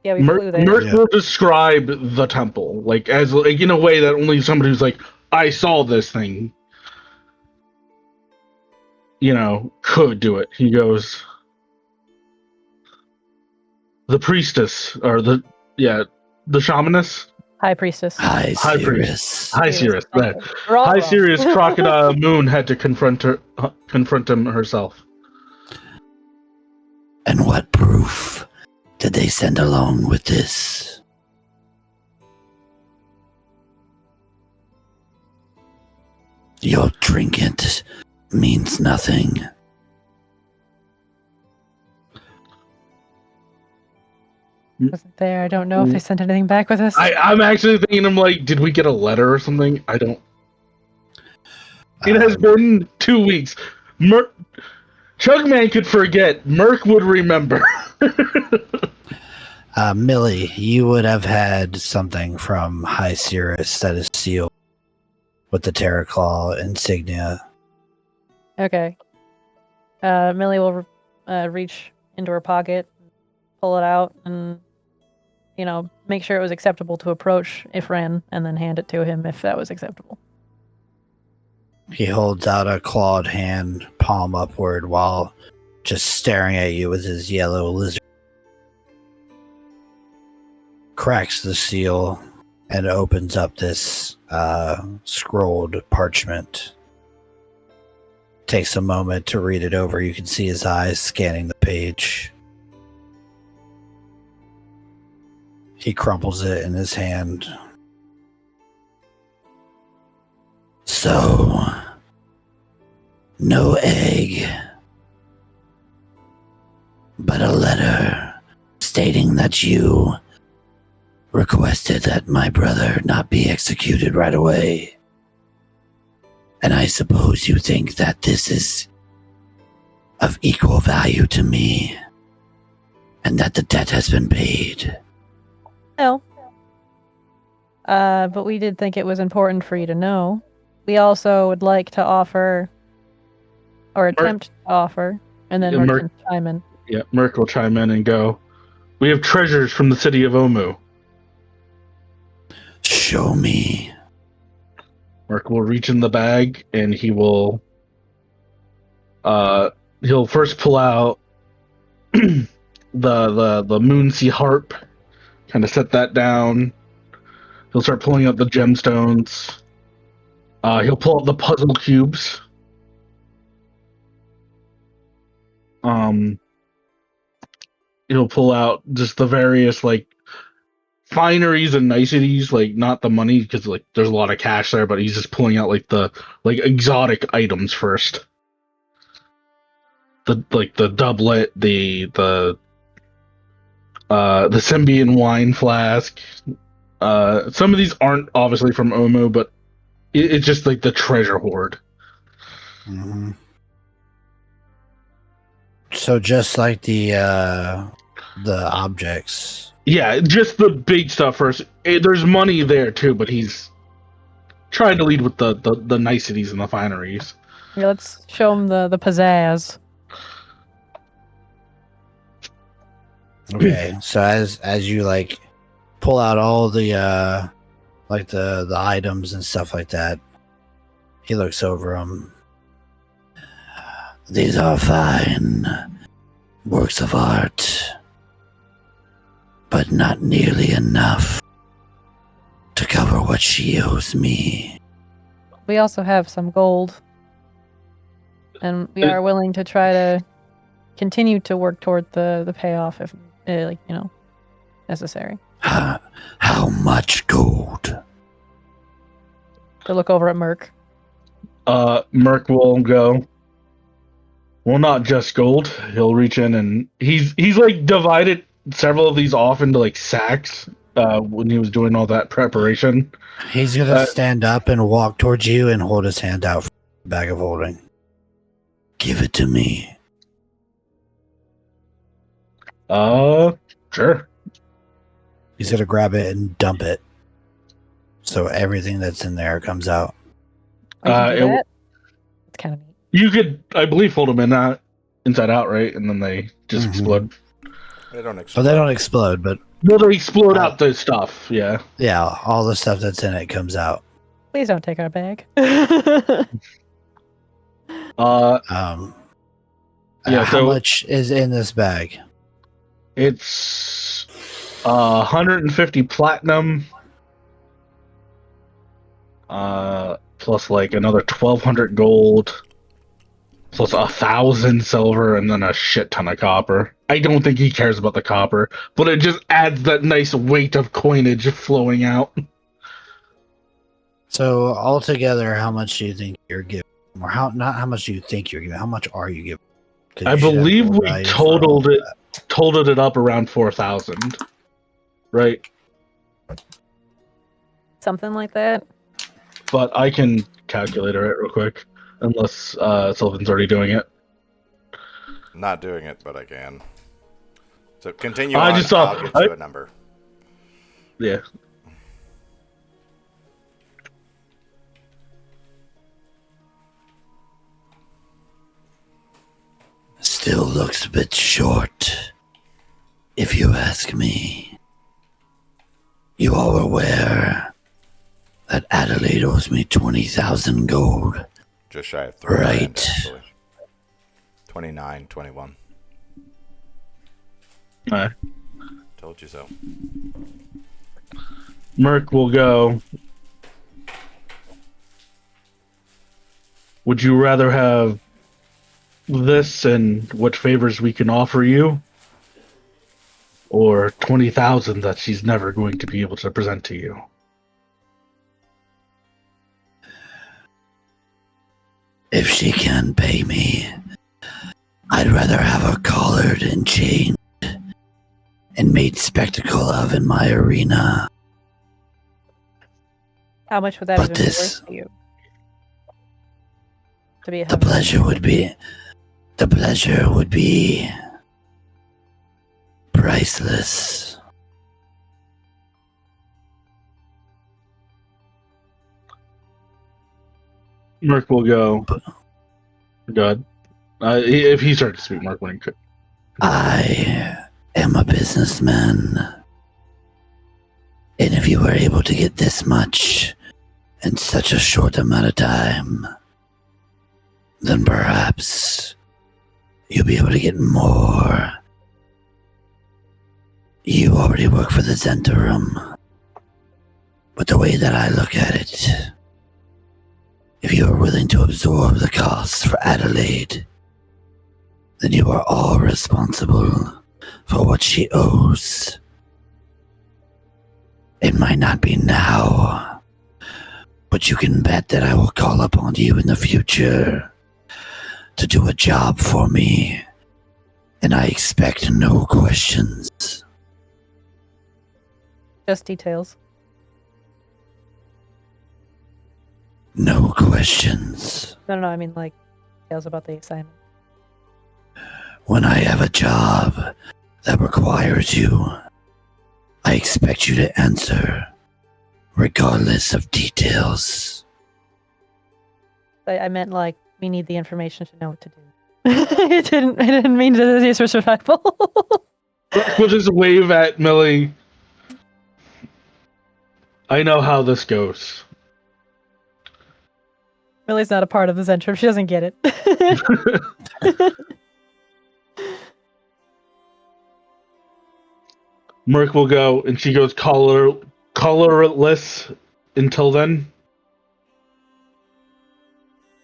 Yeah, we flew there. Merc will describe the temple, like as like in a way that only somebody who's like, I saw this thing, could do it. He goes, the priestess, or the shamaness? High priestess. High Sirius. Wrong. High Sirius Crocodile Moon had to confront him herself. And what proof did they send along with this? Your trinket means nothing. Wasn't there. I don't know if they sent anything back with us. I'm actually thinking, I'm like, did we get a letter or something? I don't. It has been 2 weeks. Chugman could forget. Merc would remember. Millie, you would have had something from High Sirius that is sealed with the Terror Claw insignia. Okay. Millie will reach into her pocket, pull it out, and make sure it was acceptable to approach Ifran, and then hand it to him if that was acceptable. He holds out a clawed hand, palm upward, while just staring at you with his yellow lizard. Cracks the seal and opens up this scrolled parchment. Takes a moment to read it over. You can see his eyes scanning the page. He crumples it in his hand. So, no egg, but a letter stating that you requested that my brother not be executed right away. And I suppose you think that this is of equal value to me, and that the debt has been paid. No. But we did think it was important for you to know. We also would like to offer, or attempt to offer, and then Merc can chime in. Yeah, Merc will chime in and go, we have treasures from the city of Omu. Show me. Merc will reach in the bag, and he will, he'll first pull out the Moonsea harp, kind of set that down. He'll start pulling out the gemstones. He'll pull out the puzzle cubes. He'll pull out just the various fineries and niceties, not the money, because there's a lot of cash there, but he's just pulling out the exotic items first. the doublet, the Symbian wine flask. Some of these aren't obviously from Omo, but it's just like the treasure hoard. Mm-hmm. So just like the objects. Yeah, just the big stuff first. There's money there too, but he's trying to lead with the niceties and the fineries. Yeah, let's show him the pizzazz. Okay, so as you like pull out all the like the items and stuff like that, he looks over them. These are fine works of art, but not nearly enough to cover what she owes me. We also have some gold, and we are willing to try to continue to work toward the payoff if, necessary. How much gold? To look over at Merc. Merc will go. Well, not just gold. He'll reach in and he's like divided several of these off into like sacks when he was doing all that preparation. He's gonna stand up and walk towards you and hold his hand out for the bag of holding. Give it to me. Sure. He's gonna grab it and dump it, so everything that's in there comes out. It's kind of neat. You could, I believe, hold them in inside out, right? And then they just explode. They don't explode. Oh, they don't explode, but No, they explode out the stuff. Yeah. yeah, all the stuff that's in it comes out. Please don't take our bag. Yeah. How much is in this bag? It's 150 platinum, plus like another 1,200 gold, plus 1,000 silver, and then a shit ton of copper. I don't think he cares about the copper, but it just adds that nice weight of coinage flowing out. So altogether, how much do you think you're giving? Or not how much do you think you're giving? How much are you giving? 'Cause I you should have believe gold we value for all totaled of it that. totaled it up around 4,000, right? Something like that. But I can calculate it real quick, unless Sylvan's already doing it. Not doing it, but I can. So continue I on. just saw- I'll get you a number. Yeah. Still looks a bit short, if you ask me. You are aware that Adelaide owes me 20,000 gold. Just shy of 3 grand, Right. actually. 29, 21. Alright. Told you so. Merc will go. Would you rather have this and what favors we can offer you, or 20,000 that she's never going to be able to present to you? If she can pay me, I'd rather have her collared and chained and made spectacle of in my arena. How much would that But even be this- worth to you? To be The pleasure would be priceless. Merc will go. Good. If he started to speak, Merc wouldn't. I am a businessman. And if you were able to get this much in such a short amount of time, then perhaps you'll be able to get more. You already work for the Zentarum. But the way that I look at it, if you are willing to absorb the costs for Adelaide, then you are all responsible for what she owes. It might not be now, but you can bet that I will call upon you in the future to do a job for me, and I expect no questions. Just details. No questions. No, I mean like details about the assignment. When I have a job that requires you, I expect you to answer, regardless of details. I meant like we need the information to know what to do. I didn't mean to be disrespectful. We'll just wave at Millie. I know how this goes. Millie's not a part of this intro. She doesn't get it. Merc will go, and she goes colorless until then.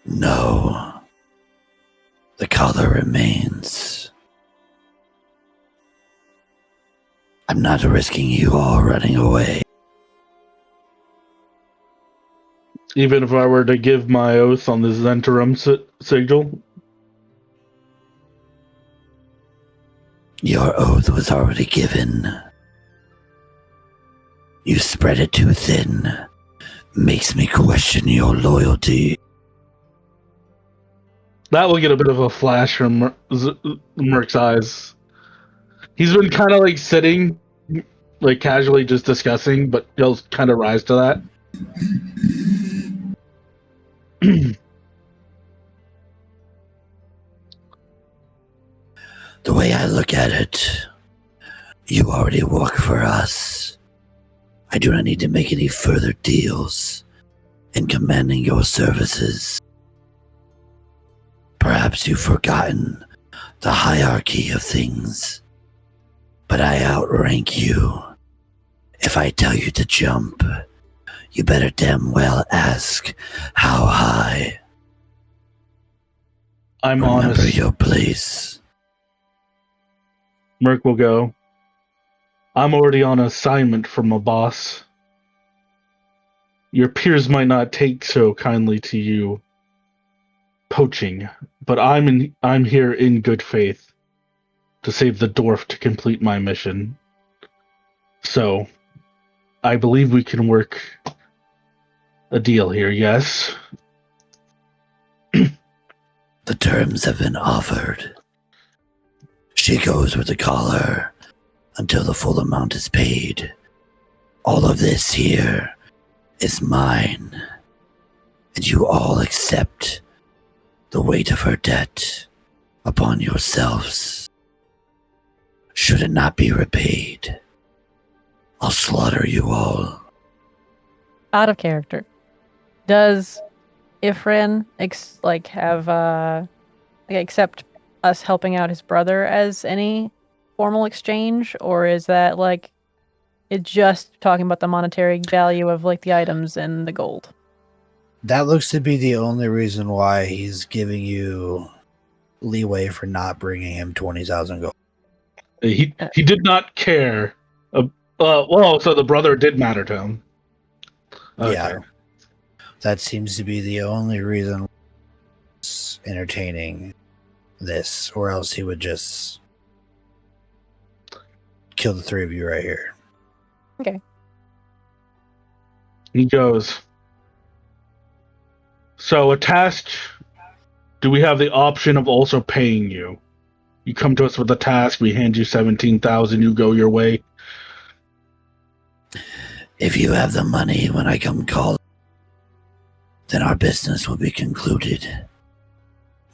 No. The color remains. I'm not risking you all running away. Even if I were to give my oath on this Zentarum sigil. Your oath was already given. You spread it too thin. Makes me question your loyalty. That will get a bit of a flash from Merc's eyes. He's been kind of like sitting, like casually just discussing, but he'll kind of rise to that. The way I look at it, you already work for us. I do not need to make any further deals in commanding your services. Perhaps you've forgotten the hierarchy of things, but I outrank you. If I tell you to jump, you better damn well ask how high. I'm Remember honest. your place. Merc will go. I'm already on assignment from a boss. Your peers might not take so kindly to you poaching, but I'm here in good faith to save the dwarf to complete my mission. So, I believe we can work a deal here, yes? The terms have been offered. She goes with the collar until the full amount is paid. All of this here is mine, and you all accept the weight of her debt upon yourselves. Should it not be repaid, I'll slaughter you all. Out of character. Does Ifrin accept us helping out his brother as any formal exchange, or is that like it just talking about the monetary value of like the items and the gold? That looks to be the only reason why he's giving you leeway for not bringing him 20,000 gold. He did not care. So the brother did matter to him. Okay. Yeah. That seems to be the only reason he's entertaining this, or else he would just kill the three of you right here. Okay. He goes, so attached, do we have the option of also paying you? You come to us with a task, we hand you 17,000, you go your way. If you have the money when I come call, then our business will be concluded.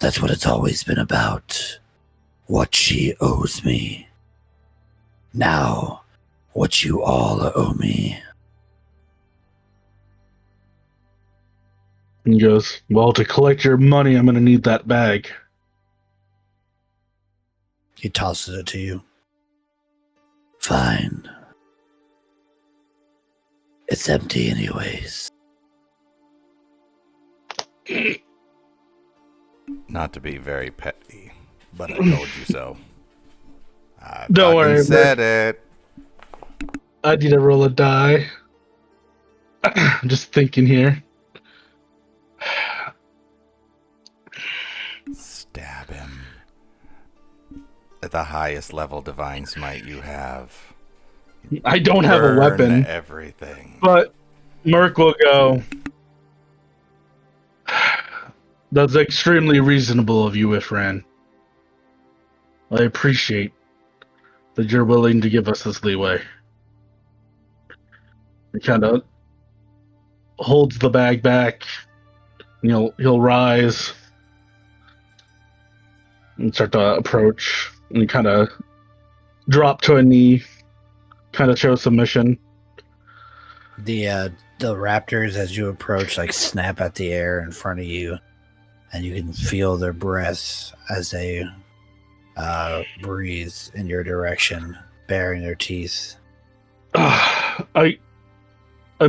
That's what it's always been about. What she owes me. Now, what you all owe me. He goes, well, to collect your money, I'm going to need that bag. He tosses it to you. Fine. It's empty anyways. Not to be very petty, but I told you so. I Don't worry, fucking said it. I need to roll a die. I'm just thinking here. at the highest level divine smite you have. I don't have a Burn weapon, everything. but Merc will go. That's extremely reasonable of you, Ifran. I appreciate that you're willing to give us this leeway. He kind of holds the bag back. He'll rise and start to approach, and kind of drop to a knee, kind of show submission. The raptors, as you approach, like snap at the air in front of you, and you can feel their breath as they breathe in your direction, baring their teeth. I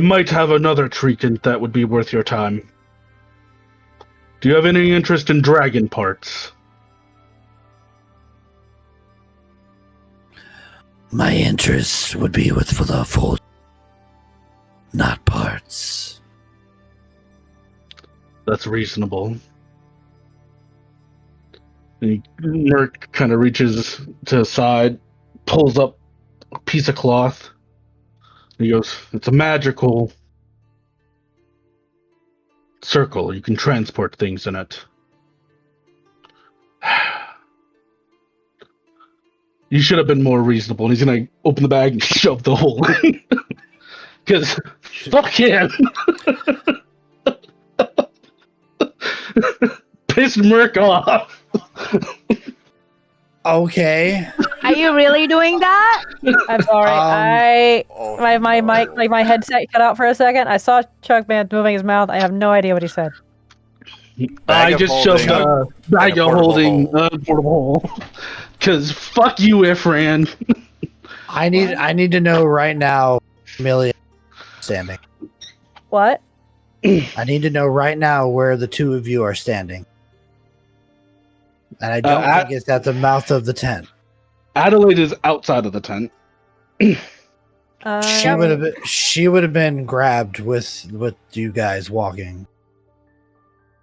might have another treatment that would be worth your time. Do you have any interest in dragon parts? My interest would be with the full, not parts. That's reasonable. Merc kind of reaches to the side, pulls up a piece of cloth. He goes, "It's a magical circle. You can transport things in it." You should have been more reasonable. And he's gonna open the bag and shove the hole in. Because fuck him. Pissed Merc off. Okay. Are you really doing that? I'm sorry. My mic, like my headset cut out for a second. I saw Chuck Man moving his mouth. I have no idea what he said. I just shoved a bag of holding portable hole. Because fuck you, Ifran. I need to know right now, Amelia, standing. What? I need to know right now where the two of you are standing. And I don't think it's at the mouth of the tent. Adelaide is outside of the tent. She would have been grabbed with you guys walking.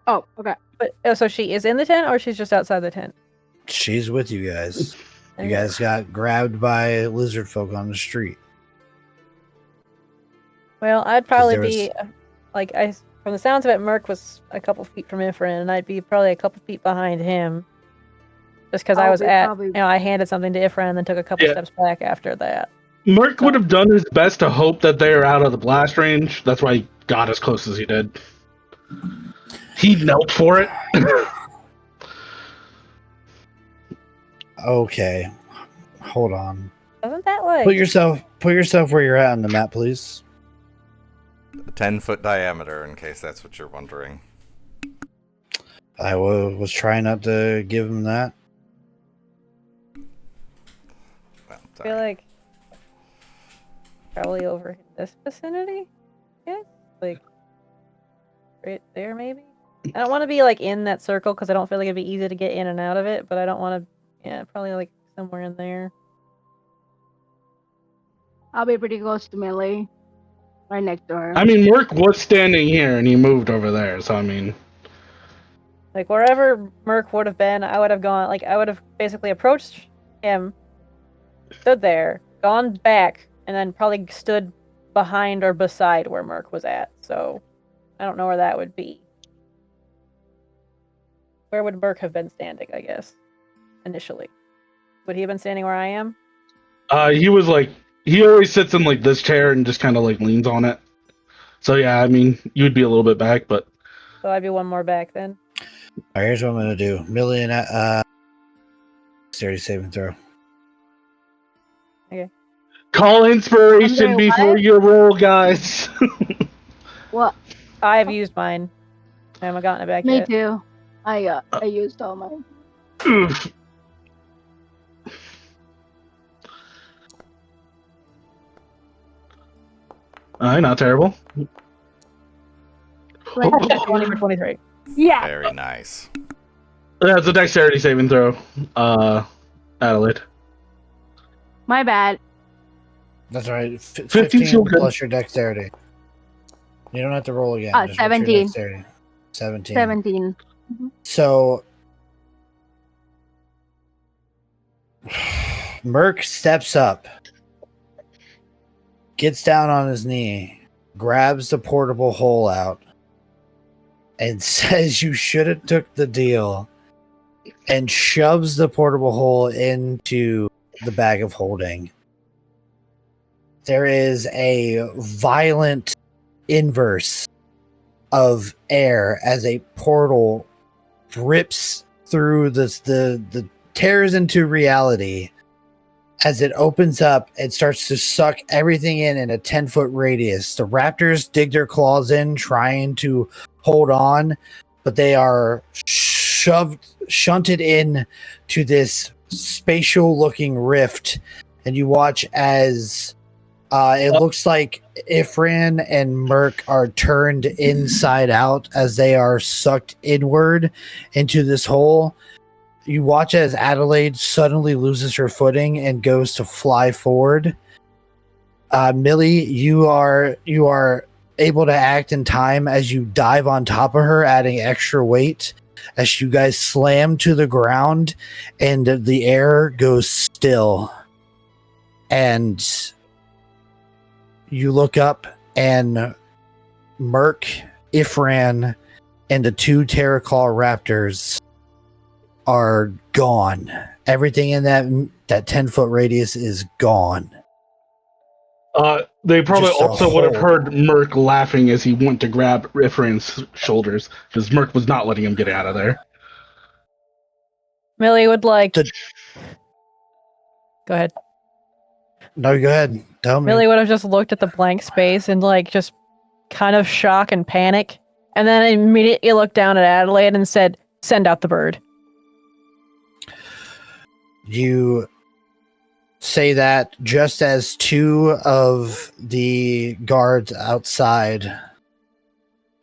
Oh, okay. But so she is in the tent, or she's just outside the tent? She's with you guys. You guys got grabbed by lizard folk on the street. Well, I'd probably be from the sounds of it, Merc was a couple feet from Ifrin, and I'd be probably a couple feet behind him. Just because I was I handed something to Ifrin and then took a couple steps back after that. Merc would have done his best to hope that they're out of the blast range. That's why he got as close as he did. He knelt for it. Okay. Hold on. Wasn't that like... Put yourself where you're at on the map, please. A 10-foot diameter, in case that's what you're wondering. I was trying not to give him that. Well, I feel like probably over in this vicinity. Yeah, like right there, maybe. I don't want to be like in that circle because I don't feel like it'd be easy to get in and out of it. But I don't want to. Yeah, probably like somewhere in there. I'll be pretty close to Millie, right next to her. I mean, Merc was standing here and he moved over there. So I mean, like wherever Merc would have been, I would have gone. Like I would have basically approached him, stood there, gone back, and then probably stood behind or beside where Merc was at. So I don't know where that would be. Where would Merc have been standing, I guess, initially? Would he have been standing where I am? he was like, he always sits in like this chair and just kind of like leans on it. So yeah, I mean, you would be a little bit back, but... So I'd be one more back then. All right, here's what I'm going to do. Millie and dexterity saving throw. Okay. Call inspiration before you roll, guys. What? I've used mine. I haven't gotten it back yet. Me too. I used all mine. Not terrible. 20 for 23. Yeah. Very nice. That's a dexterity saving throw. Adelaide. My bad. That's all right. 15 plus your dexterity. You don't have to roll again. Just what's your 17. dexterity? 17. 17. So Merc steps up, gets down on his knee, grabs the portable hole out, and says you should have took the deal, and shoves the portable hole into the bag of holding. There is a violent inverse of air as a portal rips through the tears into reality. As it opens up, it starts to suck everything in a 10-foot radius. The raptors dig their claws in, trying to hold on, but they are shunted in to this spatial-looking rift. And you watch as it looks like Ifran and Merc are turned inside out as they are sucked inward into this hole. You watch as Adelaide suddenly loses her footing and goes to fly forward. Millie, you are able to act in time as you dive on top of her, adding extra weight as you guys slam to the ground and the air goes still. And you look up and Merc, Ifran, and the two Terraclaw raptors are gone. Everything in that 10-foot radius is gone. They probably Just a also would have hole. heard Merc laughing as he went to grab Ifran's shoulders, because Merc was not letting him get out of there. Millie would like. The- Go ahead. No, go ahead. Tell me. Millie would have just looked at the blank space and like just kind of shock and panic, and then immediately looked down at Adelaide and said, "Send out the bird." You say that just as two of the guards outside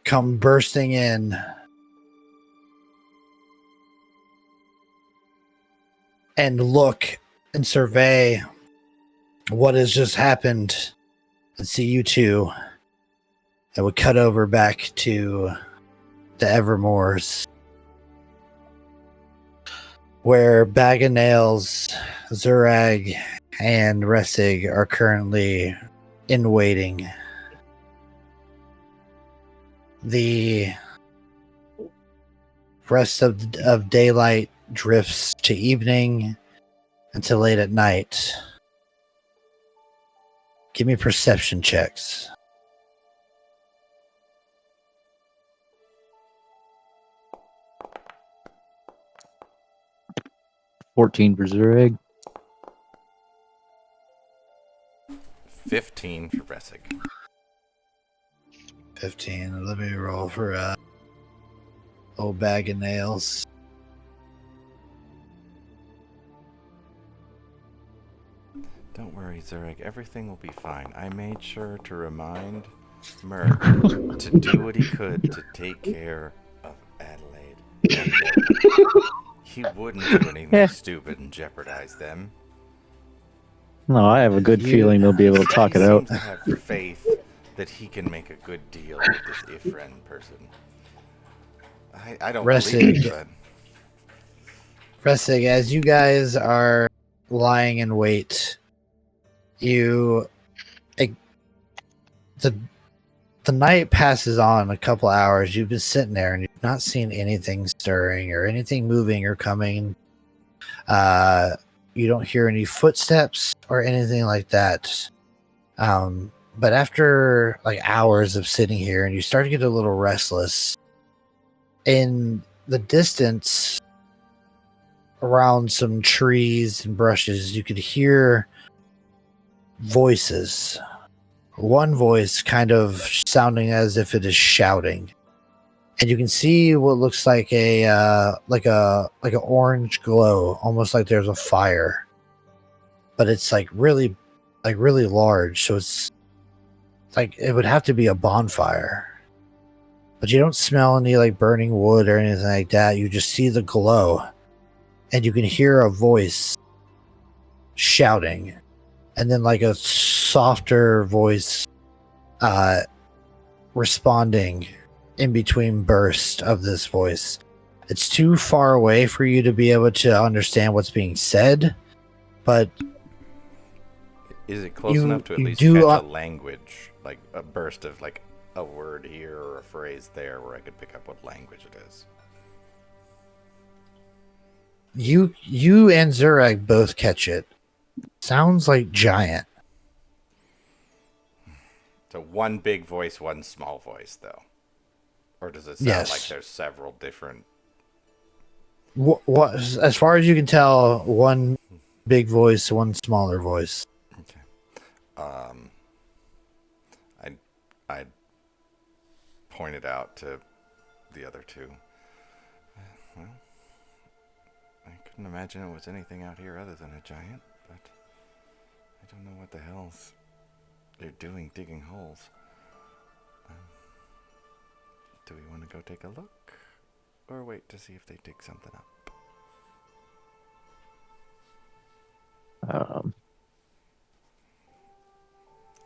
come bursting in. And look and survey what has just happened and see you two. And we cut over back to the Evermores, where Bag of Nails, Zurag, and Resig are currently in waiting. The rest of daylight drifts to evening until late at night. Give me perception checks. $14 for Zureg. 15 for Bressig. 15. Let me roll for old Bag of Nails. Don't worry, Zureg. Everything will be fine. I made sure to remind Merc to do what he could to take care of Adelaide. And he wouldn't do anything stupid and jeopardize them. No, I have a good feeling they'll be able to talk it out. He seems to have faith that he can make a good deal with this Ifren person. I don't believe it, but... Resig, as you guys are lying in wait, the night passes on a couple hours. You've been sitting there and you've not seen anything stirring or anything moving or coming. You don't hear any footsteps or anything like that. But after like hours of sitting here and you start to get a little restless, in the distance around some trees and brushes, you could hear voices. One voice kind of sounding as if it is shouting, and you can see what looks like an orange glow, almost like there's a fire, but it's like really large. So it's like it would have to be a bonfire, but you don't smell any like burning wood or anything like that. You just see the glow, and you can hear a voice shouting, and then like a softer voice responding in between bursts of this voice. It's too far away for you to be able to understand what's being said, but Is it close You- enough to at you least do, catch a language, like a burst of like a word here or a phrase there, where I could pick up what language it is? you and Zurag both catch it. Sounds like giant. So one big voice, one small voice, though, or does it sound Yes. like there's several different? What, as far as you can tell, one big voice, one smaller voice. Okay. I pointed out to the other two. Well, I couldn't imagine it was anything out here other than a giant, but I don't know what the hell's they're doing digging holes. Do we want to go take a look, or wait to see if they dig something up?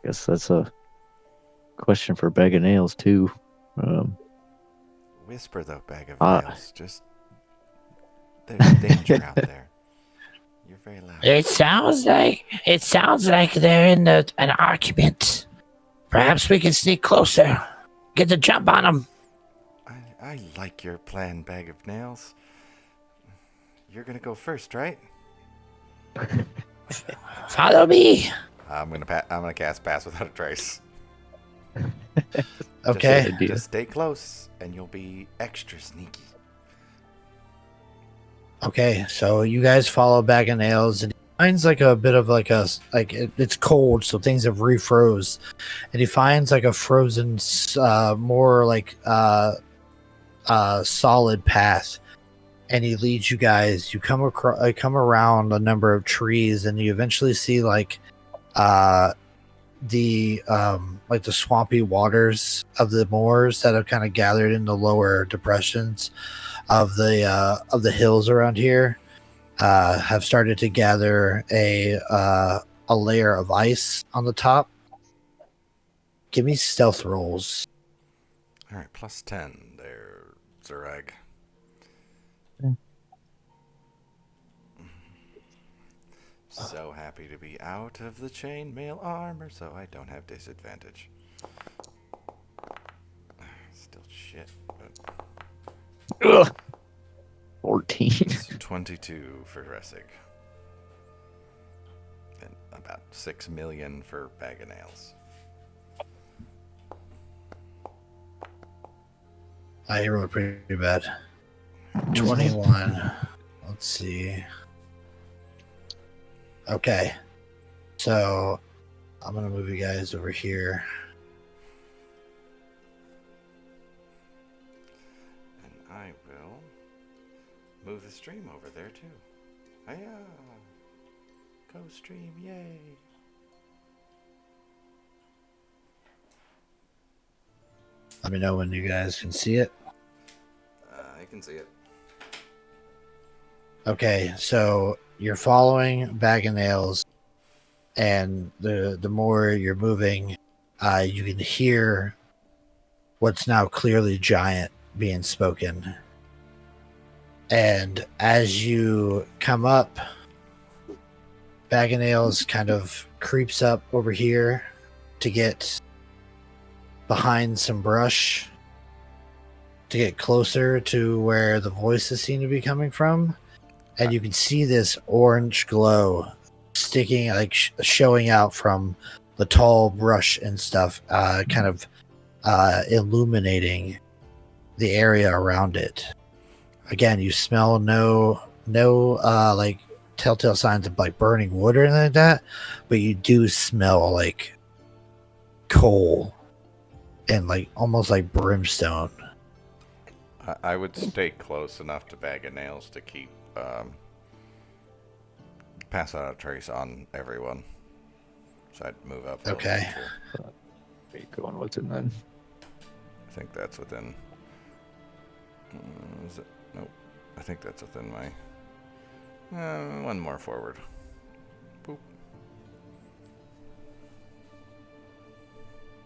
Guess that's a question for Bag of Nails too. Whisper, though, Bag of Ah. Nails. Just there's danger out there. You're very loud. It sounds like they're in an argument. Perhaps we can sneak closer, get the jump on them. I like your plan, Bag of Nails. You're gonna go first, right? Follow me. I'm gonna cast Pass Without a Trace. Okay. Just stay close, and you'll be extra sneaky. Okay, so you guys follow Bag of Nails, and he finds like a bit of it's cold, so things have refroze, and he finds like a frozen, more like solid path, and he leads you guys. You come around a number of trees, and you eventually see like the swampy waters of the moors that have kind of gathered in the lower depressions of the hills around here, have started to gather a layer of ice on the top. Give me stealth rolls. All right, plus 10 there, Zurag. Okay. So happy to be out of the chainmail armor, so I don't have disadvantage. Still shit, but 14. it's 22 for Ressig. And about 6 million for Bag of Nails. I rolled pretty bad. 21. Let's see. Okay. So I'm gonna move you guys over here. And I will move the stream over there too. Hiya! Go stream, yay! Let me know when you guys can see it. I can see it. Okay, so you're following Bag of Nails, and the more you're moving, you can hear what's now clearly giant being spoken. And as you come up, Bag of Nails kind of creeps up over here to get behind some brush to get closer to where the voices seem to be coming from. And you can see this orange glow sticking, like showing out from the tall brush and stuff, kind of illuminating the area around it. Again, you smell no like telltale signs of like burning wood or anything like that, but you do smell like coal and like almost like brimstone. I would stay close enough to Bag of Nails to keep Pass Out a Trace on everyone. So I'd move up. a little Okay. bit, too. Where you going? What's in then? I think that's within. Is it? Nope. I think that's within my. One more forward. Boop.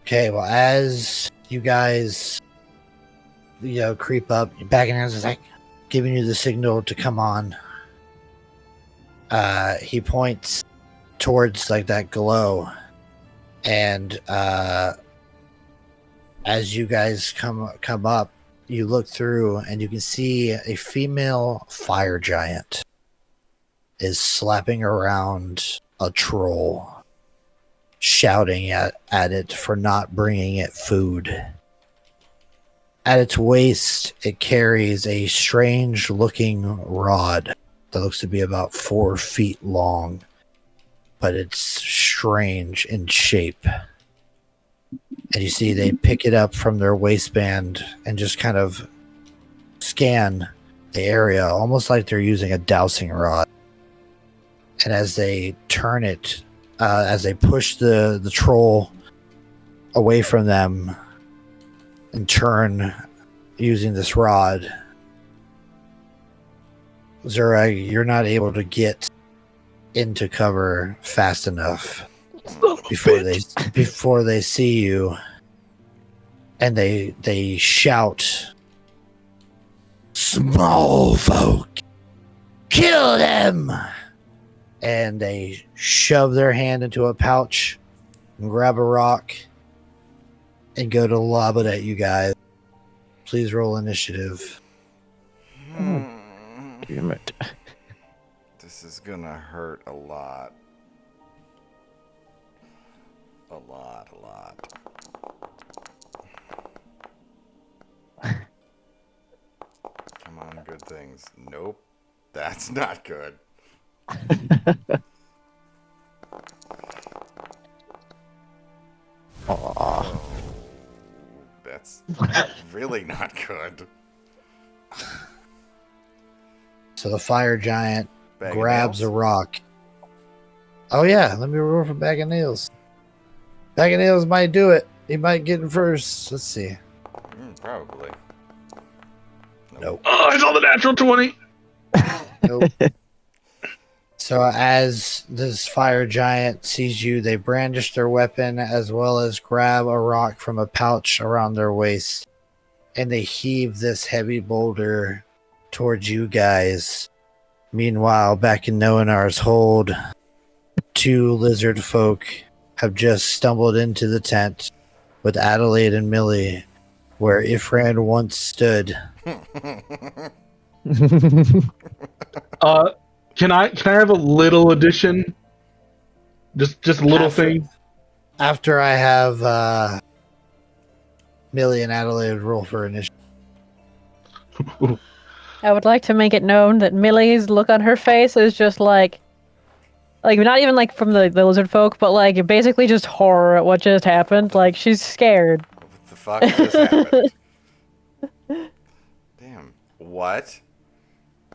Okay, well, as you guys, creep up, Bag of Nails is like giving you the signal to come on. He points towards like that glow, and as you guys come up, you look through and you can see a female fire giant is slapping around a troll, shouting at it for not bringing it food. At its waist, it carries a strange looking rod that looks to be about 4 feet long, but it's strange in shape. And you see they pick it up from their waistband and just kind of scan the area, almost like they're using a dowsing rod. And as they turn it, as they push the troll away from them and turn using this rod, Zurag, you're not able to get into cover fast enough before they see you, and they shout, "Small folk, kill them!" And they shove their hand into a pouch and grab a rock and go to lob it at you guys. Please roll initiative. Damn it. This is gonna hurt a lot. A lot. Come on, good things. Nope. That's not good. Oh, that's really not good. So the fire giant Bag of grabs a nails? rock. Oh yeah, let me roll for bag of nails. Bag of nails might do it. He might get in first. Let's see. Probably. Nope. Oh, I saw the natural 20. Nope. So as this fire giant sees you, they brandish their weapon as well as grab a rock from a pouch around their waist, and they heave this heavy boulder towards you guys. Meanwhile, back in Noanar's hold, 2 lizard folk have just stumbled into the tent with Adelaide and Millie, where Ifran once stood. Can I have a little addition? Just a little thing. After I have Millie and Adelaide roll for initiative. I would like to make it known that Millie's look on her face is just like not even like from the lizard folk, but like basically just horror at what just happened. Like she's scared. What the fuck just happened? Damn. What?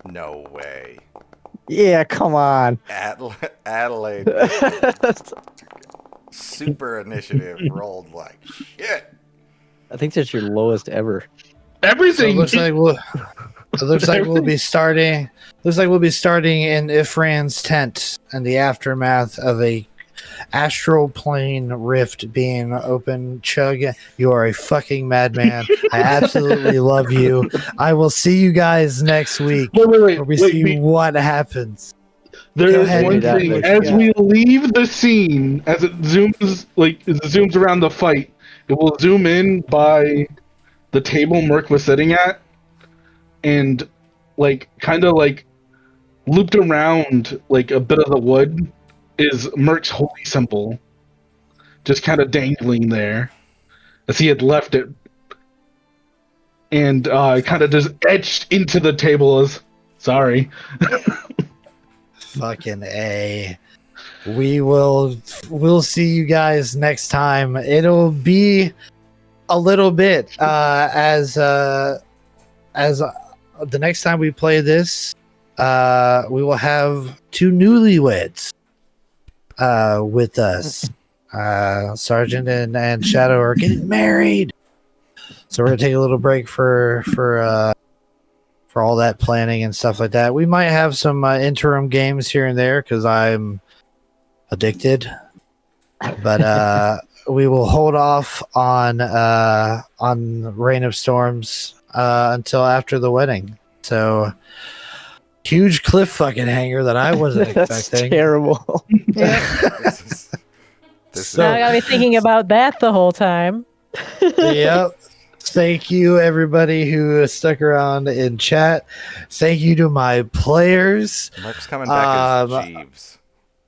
No way. Yeah, come on. Adelaide. Super initiative rolled like shit. I think that's your lowest ever. So Everything. it looks like we'll be starting. Looks like we'll be starting in Ifran's tent in the aftermath of a astral plane rift being open. Chug, you are a fucking madman. I absolutely love you. I will see you guys next week. Wait, Where we see what happens. There Go is ahead, one Read out thing. what you As got. we leave the scene, as it zooms around the fight, it will zoom in by the table Merc was sitting at, and kind of looped around like a bit of the wood is Merc's holy symbol, just kind of dangling there, as he had left it, and kind of just etched into the table as sorry. Fucking A. We'll see you guys next time. It'll be a little bit as the next time we play this, we will have 2 newlyweds with us. Sergeant and Shadow are getting married, so we're gonna take a little break for all that planning and stuff like that. We might have some interim games here and there because I'm addicted, but we will hold off on Reign of Storms until after the wedding. So huge cliff fucking hanger that I wasn't That's expecting. terrible. This is, this So- Now I gotta be thinking about that the whole time. Yep. Thank you, everybody who stuck around in chat. Thank you to my players. Mark's coming back as Jeeves.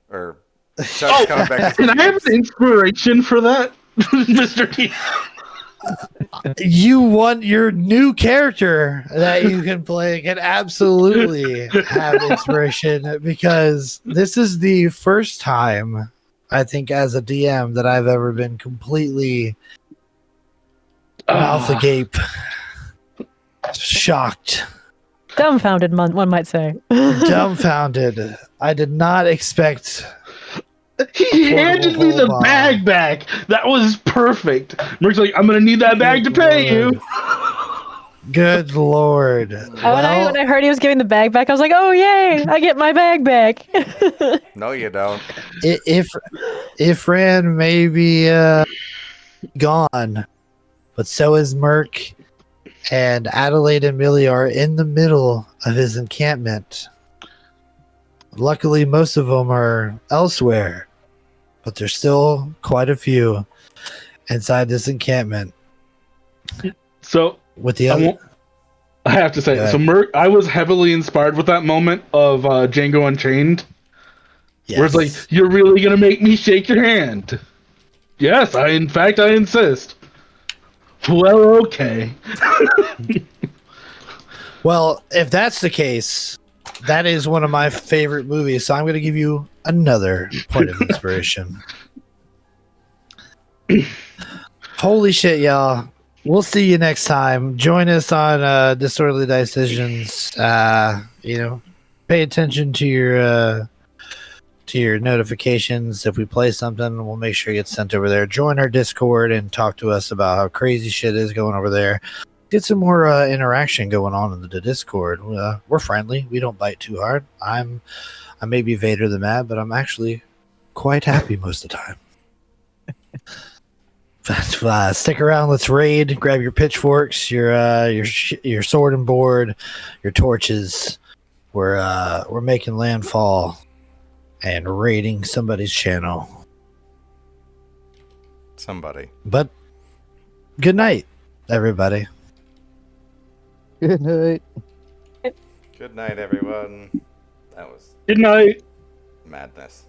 Or Chuck's coming back as Can I have Jeeves. an inspiration for that, Mr. T? You want your new character that you can play can absolutely have inspiration because this is the first time I think as a DM that I've ever been completely mouth agape, shocked, Dumbfounded, one might say. dumbfounded. I did not expect. He handed me the hold on. bag back. That was perfect. Mark's like, I'm gonna need that bag to pay you. Good lord! When I Well, heard he was giving the bag back, I was like, "Oh yay! I get my bag back." No, you don't. if Rand may be gone, but so is Merc, and Adelaide and Millie are in the middle of his encampment. Luckily, most of them are elsewhere, but there's still quite a few inside this encampment. So With the I other, won't- I have to say, Go so ahead. Merc, I was heavily inspired with that moment of Django Unchained, where it's like, you're really gonna make me shake your hand. Yes, in fact I insist. Well, okay. well, if that's the case, that is one of my favorite movies. So I'm going to give you another point of inspiration. Holy shit, y'all. We'll see you next time. Join us on Disorderly Decisions. Pay attention to your notifications. If we play something, we'll make sure it gets sent over there. Join our Discord and talk to us about how crazy shit is going over there. Get some more interaction going on in the Discord. We're friendly. We don't bite too hard. I may be Vader the Mad, but I'm actually quite happy most of the time. Stick around. Let's raid. Grab your pitchforks, your sword and board, your torches. We're making landfall and raiding somebody's channel. Somebody. But good night, everybody. Good night. Good night, everyone. That was Good night. madness.